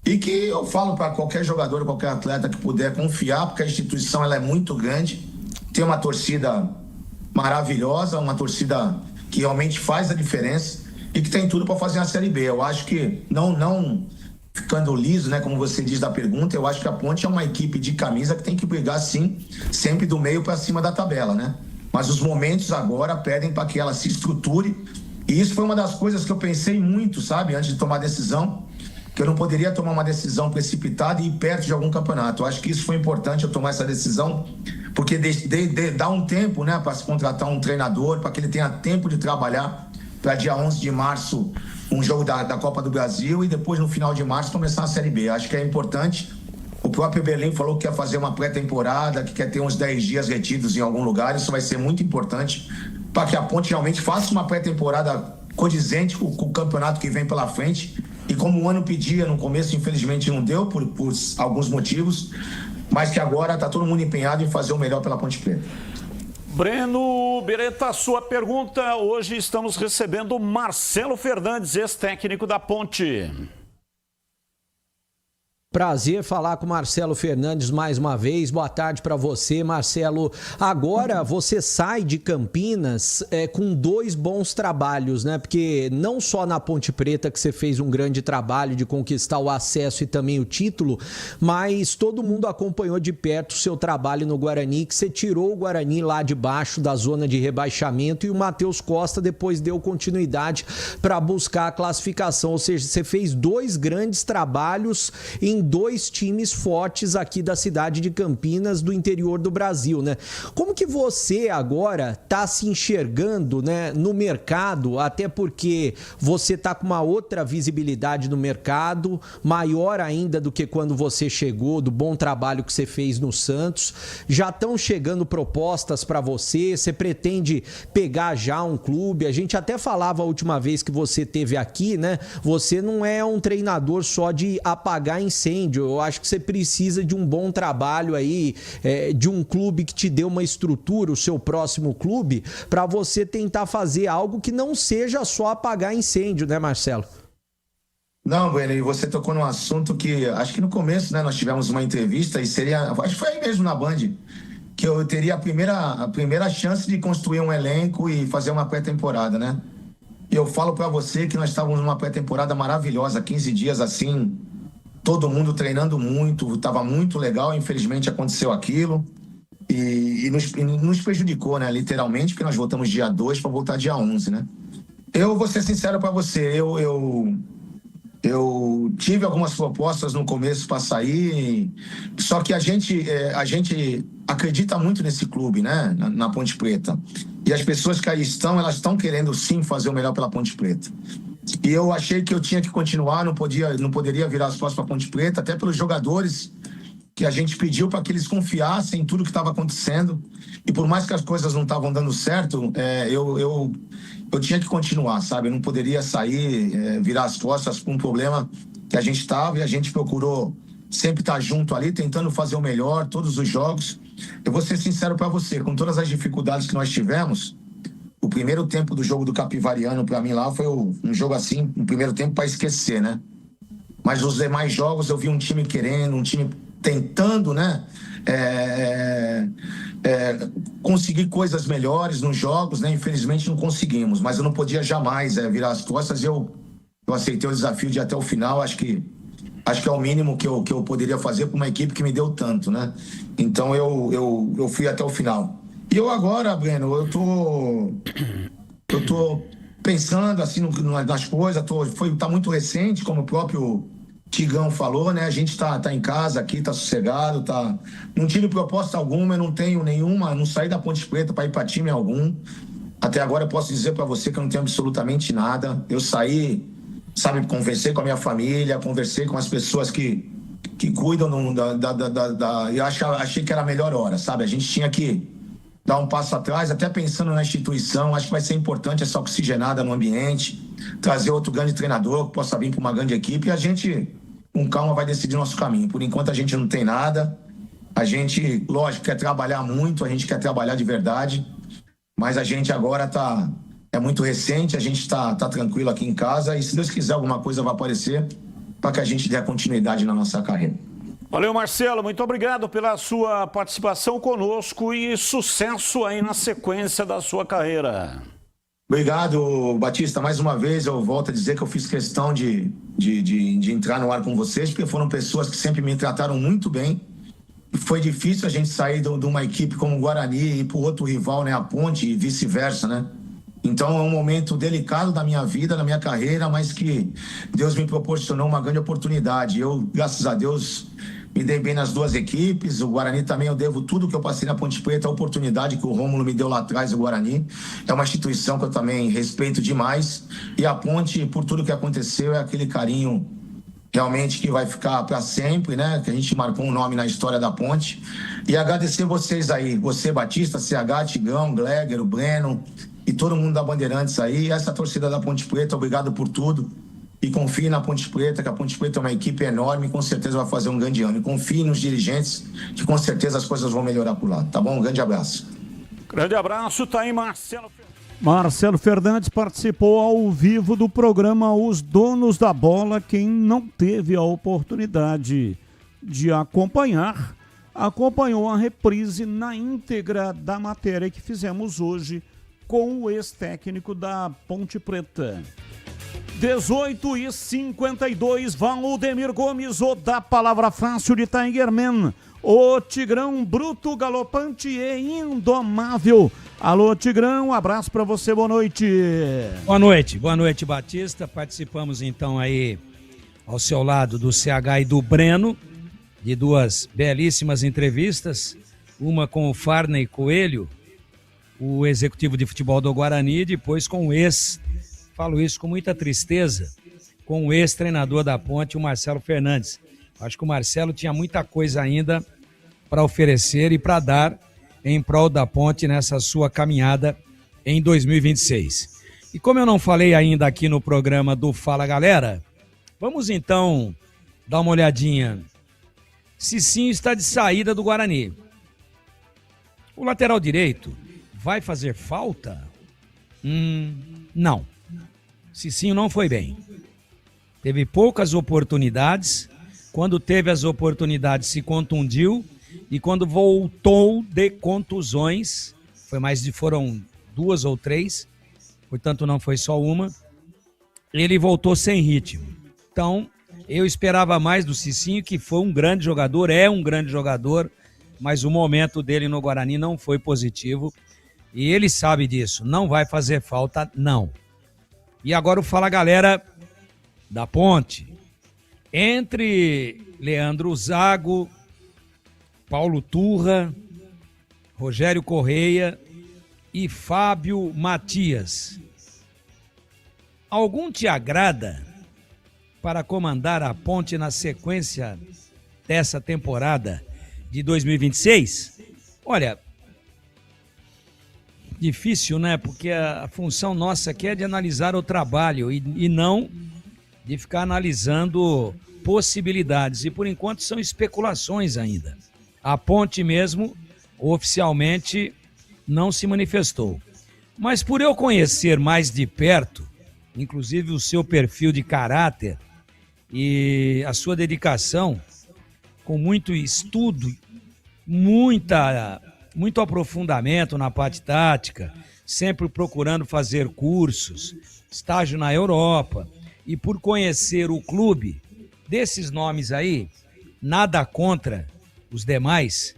e que eu falo para qualquer jogador, qualquer atleta que puder confiar, porque a instituição ela é muito grande, tem uma torcida maravilhosa, uma torcida que realmente faz a diferença e que tem tudo para fazer a Série B. Eu acho que, não ficando liso, né, como você diz da pergunta, eu acho que a Ponte é uma equipe de camisa que tem que brigar, sim, sempre do meio para cima da tabela, né? Mas os momentos agora pedem para que ela se estruture, e isso foi uma das coisas que eu pensei muito, sabe, antes de tomar a decisão, que eu não poderia tomar uma decisão precipitada e ir perto de algum campeonato. Eu acho que isso foi importante eu tomar essa decisão, porque dá um tempo, né, para se contratar um treinador, para que ele tenha tempo de trabalhar, para dia 11 de março, um jogo da Copa do Brasil, e depois no final de março começar a Série B. Acho que é importante. O próprio Berlim falou que quer fazer uma pré-temporada, que quer ter uns 10 dias retidos em algum lugar. Isso vai ser muito importante para que a Ponte realmente faça uma pré-temporada condizente com o campeonato que vem pela frente. E como o ano pedia, no começo infelizmente não deu por alguns motivos, mas que agora está todo mundo empenhado em fazer o melhor pela Ponte Preta. Breno Biretta, sua pergunta. Hoje estamos recebendo Marcelo Fernandes, ex-técnico da Ponte. Prazer falar com o Marcelo Fernandes mais uma vez. Boa tarde para você, Marcelo. Agora você sai de Campinas com 2 bons trabalhos, né? Porque não só na Ponte Preta que você fez um grande trabalho de conquistar o acesso e também o título, mas todo mundo acompanhou de perto o seu trabalho no Guarani, que você tirou o Guarani lá de baixo da zona de rebaixamento, e o Matheus Costa depois deu continuidade para buscar a classificação. Ou seja, você fez 2 grandes trabalhos em 2 times fortes aqui da cidade de Campinas, do interior do Brasil, né? Como que você agora está se enxergando, né, no mercado, até porque você está com uma outra visibilidade no mercado, maior ainda do que quando você chegou, do bom trabalho que você fez no Santos. Já estão chegando propostas para você, você pretende pegar já um clube? A gente até falava a última vez que você esteve aqui, né? Você não é um treinador só de apagar incêndio. Eu acho que você precisa de um bom trabalho aí, de um clube que te dê uma estrutura, o seu próximo clube, para você tentar fazer algo que não seja só apagar incêndio, né, Marcelo? Não, Bueno, e você tocou num assunto que, acho que no começo, né, nós tivemos uma entrevista, e seria, acho que foi aí mesmo na Band, que eu teria a primeira chance de construir um elenco e fazer uma pré-temporada, né? E eu falo para você que nós estávamos numa pré-temporada maravilhosa, 15 dias assim, todo mundo treinando muito, estava muito legal. Infelizmente aconteceu aquilo e nos prejudicou, né, literalmente, porque nós voltamos dia 2 para voltar dia 11, né? Eu vou ser sincero para você, eu tive algumas propostas no começo para sair, só que a gente acredita muito nesse clube, né, na Ponte Preta. E as pessoas que aí estão, elas estão querendo sim fazer o melhor pela Ponte Preta. E eu achei que eu tinha que continuar, não poderia virar as costas para a Ponte Preta, até pelos jogadores que a gente pediu para que eles confiassem em tudo que estava acontecendo. E por mais que as coisas não estavam dando certo, eu tinha que continuar, sabe? Eu não poderia sair, virar as costas para um problema que a gente estava, e a gente procurou sempre estar junto ali, tentando fazer o melhor, todos os jogos. Eu vou ser sincero para você, com todas as dificuldades que nós tivemos, o primeiro tempo do jogo do Capivariano, para mim lá, foi um jogo assim, um primeiro tempo para esquecer, né? Mas os demais jogos eu vi um time querendo, um time tentando, né? Conseguir coisas melhores nos jogos, né? Infelizmente não conseguimos, mas eu não podia jamais virar as costas. Eu aceitei o desafio de ir até o final. Acho que é o mínimo que eu poderia fazer para uma equipe que me deu tanto, né? Então eu fui até o final. E eu agora, Breno, eu tô pensando assim nas coisas, tá muito recente, como o próprio Tigão falou, né? A gente tá em casa aqui, tá sossegado, não tive proposta alguma, eu não tenho nenhuma, não saí da Ponte Preta para ir para time algum. Até agora eu posso dizer para você que eu não tenho absolutamente nada. Eu saí, sabe, conversei com a minha família, conversei com as pessoas que que cuidam eu achei que era a melhor hora, sabe? A gente tinha que dar um passo atrás, até pensando na instituição. Acho que vai ser importante essa oxigenada no ambiente, trazer outro grande treinador que possa vir para uma grande equipe, e a gente, com calma, vai decidir nosso caminho. Por enquanto a gente não tem nada. A gente, lógico, quer trabalhar muito, a gente quer trabalhar de verdade, mas a gente agora é muito recente, a gente está tranquilo aqui em casa, e se Deus quiser alguma coisa vai aparecer para que a gente dê continuidade na nossa carreira. Valeu, Marcelo, muito obrigado pela sua participação conosco e sucesso aí na sequência da sua carreira. Obrigado, Batista. Mais uma vez eu volto a dizer que eu fiz questão de entrar no ar com vocês, porque foram pessoas que sempre me trataram muito bem. Foi difícil a gente sair de uma equipe como o Guarani e ir para o outro rival, né, a Ponte, e vice-versa, né? Então é um momento delicado da minha vida, da minha carreira, mas que Deus me proporcionou uma grande oportunidade. Eu, graças a Deus, me dei bem nas duas equipes. O Guarani também, eu devo tudo que eu passei na Ponte Preta, a oportunidade que o Rômulo me deu lá atrás, o Guarani. É uma instituição que eu também respeito demais. E a Ponte, por tudo que aconteceu, é aquele carinho realmente que vai ficar para sempre, né? Que a gente marcou um nome na história da Ponte. E agradecer vocês aí, você, Batista, CH, Tigão, Gleger, o Breno e todo mundo da Bandeirantes aí, essa torcida da Ponte Preta, obrigado por tudo. E confie na Ponte Preta, que a Ponte Preta é uma equipe enorme e com certeza vai fazer um grande ano. E confie nos dirigentes, que com certeza as coisas vão melhorar por lá, tá bom? Um grande abraço. Grande abraço, tá aí Marcelo. Marcelo Fernandes participou ao vivo do programa Os Donos da Bola. Quem não teve a oportunidade de acompanhar, acompanhou a reprise na íntegra da matéria que fizemos hoje com o ex-técnico da Ponte Preta. 18h52, Valdemir Gomes, o da palavra fácil de Tigerman, o Tigrão bruto, galopante e indomável. Alô, Tigrão, um abraço para você, boa noite. Boa noite, Batista. Participamos então aí ao seu lado do CH e do Breno, de duas belíssimas entrevistas, uma com o Farney Coelho, o executivo de futebol do Guarani, e depois com o falo isso com muita tristeza, com o ex-treinador da Ponte, o Marcelo Fernandes. Acho que o Marcelo tinha muita coisa ainda para oferecer e para dar em prol da Ponte nessa sua caminhada em 2026. E como eu não falei ainda aqui no programa do Fala Galera, vamos então dar uma olhadinha. Cicinho está de saída do Guarani. O lateral direito vai fazer falta? Não. Cicinho não foi bem. Teve poucas oportunidades. Quando teve as oportunidades, se contundiu. E quando voltou de contusões, foram 2 ou 3, portanto não foi só uma, ele voltou sem ritmo. Então, eu esperava mais do Cicinho, que foi um grande jogador, é um grande jogador, mas o momento dele no Guarani não foi positivo. E ele sabe disso, não vai fazer falta, não. E agora o Fala Galera da Ponte. Entre Leandro Zago, Paulo Turra, Rogério Correia e Fábio Matias. Algum te agrada para comandar a Ponte na sequência dessa temporada de 2026? Olha, difícil, né? Porque a função nossa aqui é de analisar o trabalho e não de ficar analisando possibilidades. E por enquanto são especulações ainda. A Ponte mesmo, oficialmente, não se manifestou. Mas por eu conhecer mais de perto, inclusive o seu perfil de caráter e a sua dedicação, com muito estudo, muito aprofundamento na parte tática, sempre procurando fazer cursos, estágio na Europa, e por conhecer o clube, desses nomes aí, nada contra os demais,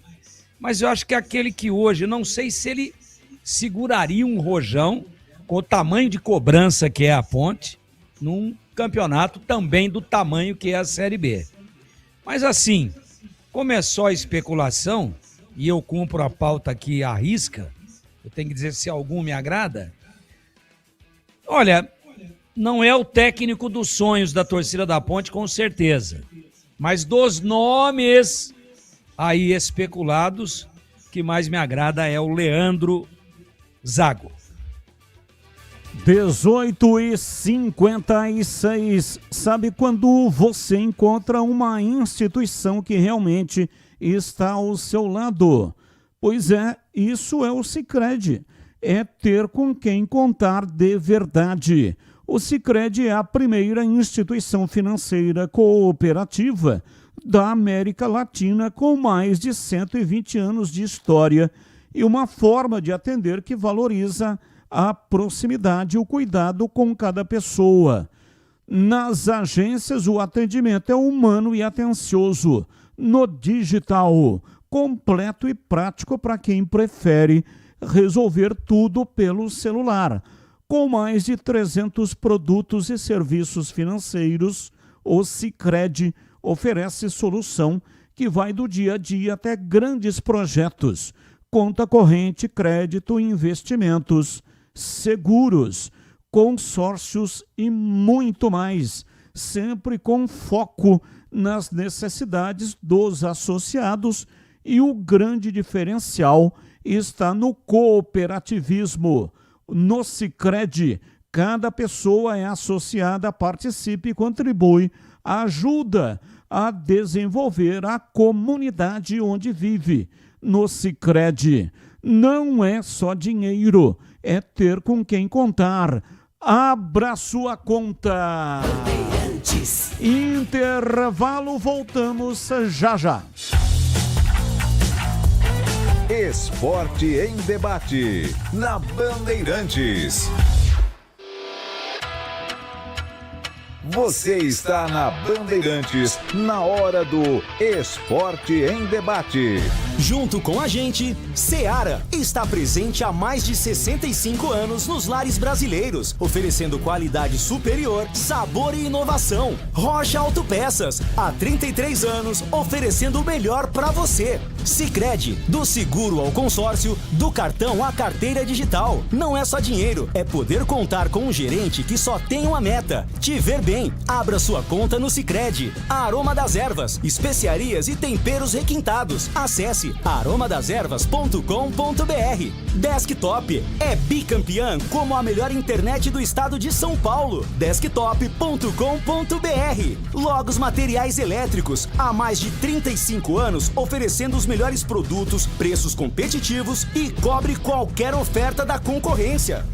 mas eu acho que aquele que hoje, não sei se ele seguraria um rojão com o tamanho de cobrança que é a Ponte, num campeonato também do tamanho que é a Série B. Mas assim, como é só especulação, e eu cumpro a pauta aqui à risca, eu tenho que dizer se algum me agrada. Olha, não é o técnico dos sonhos da torcida da Ponte, com certeza. Mas dos nomes aí especulados, o que mais me agrada é o Leandro Zago. 18h56. Sabe quando você encontra uma instituição que realmente está ao seu lado? Pois é, isso é o Sicredi. É ter com quem contar de verdade. O Sicredi é a primeira instituição financeira cooperativa da América Latina com mais de 120 anos de história e uma forma de atender que valoriza a proximidade e o cuidado com cada pessoa. Nas agências, o atendimento é humano e atencioso. No digital, completo e prático para quem prefere resolver tudo pelo celular. Com mais de 300 produtos e serviços financeiros, o Sicredi oferece solução que vai do dia a dia até grandes projetos, conta corrente, crédito, investimentos, seguros, consórcios e muito mais, sempre com foco nas necessidades dos associados, e o grande diferencial está no cooperativismo. No Sicredi, cada pessoa é associada, participa e contribui, ajuda a desenvolver a comunidade onde vive. No Sicredi, não é só dinheiro, é ter com quem contar. Abra sua conta. Intervalo, voltamos já já. Esporte em debate, na Bandeirantes. Você está na Bandeirantes, na hora do Esporte em Debate. Junto com a gente, Seara está presente há mais de 65 anos nos lares brasileiros, oferecendo qualidade superior, sabor e inovação. Rocha Autopeças, há 33 anos, oferecendo o melhor para você. Sicredi, do seguro ao consórcio, do cartão à carteira digital. Não é só dinheiro, é poder contar com um gerente que só tem uma meta: te ver bem. Abra sua conta no Sicredi. Aroma das Ervas, especiarias e temperos requintados. Acesse aromadaservas.com.br. Desktop é bicampeã como a melhor internet do estado de São Paulo. Desktop.com.br. Logos Materiais Elétricos, há mais de 35 anos oferecendo os melhores produtos, preços competitivos e cobre qualquer oferta da concorrência.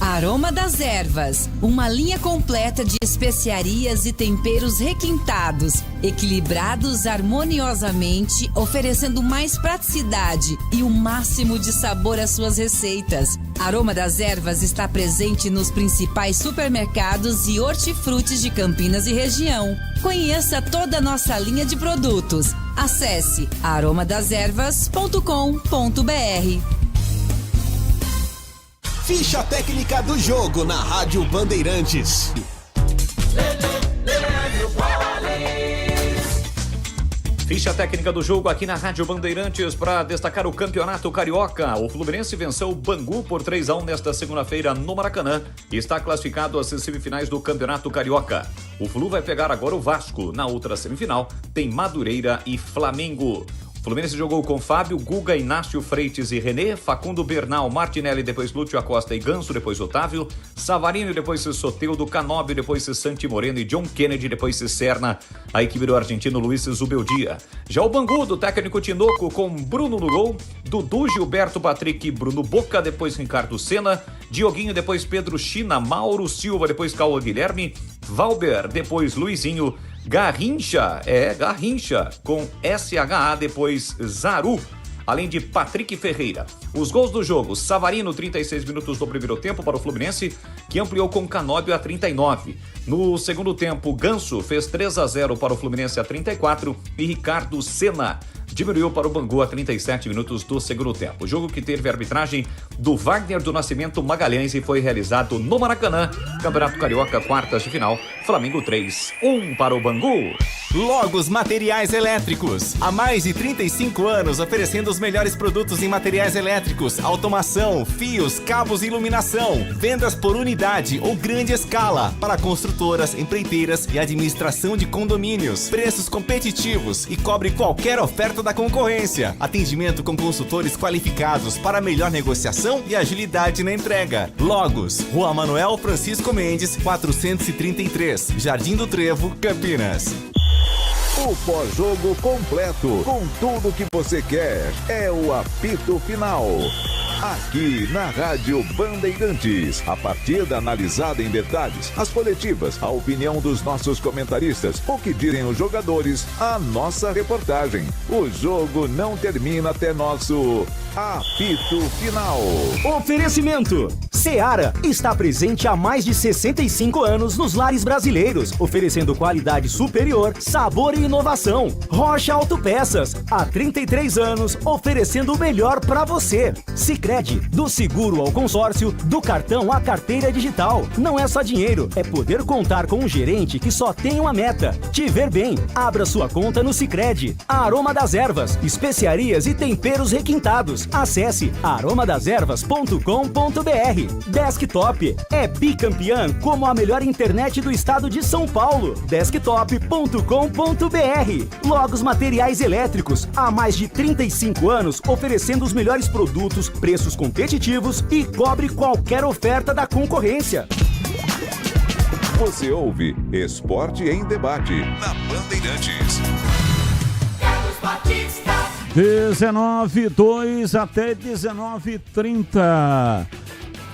Aroma das Ervas, uma linha completa de especiarias e temperos requintados, equilibrados harmoniosamente, oferecendo mais praticidade e o máximo de sabor às suas receitas. Aroma das Ervas está presente nos principais supermercados e hortifrutis de Campinas e região. Conheça toda a nossa linha de produtos. Acesse aromadaservas.com.br. Ficha técnica do jogo na Rádio Bandeirantes. Ficha técnica do jogo aqui na Rádio Bandeirantes para destacar o Campeonato Carioca. O Fluminense venceu o Bangu por 3-1 nesta segunda-feira no Maracanã e está classificado às semifinais do Campeonato Carioca. O Flu vai pegar agora o Vasco. Na outra semifinal tem Madureira e Flamengo. O Fluminense jogou com Fábio, Guga, Inácio Freitas e René, Facundo Bernal, Martinelli, depois Lúcio Acosta e Ganso, depois Otávio, Savarino, depois Soteldo, Canóbio, depois Santi Moreno e John Kennedy, depois Serna, a equipe do argentino Luiz Zubeldia. Já o Bangu, do técnico Tinoco, com Bruno no gol, Dudu, Gilberto, Patrick, Bruno Boca, depois Ricardo Senna, Dioguinho, depois Pedro China, Mauro Silva, depois Cauã Guilherme, Valber, depois Luizinho, Garrincha, com SHA, depois Zaru, além de Patrick Ferreira. Os gols do jogo: Savarino, 36 minutos do primeiro tempo para o Fluminense, que ampliou com Canóbio a 39. No segundo tempo, Ganso fez 3-0 para o Fluminense a 34 e Ricardo Senna diminuiu para o Bangu a 37 minutos do segundo tempo. O jogo que teve a arbitragem do Wagner do Nascimento Magalhães e foi realizado no Maracanã. Campeonato Carioca, quartas de final. Flamengo 3-1 para o Bangu. Logos Materiais Elétricos. Há mais de 35 anos oferecendo os melhores produtos em materiais elétricos, automação, fios, cabos e iluminação. Vendas por unidade ou grande escala para construção construtoras, empreiteiras e administração de condomínios. Preços competitivos e cobre qualquer oferta da concorrência. Atendimento com consultores qualificados para melhor negociação e agilidade na entrega. Logos, Rua Manuel Francisco Mendes, 433, Jardim do Trevo, Campinas. O pós-jogo completo, com tudo que você quer, é o apito final. Aqui na Rádio Bandeirantes, a partida analisada em detalhes, as coletivas, a opinião dos nossos comentaristas, o que dizem os jogadores, a nossa reportagem. O jogo não termina até nosso apito final. Oferecimento: Seara está presente há mais de 65 anos nos lares brasileiros, oferecendo qualidade superior, sabor e inovação. Rocha Autopeças, há 33 anos, oferecendo o melhor para você. Sicredi, do seguro ao consórcio, do cartão à carteira digital. Não é só dinheiro, é poder contar com um gerente que só tem uma meta: te ver bem. Abra sua conta no Sicredi. Aroma das Ervas, especiarias e temperos requintados. Acesse aromadeservas.com.br. Desktop é bicampeã como a melhor internet do estado de São Paulo. Desktop.com.br. Logos Materiais Elétricos, há mais de 35 anos oferecendo os melhores produtos, preços competitivos e cobre qualquer oferta da concorrência. Você ouve Esporte em Debate na Bandeirantes. 19:02 até 19:30.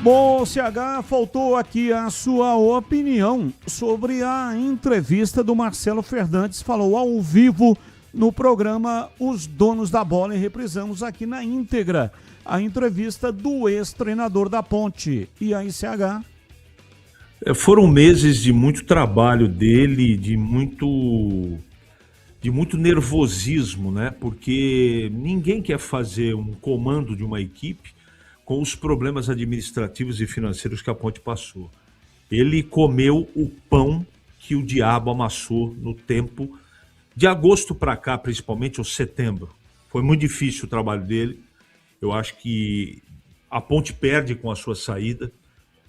Bom, CH, faltou aqui a sua opinião sobre a entrevista do Marcelo Fernandes. Falou ao vivo no programa Os Donos da Bola e reprisamos aqui na íntegra a entrevista do ex-treinador da Ponte. E aí, CH? Foram meses de muito trabalho dele, de muito nervosismo, né? Porque ninguém quer fazer um comando de uma equipe com os problemas administrativos e financeiros que a Ponte passou. Ele comeu o pão que o diabo amassou no tempo de agosto para cá, principalmente, ou setembro. Foi muito difícil o trabalho dele. Eu acho que a Ponte perde com a sua saída.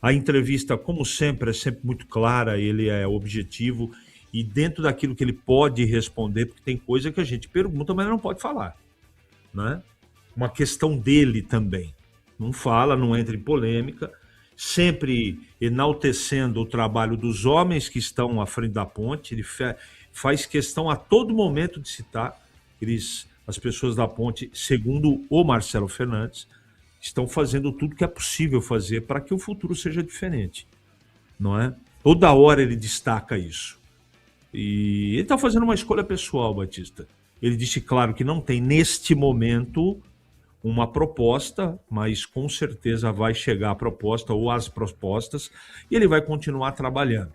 A entrevista, como sempre, é sempre muito clara, ele é objetivo e dentro daquilo que ele pode responder, porque tem coisa que a gente pergunta, mas não pode falar, né? Uma questão dele também. Não fala, não entra em polêmica, sempre enaltecendo o trabalho dos homens que estão à frente da Ponte. Ele faz questão a todo momento de citar as pessoas da Ponte, segundo o Marcelo Fernandes, estão fazendo tudo que é possível fazer para que o futuro seja diferente, não é? Toda hora ele destaca isso. E ele está fazendo uma escolha pessoal, Batista. Ele disse, claro, que não tem neste momento uma proposta, mas com certeza vai chegar a proposta ou as propostas e ele vai continuar trabalhando.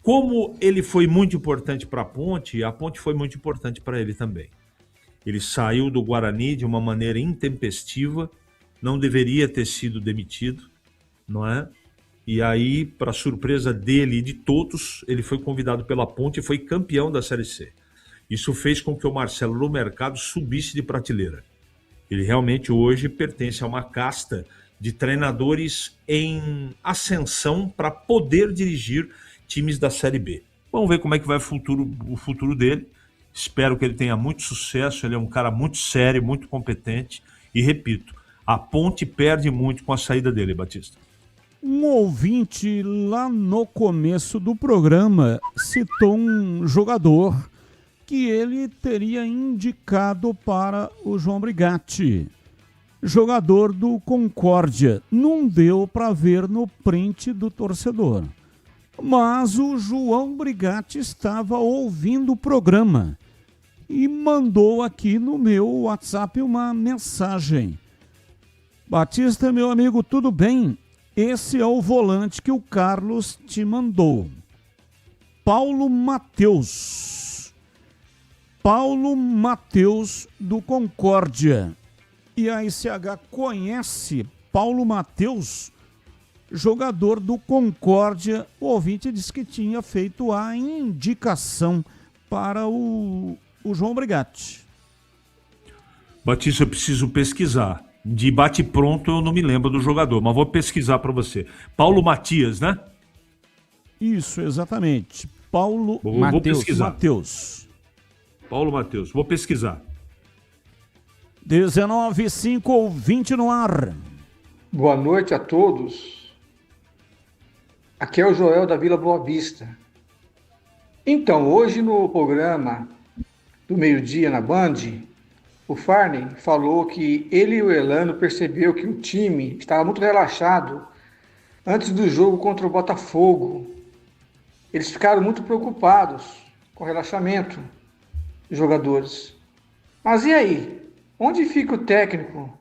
Como ele foi muito importante para a Ponte foi muito importante para ele também. Ele saiu do Guarani de uma maneira intempestiva, não deveria ter sido demitido, não é? E aí, para surpresa dele e de todos, ele foi convidado pela Ponte e foi campeão da Série C. Isso fez com que o Marcelo no mercado subisse de prateleira. Ele realmente hoje pertence a uma casta de treinadores em ascensão para poder dirigir times da Série B. Vamos ver como é que vai o futuro dele. Espero que ele tenha muito sucesso, ele é um cara muito sério, muito competente. E repito, a Ponte perde muito com a saída dele, Batista. Um ouvinte lá no começo do programa citou um jogador que ele teria indicado para o João Brigatti, jogador do Concórdia. Não deu para ver no print do torcedor, mas o João Brigatti estava ouvindo o programa e mandou aqui no meu WhatsApp uma mensagem. Batista, meu amigo, tudo bem? Esse é o volante que o Carlos te mandou. Paulo Matheus do Concórdia. E a ICH conhece Paulo Matheus, jogador do Concórdia. O ouvinte disse que tinha feito a indicação para o João Brigatti. Batista, eu preciso pesquisar. De bate-pronto eu não me lembro do jogador, mas vou pesquisar para você. Paulo Matias, né? Isso, exatamente. Paulo Vou pesquisar. Matheus. Paulo Matheus, vou pesquisar. 19:05 ou 20 no ar. Boa noite a todos. Aqui é o Joel da Vila Boa Vista. Então, hoje no programa do meio-dia na Band, o Farney falou que ele e o Elano percebeu que o time estava muito relaxado antes do jogo contra o Botafogo. Eles ficaram muito preocupados com o relaxamento dos jogadores. Mas e aí? Onde fica o técnico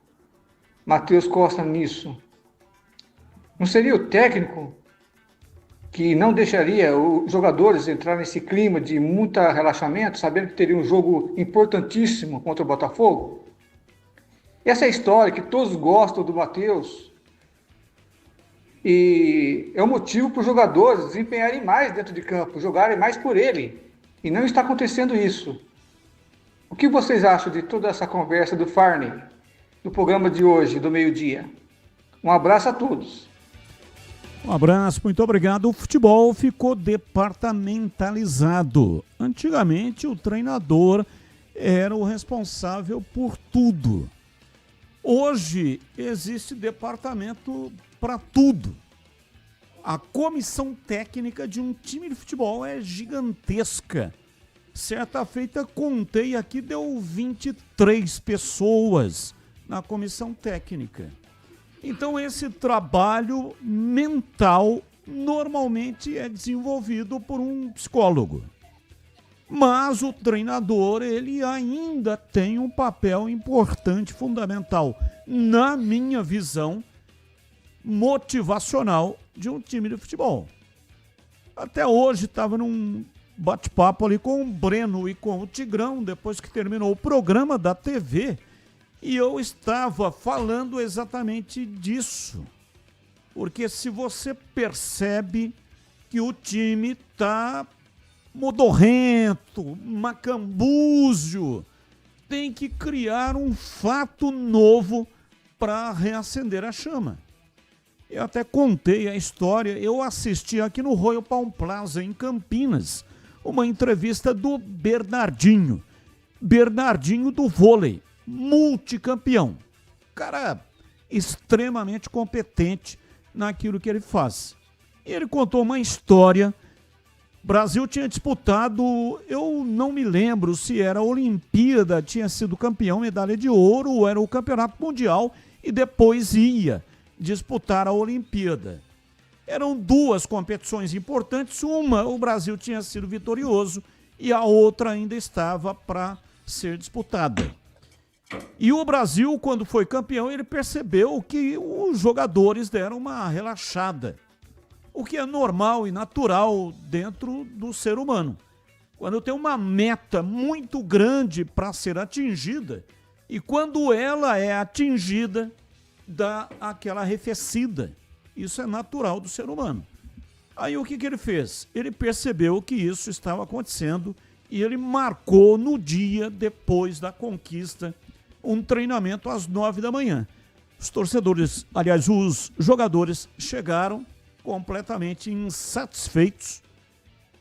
Matheus Costa nisso? Não seria o técnico que não deixaria os jogadores entrar nesse clima de muito relaxamento, sabendo que teria um jogo importantíssimo contra o Botafogo? Essa é a história que todos gostam do Matheus e é o motivo para os jogadores desempenharem mais dentro de campo, jogarem mais por ele. E não está acontecendo isso. O que vocês acham de toda essa conversa do Farney, do programa de hoje, do meio-dia? Um abraço a todos. Um abraço, muito obrigado. O futebol ficou departamentalizado. Antigamente, o treinador era o responsável por tudo. Hoje, existe departamento para tudo. A comissão técnica de um time de futebol é gigantesca. Certa feita, contei aqui, deu 23 pessoas na comissão técnica. Então, esse trabalho mental normalmente é desenvolvido por um psicólogo. Mas o treinador, ele ainda tem um papel importante, fundamental, na minha visão, motivacional de um time de futebol. Até hoje estava num bate-papo ali com o Breno e com o Tigrão, depois que terminou o programa da TV, e eu estava falando exatamente disso. Porque se você percebe que o time está modorrento, macambúzio, tem que criar um fato novo para reacender a chama. Eu até contei a história, eu assisti aqui no Royal Palm Plaza, em Campinas, uma entrevista do Bernardinho do vôlei, multicampeão, cara extremamente competente naquilo que ele faz. E ele contou uma história. O Brasil tinha disputado, eu não me lembro se era a Olimpíada, tinha sido campeão, medalha de ouro, ou era o Campeonato Mundial, e depois ia disputar a Olimpíada. Eram duas competições importantes, uma o Brasil tinha sido vitorioso e a outra ainda estava para ser disputada. E o Brasil, quando foi campeão, ele percebeu que os jogadores deram uma relaxada, o que é normal e natural dentro do ser humano. Quando tem uma meta muito grande para ser atingida, e quando ela é atingida, dá aquela arrefecida. Isso é natural do ser humano. Aí o que ele fez? Ele percebeu que isso estava acontecendo e ele marcou no dia depois da conquista um treinamento às 9 da manhã. Os torcedores, aliás, os jogadores chegaram completamente insatisfeitos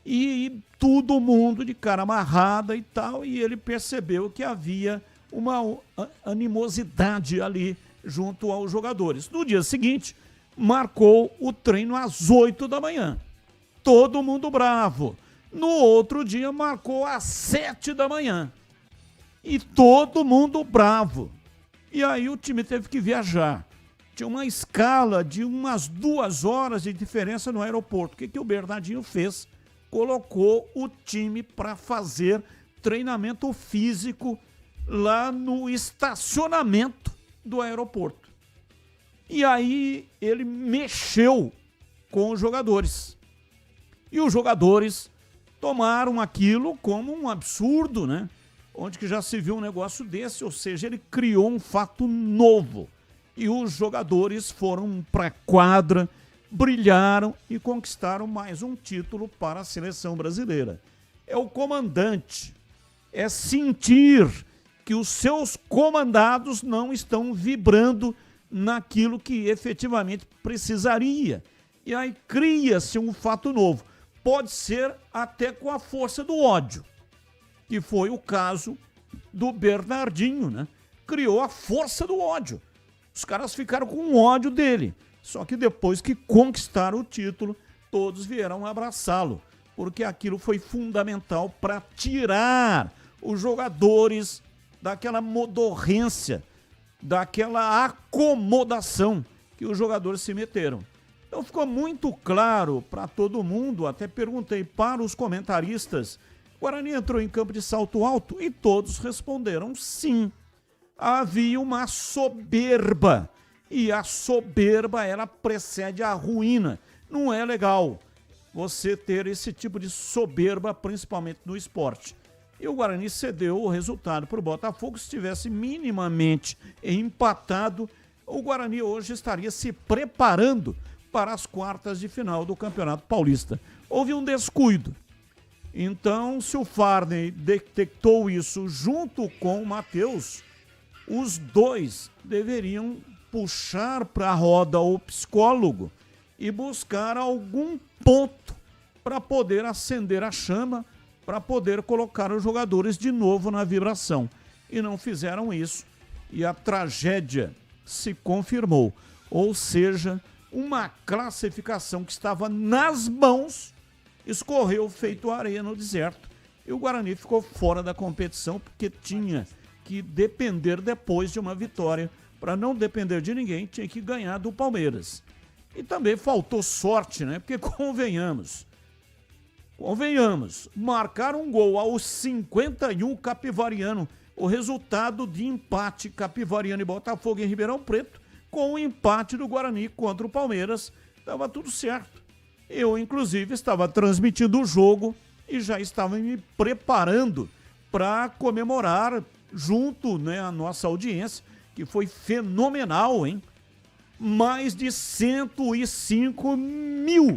e todo mundo de cara amarrada e tal, e ele percebeu que havia uma animosidade ali junto aos jogadores. No dia seguinte, marcou o treino às 8 da manhã. Todo mundo bravo. No outro dia, marcou às 7 da manhã. E todo mundo bravo. E aí o time teve que viajar. Tinha uma escala de umas 2 horas de diferença no aeroporto. O que o Bernardinho fez? Colocou o time para fazer treinamento físico lá no estacionamento do aeroporto. E aí ele mexeu com os jogadores. E os jogadores tomaram aquilo como um absurdo, né? Onde que já se viu um negócio desse, ou seja, ele criou um fato novo. E os jogadores foram para a quadra, brilharam e conquistaram mais um título para a seleção brasileira. É o comandante, é sentir que os seus comandados não estão vibrando naquilo que efetivamente precisaria. E aí cria-se um fato novo. Pode ser até com a força do ódio, que foi o caso do Bernardinho, né? Criou a força do ódio. Os caras ficaram com ódio dele. Só que depois que conquistaram o título, todos vieram abraçá-lo, porque aquilo foi fundamental para tirar os jogadores daquela modorrência, daquela acomodação que os jogadores se meteram. Então ficou muito claro para todo mundo, até perguntei para os comentaristas, o Guarani entrou em campo de salto alto e todos responderam sim. Havia uma soberba, e a soberba ela precede a ruína. Não é legal você ter esse tipo de soberba, principalmente no esporte. E o Guarani cedeu o resultado para o Botafogo. Se tivesse minimamente empatado, o Guarani hoje estaria se preparando para as quartas de final do Campeonato Paulista. Houve um descuido. Então, se o Farney detectou isso junto com o Matheus, os dois deveriam puxar para a roda o psicólogo e buscar algum ponto para poder acender a chama, para poder colocar os jogadores de novo na vibração. E não fizeram isso. E a tragédia se confirmou. Ou seja, uma classificação que estava nas mãos escorreu feito areia no deserto. E o Guarani ficou fora da competição porque tinha que depender depois de uma vitória. Para não depender de ninguém, tinha que ganhar do Palmeiras. E também faltou sorte, né? Porque convenhamos, marcar um gol aos 51 Capivariano, o resultado de empate Capivariano e Botafogo em Ribeirão Preto, com o empate do Guarani contra o Palmeiras, estava tudo certo. Eu, inclusive, estava transmitindo o jogo e já estava me preparando para comemorar junto, né, a nossa audiência, que foi fenomenal, hein? Mais de 105 mil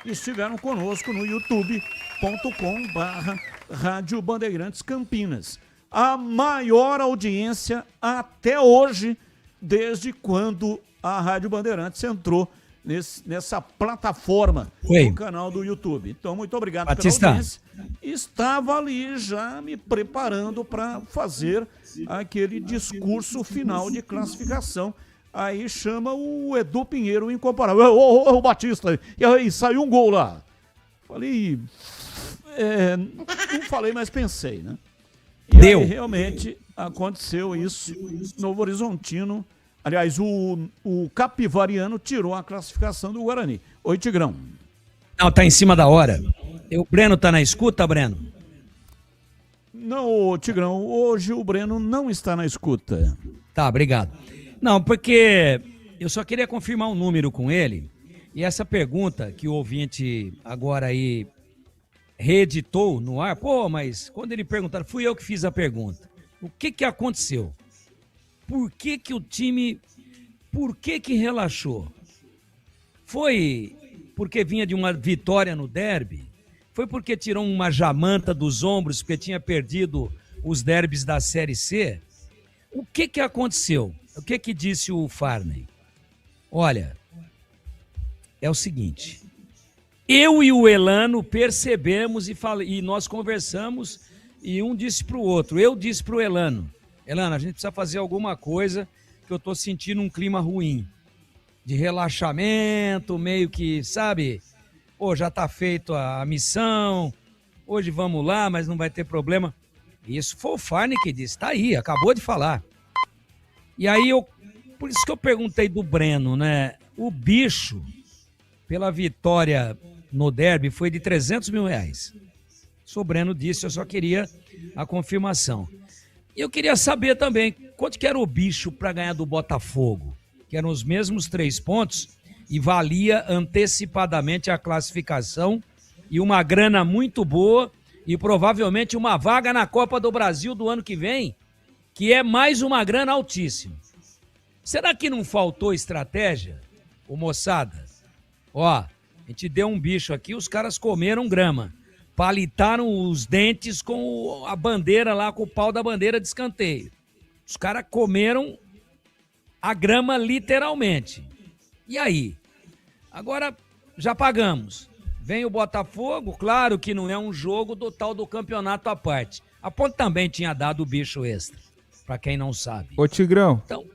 estiveram conosco no youtube.com/Rádio Bandeirantes Campinas. A maior audiência até hoje, desde quando a Rádio Bandeirantes entrou nessa plataforma do canal do YouTube. Então, muito obrigado Batista, pela audiência. Estava ali já me preparando para fazer aquele discurso final de classificação. Aí chama o Edu Pinheiro incomparável. Ô, Batista, e aí saiu um gol lá. Falei, não falei, mas pensei, né? E deu. Aí, realmente aconteceu isso. Novo Horizontino, aliás, o Capivariano tirou a classificação do Guarani. Oi, Tigrão. Não, tá em cima da hora. O Breno tá na escuta, Breno? Não, Tigrão, hoje o Breno não está na escuta. Tá, obrigado. Não, porque eu só queria confirmar um número com ele. E essa pergunta que o ouvinte agora aí reeditou no ar, pô, mas quando ele perguntar, fui eu que fiz a pergunta. O que aconteceu? Por que o time, por que relaxou? Foi porque vinha de uma vitória no derby? Foi porque tirou uma jamanta dos ombros porque tinha perdido os derbys da Série C? O que aconteceu? O que disse o Farney? Olha, é o seguinte, eu e o Elano percebemos e nós conversamos e um disse para o outro, eu disse para o Elano, a gente precisa fazer alguma coisa que eu estou sentindo um clima ruim, de relaxamento, meio que, sabe, pô, já está feito a missão, hoje vamos lá, mas não vai ter problema. Isso foi o Farney que disse, tá aí, acabou de falar. E aí, por isso que eu perguntei do Breno, né? O bicho, pela vitória no derby, foi de R$300 mil. O Breno disse, eu só queria a confirmação. E eu queria saber também, quanto que era o bicho para ganhar do Botafogo? Que eram os mesmos 3 pontos e valia antecipadamente a classificação e uma grana muito boa e provavelmente uma vaga na Copa do Brasil do ano que vem, que é mais uma grana altíssima. Será que não faltou estratégia, ô moçada? Ó, a gente deu um bicho aqui, os caras comeram grama, palitaram os dentes com a bandeira lá, com o pau da bandeira de escanteio. Os caras comeram a grama literalmente. E aí? Agora, já pagamos. Vem o Botafogo, claro que não é um jogo do tal do campeonato à parte. A Ponte também tinha dado o bicho extra, pra quem não sabe. Ô Tigrão. Então,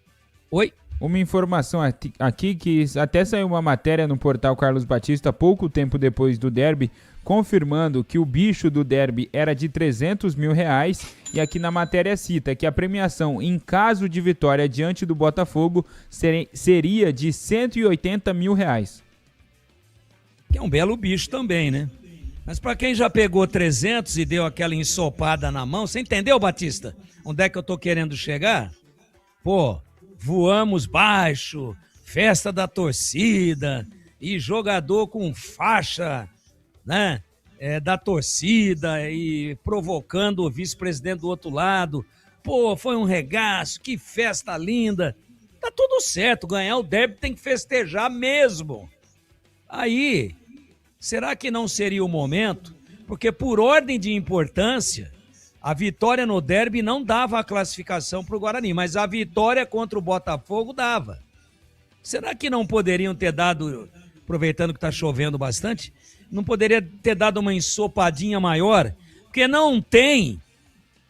oi? Uma informação aqui que até saiu uma matéria no portal Carlos Batista pouco tempo depois do derby, confirmando que o bicho do derby era de R$300 mil, e aqui na matéria cita que a premiação em caso de vitória diante do Botafogo seria de R$180 mil. Que é um belo bicho também, né? Mas pra quem já pegou 300 e deu aquela ensopada na mão, você entendeu, Batista? Onde é que eu tô querendo chegar? Pô, voamos baixo, festa da torcida e jogador com faixa, né? Da torcida e provocando o vice-presidente do outro lado. Pô, foi um regaço, que festa linda. Tá tudo certo, ganhar o derby tem que festejar mesmo. Aí, será que não seria o momento? Porque por ordem de importância, a vitória no derby não dava a classificação para o Guarani, mas a vitória contra o Botafogo dava. Será que não poderiam ter dado, aproveitando que está chovendo bastante, não poderia ter dado uma ensopadinha maior? Porque não tem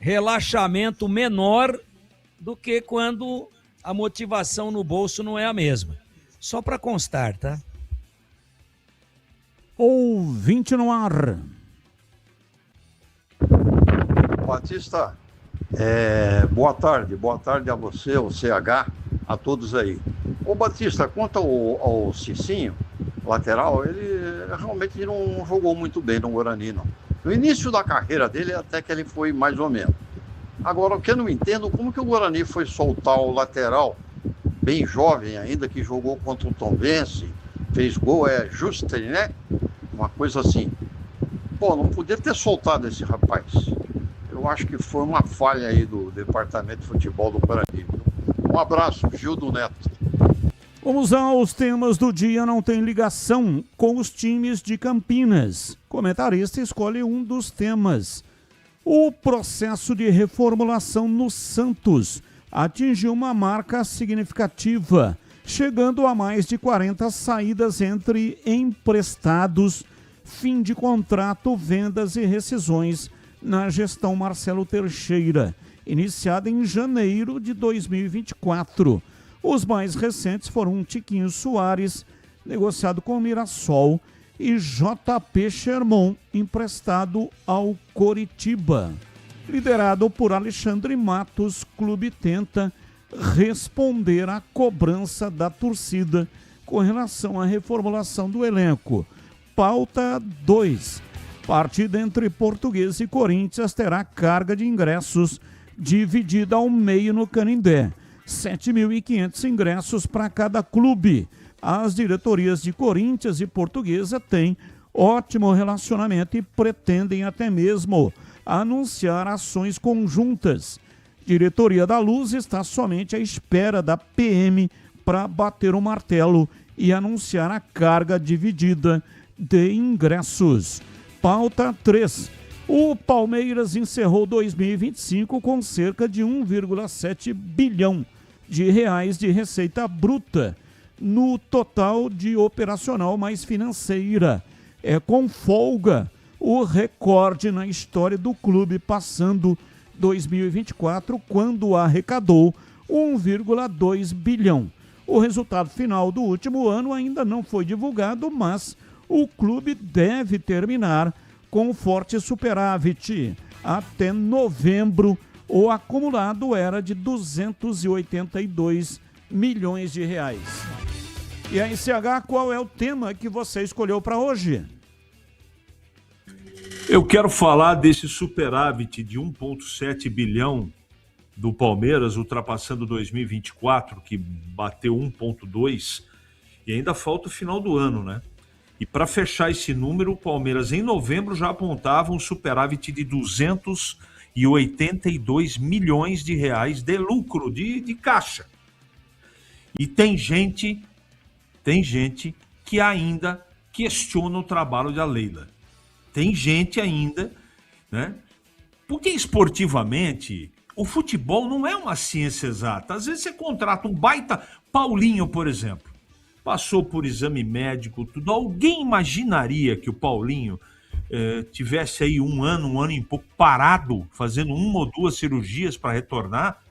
relaxamento menor do que quando a motivação no bolso não é a mesma. Só para constar, tá? Ouvinte no ar. Batista, boa tarde a você, ao CH, a todos aí. Ô Batista, quanto ao Cicinho, lateral, ele realmente não jogou muito bem no Guarani, não. No início da carreira dele, até que ele foi mais ou menos. Agora, o que eu não entendo, como que o Guarani foi soltar o lateral, bem jovem ainda, que jogou contra o Tombense, fez gol, Juster, né? Uma coisa assim. Pô, não podia ter soltado esse rapaz. Eu acho que foi uma falha aí do Departamento de Futebol do Guarani. Um abraço, Gildo Neto. Vamos aos temas do dia. Não tem ligação com os times de Campinas. Comentarista escolhe um dos temas. O processo de reformulação no Santos atingiu uma marca significativa, chegando a mais de 40 saídas entre emprestados, fim de contrato, vendas e rescisões na gestão Marcelo Teixeira, iniciada em janeiro de 2024. Os mais recentes foram Tiquinho Soares, negociado com o Mirassol, e JP Sherman, emprestado ao Coritiba. Liderado por Alexandre Matos, o clube tenta responder à cobrança da torcida com relação à reformulação do elenco. Pauta 2. Partida entre Portuguesa e Corinthians terá carga de ingressos dividida ao meio no Canindé. 7.500 ingressos para cada clube. As diretorias de Corinthians e Portuguesa têm ótimo relacionamento e pretendem até mesmo anunciar ações conjuntas. Diretoria da Luz está somente à espera da PM para bater o martelo e anunciar a carga dividida de ingressos. Pauta 3. O Palmeiras encerrou 2025 com cerca de 1,7 bilhão de reais de receita bruta no total de operacional mais financeira. É com folga o recorde na história do clube, passando 2024, quando arrecadou 1,2 bilhão. O resultado final do último ano ainda não foi divulgado, mas o clube deve terminar com forte superávit. Até novembro, o acumulado era de 282 milhões de reais. E aí, CH, qual é o tema que você escolheu para hoje? Eu quero falar desse superávit de 1,7 bilhão do Palmeiras, ultrapassando 2024, que bateu 1,2, e ainda falta o final do ano, né? E para fechar esse número, o Palmeiras em novembro já apontava um superávit de 282 milhões de reais de lucro, de caixa. E tem gente que ainda questiona o trabalho da Leila. Tem gente ainda, né? Porque esportivamente, o futebol não é uma ciência exata. Às vezes você contrata um baita Paulinho, por exemplo. passou por exame médico, tudo. Alguém imaginaria que o Paulinho tivesse aí um ano e pouco parado, fazendo 1 ou 2 cirurgias para retornar?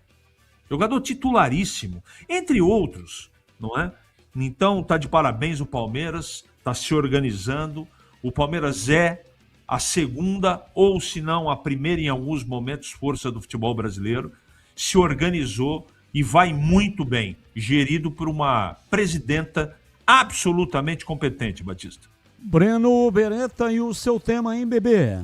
Jogador titularíssimo, entre outros, não é? Então, tá de parabéns o Palmeiras, tá se organizando. O Palmeiras é a segunda, ou se não, a primeira em alguns momentos, força do futebol brasileiro. Se organizou e vai muito bem, gerido por uma presidenta absolutamente competente, Batista. Breno Beretta e o seu tema, hein, bebê?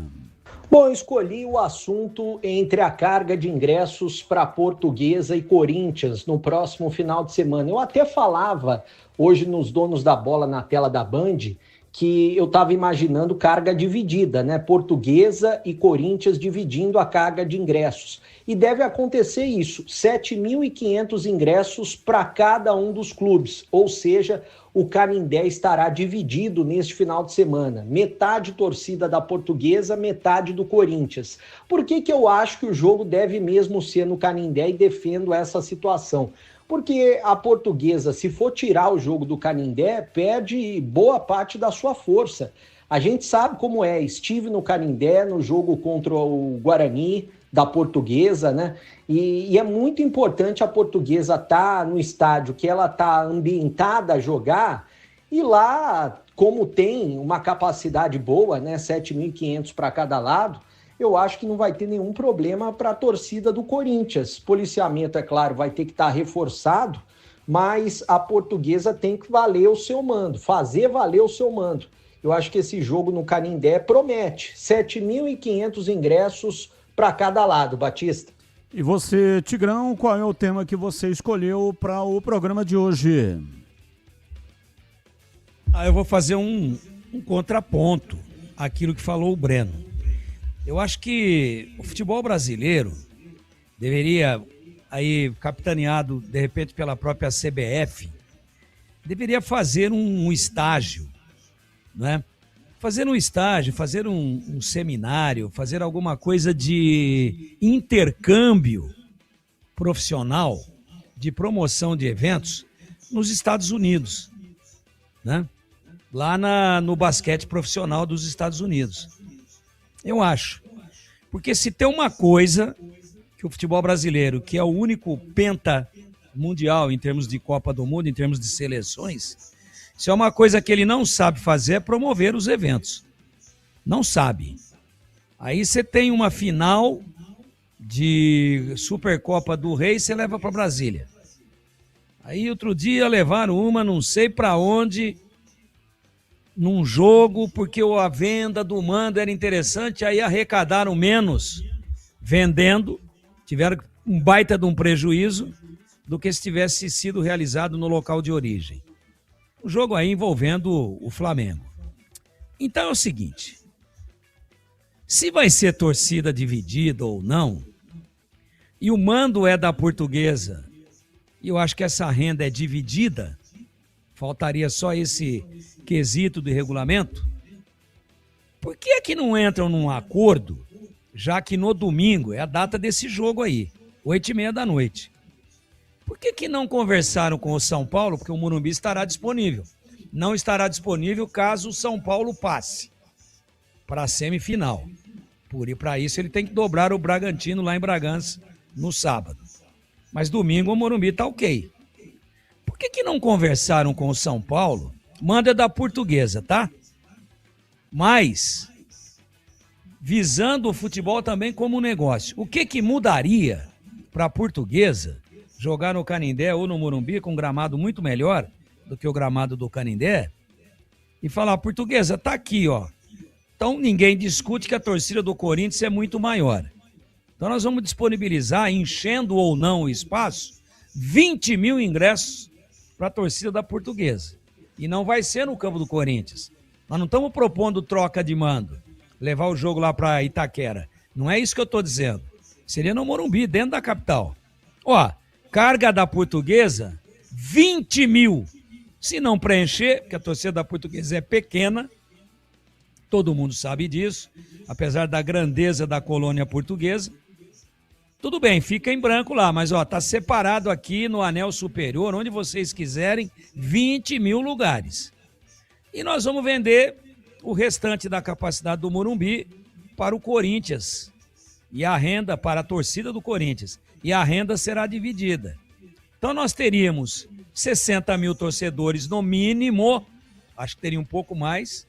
Bom, eu escolhi o assunto entre a carga de ingressos para Portuguesa e Corinthians no próximo final de semana. Eu até falava hoje nos Donos da Bola na tela da Band que eu estava imaginando carga dividida, né? Portuguesa e Corinthians dividindo a carga de ingressos. E deve acontecer isso, 7.500 ingressos para cada um dos clubes, ou seja, o Canindé estará dividido neste final de semana. Metade torcida da Portuguesa, metade do Corinthians. Por que eu acho que o jogo deve mesmo ser no Canindé e defendo essa situação? Porque a Portuguesa, se for tirar o jogo do Canindé, perde boa parte da sua força. A gente sabe como é, estive no Canindé no jogo contra o Guarani da Portuguesa, né? E é muito importante a Portuguesa estar no estádio que ela está ambientada a jogar, e lá, como tem uma capacidade boa, né? 7.500 para cada lado, eu acho que não vai ter nenhum problema para a torcida do Corinthians. Policiamento, é claro, vai ter que estar reforçado, mas a Portuguesa tem que valer o seu mando, fazer valer o seu mando. Eu acho que esse jogo no Canindé promete 7.500 ingressos para cada lado, Batista. E você, Tigrão, qual é o tema que você escolheu para o programa de hoje? Eu vou fazer um contraponto àquilo que falou o Breno. Eu acho que o futebol brasileiro deveria, aí capitaneado de repente pela própria CBF, deveria fazer um estágio, né? Fazer um estágio, fazer um seminário, fazer alguma coisa de intercâmbio profissional, de promoção de eventos nos Estados Unidos, né? Lá no basquete profissional dos Estados Unidos. Eu acho. Porque se tem uma coisa que o futebol brasileiro, que é o único penta mundial em termos de Copa do Mundo, em termos de seleções, se é uma coisa que ele não sabe fazer é promover os eventos. Não sabe. Aí você tem uma final de Supercopa do Rei, você leva para Brasília. Aí outro dia levaram uma, não sei para onde, num jogo, porque a venda do mando era interessante, aí arrecadaram menos vendendo, tiveram um baita de um prejuízo do que se tivesse sido realizado no local de origem. O jogo aí envolvendo o Flamengo. Então é o seguinte, se vai ser torcida dividida ou não, e o mando é da Portuguesa, e eu acho que essa renda é dividida, faltaria só esse quesito de regulamento, por que é que não entram num acordo, já que no domingo é a data desse jogo aí, 8h30 da noite? Por que não conversaram com o São Paulo? Porque o Morumbi estará disponível. Não estará disponível caso o São Paulo passe para a semifinal. Para isso ele tem que dobrar o Bragantino lá em Bragança no sábado. Mas domingo o Morumbi está ok. Por que não conversaram com o São Paulo? Manda da Portuguesa, tá? Mas visando o futebol também como negócio. O que mudaria para a Portuguesa jogar no Canindé ou no Morumbi com um gramado muito melhor do que o gramado do Canindé e falar, Portuguesa, tá aqui, ó. Então ninguém discute que a torcida do Corinthians é muito maior. Então nós vamos disponibilizar, enchendo ou não o espaço, 20.000 ingressos para a torcida da Portuguesa. E não vai ser no campo do Corinthians. Nós não estamos propondo troca de mando, levar o jogo lá para Itaquera. Não é isso que eu estou dizendo. Seria no Morumbi, dentro da capital. Ó, carga da Portuguesa, 20.000. Se não preencher, porque a torcida da Portuguesa é pequena, todo mundo sabe disso, apesar da grandeza da colônia portuguesa, Tudo bem, fica em branco lá, mas ó, tá separado aqui no anel superior, onde vocês quiserem, 20 mil lugares. E nós vamos vender o restante da capacidade do Morumbi para o Corinthians. E a renda para a torcida do Corinthians. E a renda será dividida. Então nós teríamos 60 mil torcedores no mínimo, acho que teria um pouco mais,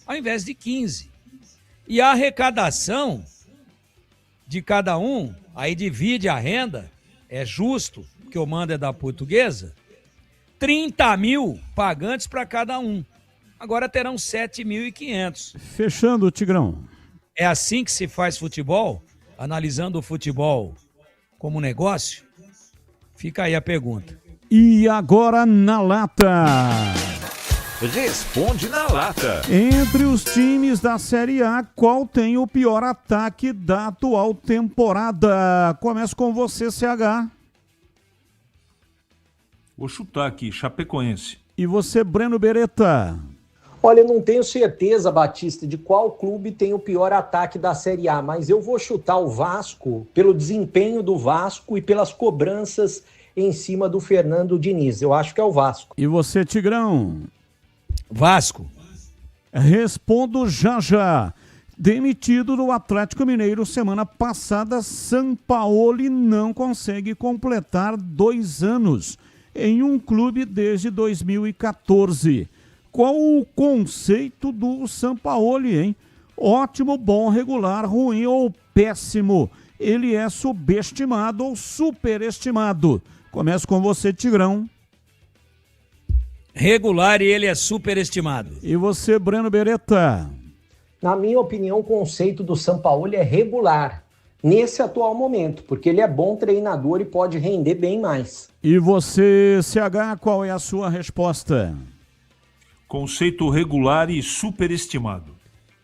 ao invés de 15. E a arrecadação de cada um, aí divide a renda, é justo, porque o mando é da Portuguesa, 30 mil pagantes para cada um. Agora terão 7.500. Fechando, Tigrão. É assim que se faz futebol? Analisando o futebol como negócio? Fica aí a pergunta. E agora na lata. Responde na lata. Entre os times da Série A, qual tem o pior ataque da atual temporada? Começo com você, CH. Vou chutar aqui, Chapecoense. E você, Breno Beretta? Olha, eu não tenho certeza, Batista, de qual clube tem o pior ataque da Série A, mas eu vou chutar o Vasco pelo desempenho do Vasco e pelas cobranças em cima do Fernando Diniz. Eu acho que é o Vasco. E você, Tigrão? Vasco. Respondo já. Demitido do Atlético Mineiro semana passada, Sampaoli não consegue completar 2 anos em um clube desde 2014. Qual o conceito do Sampaoli, hein? Ótimo, bom, regular, ruim ou péssimo? Ele é subestimado ou superestimado? Começo com você, Tigrão. Regular e ele é superestimado. E você, Breno Beretta? Na minha opinião, o conceito do Sampaoli é regular, nesse atual momento, porque ele é bom treinador e pode render bem mais. E você, CH, qual é a sua resposta? Conceito regular e superestimado.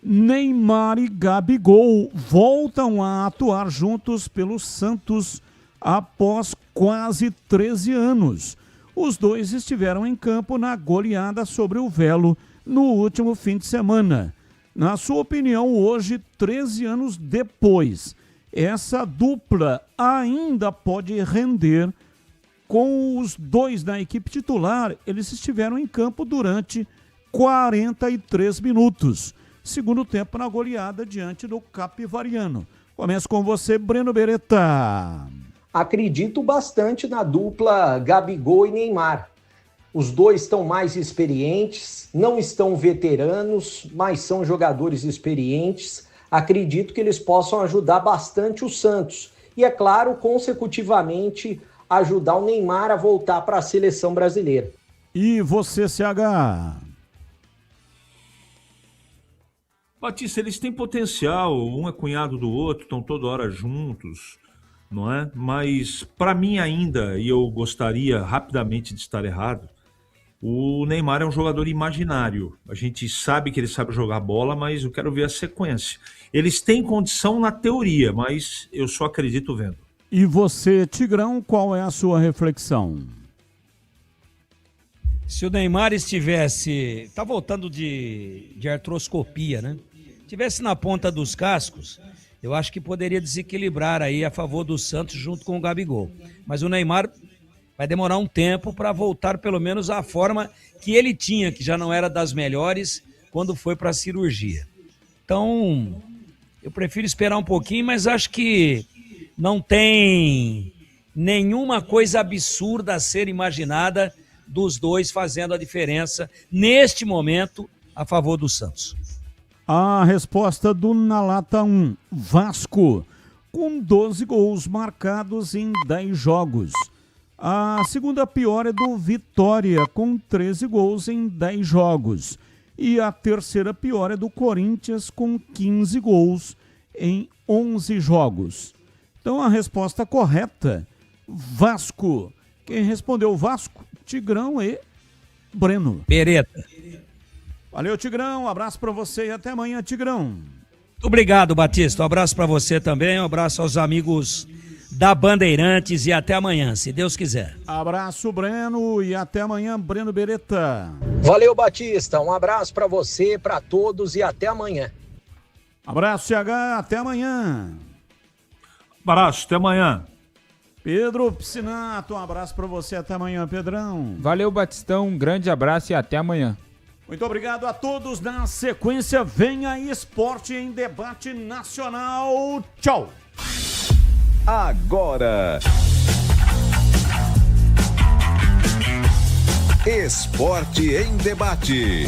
Neymar e Gabigol voltam a atuar juntos pelo Santos após quase 13 anos. Os dois estiveram em campo na goleada sobre o Velo no último fim de semana. Na sua opinião, hoje, 13 anos depois, essa dupla ainda pode render? Com os dois na equipe titular, eles estiveram em campo durante 43 minutos. Segundo tempo na goleada diante do Capivariano. Começo com você, Breno Beretta. Acredito bastante na dupla Gabigol e Neymar. Os dois estão mais experientes, não estão veteranos, mas são jogadores experientes. Acredito que eles possam ajudar bastante o Santos. E, é claro, consecutivamente, ajudar o Neymar a voltar para a seleção brasileira. E você, CH? Batista, eles têm potencial, um é cunhado do outro, estão toda hora juntos, não é? Mas, para mim ainda, e eu gostaria rapidamente de estar errado, o Neymar é um jogador imaginário. A gente sabe que ele sabe jogar bola, mas eu quero ver a sequência. Eles têm condição na teoria, mas eu só acredito vendo. E você, Tigrão, qual é a sua reflexão? Se o Neymar estivesse... Tá voltando de artroscopia, né? Estivesse na ponta dos cascos, eu acho que poderia desequilibrar aí a favor do Santos junto com o Gabigol. Mas o Neymar vai demorar um tempo para voltar pelo menos à forma que ele tinha, que já não era das melhores quando foi para a cirurgia. Então, eu prefiro esperar um pouquinho, mas acho que não tem nenhuma coisa absurda a ser imaginada dos dois fazendo a diferença neste momento a favor do Santos. A resposta do Na Lata 1, Vasco, com 12 gols marcados em 10 jogos. A segunda pior é do Vitória, com 13 gols em 10 jogos. E a terceira pior é do Corinthians, com 15 gols em 11 jogos. Então a resposta correta, Vasco. Quem respondeu Vasco? Tigrão e Breno. Beretta. Valeu, Tigrão. Um abraço para você e até amanhã, Tigrão. Muito obrigado, Batista. Um abraço para você também. Um abraço aos amigos da Bandeirantes e até amanhã, se Deus quiser. Abraço, Breno, e até amanhã, Breno Beretta. Valeu, Batista. Um abraço para você, para todos e até amanhã. Abraço, CH. Até amanhã. Abraço, até amanhã. Pedro Piscinato, um abraço para você, até amanhã, Pedrão. Valeu, Batistão, um grande abraço e até amanhã. Muito obrigado a todos. Na sequência, vem aí Esporte em Debate Nacional. Tchau. Agora, Esporte em Debate.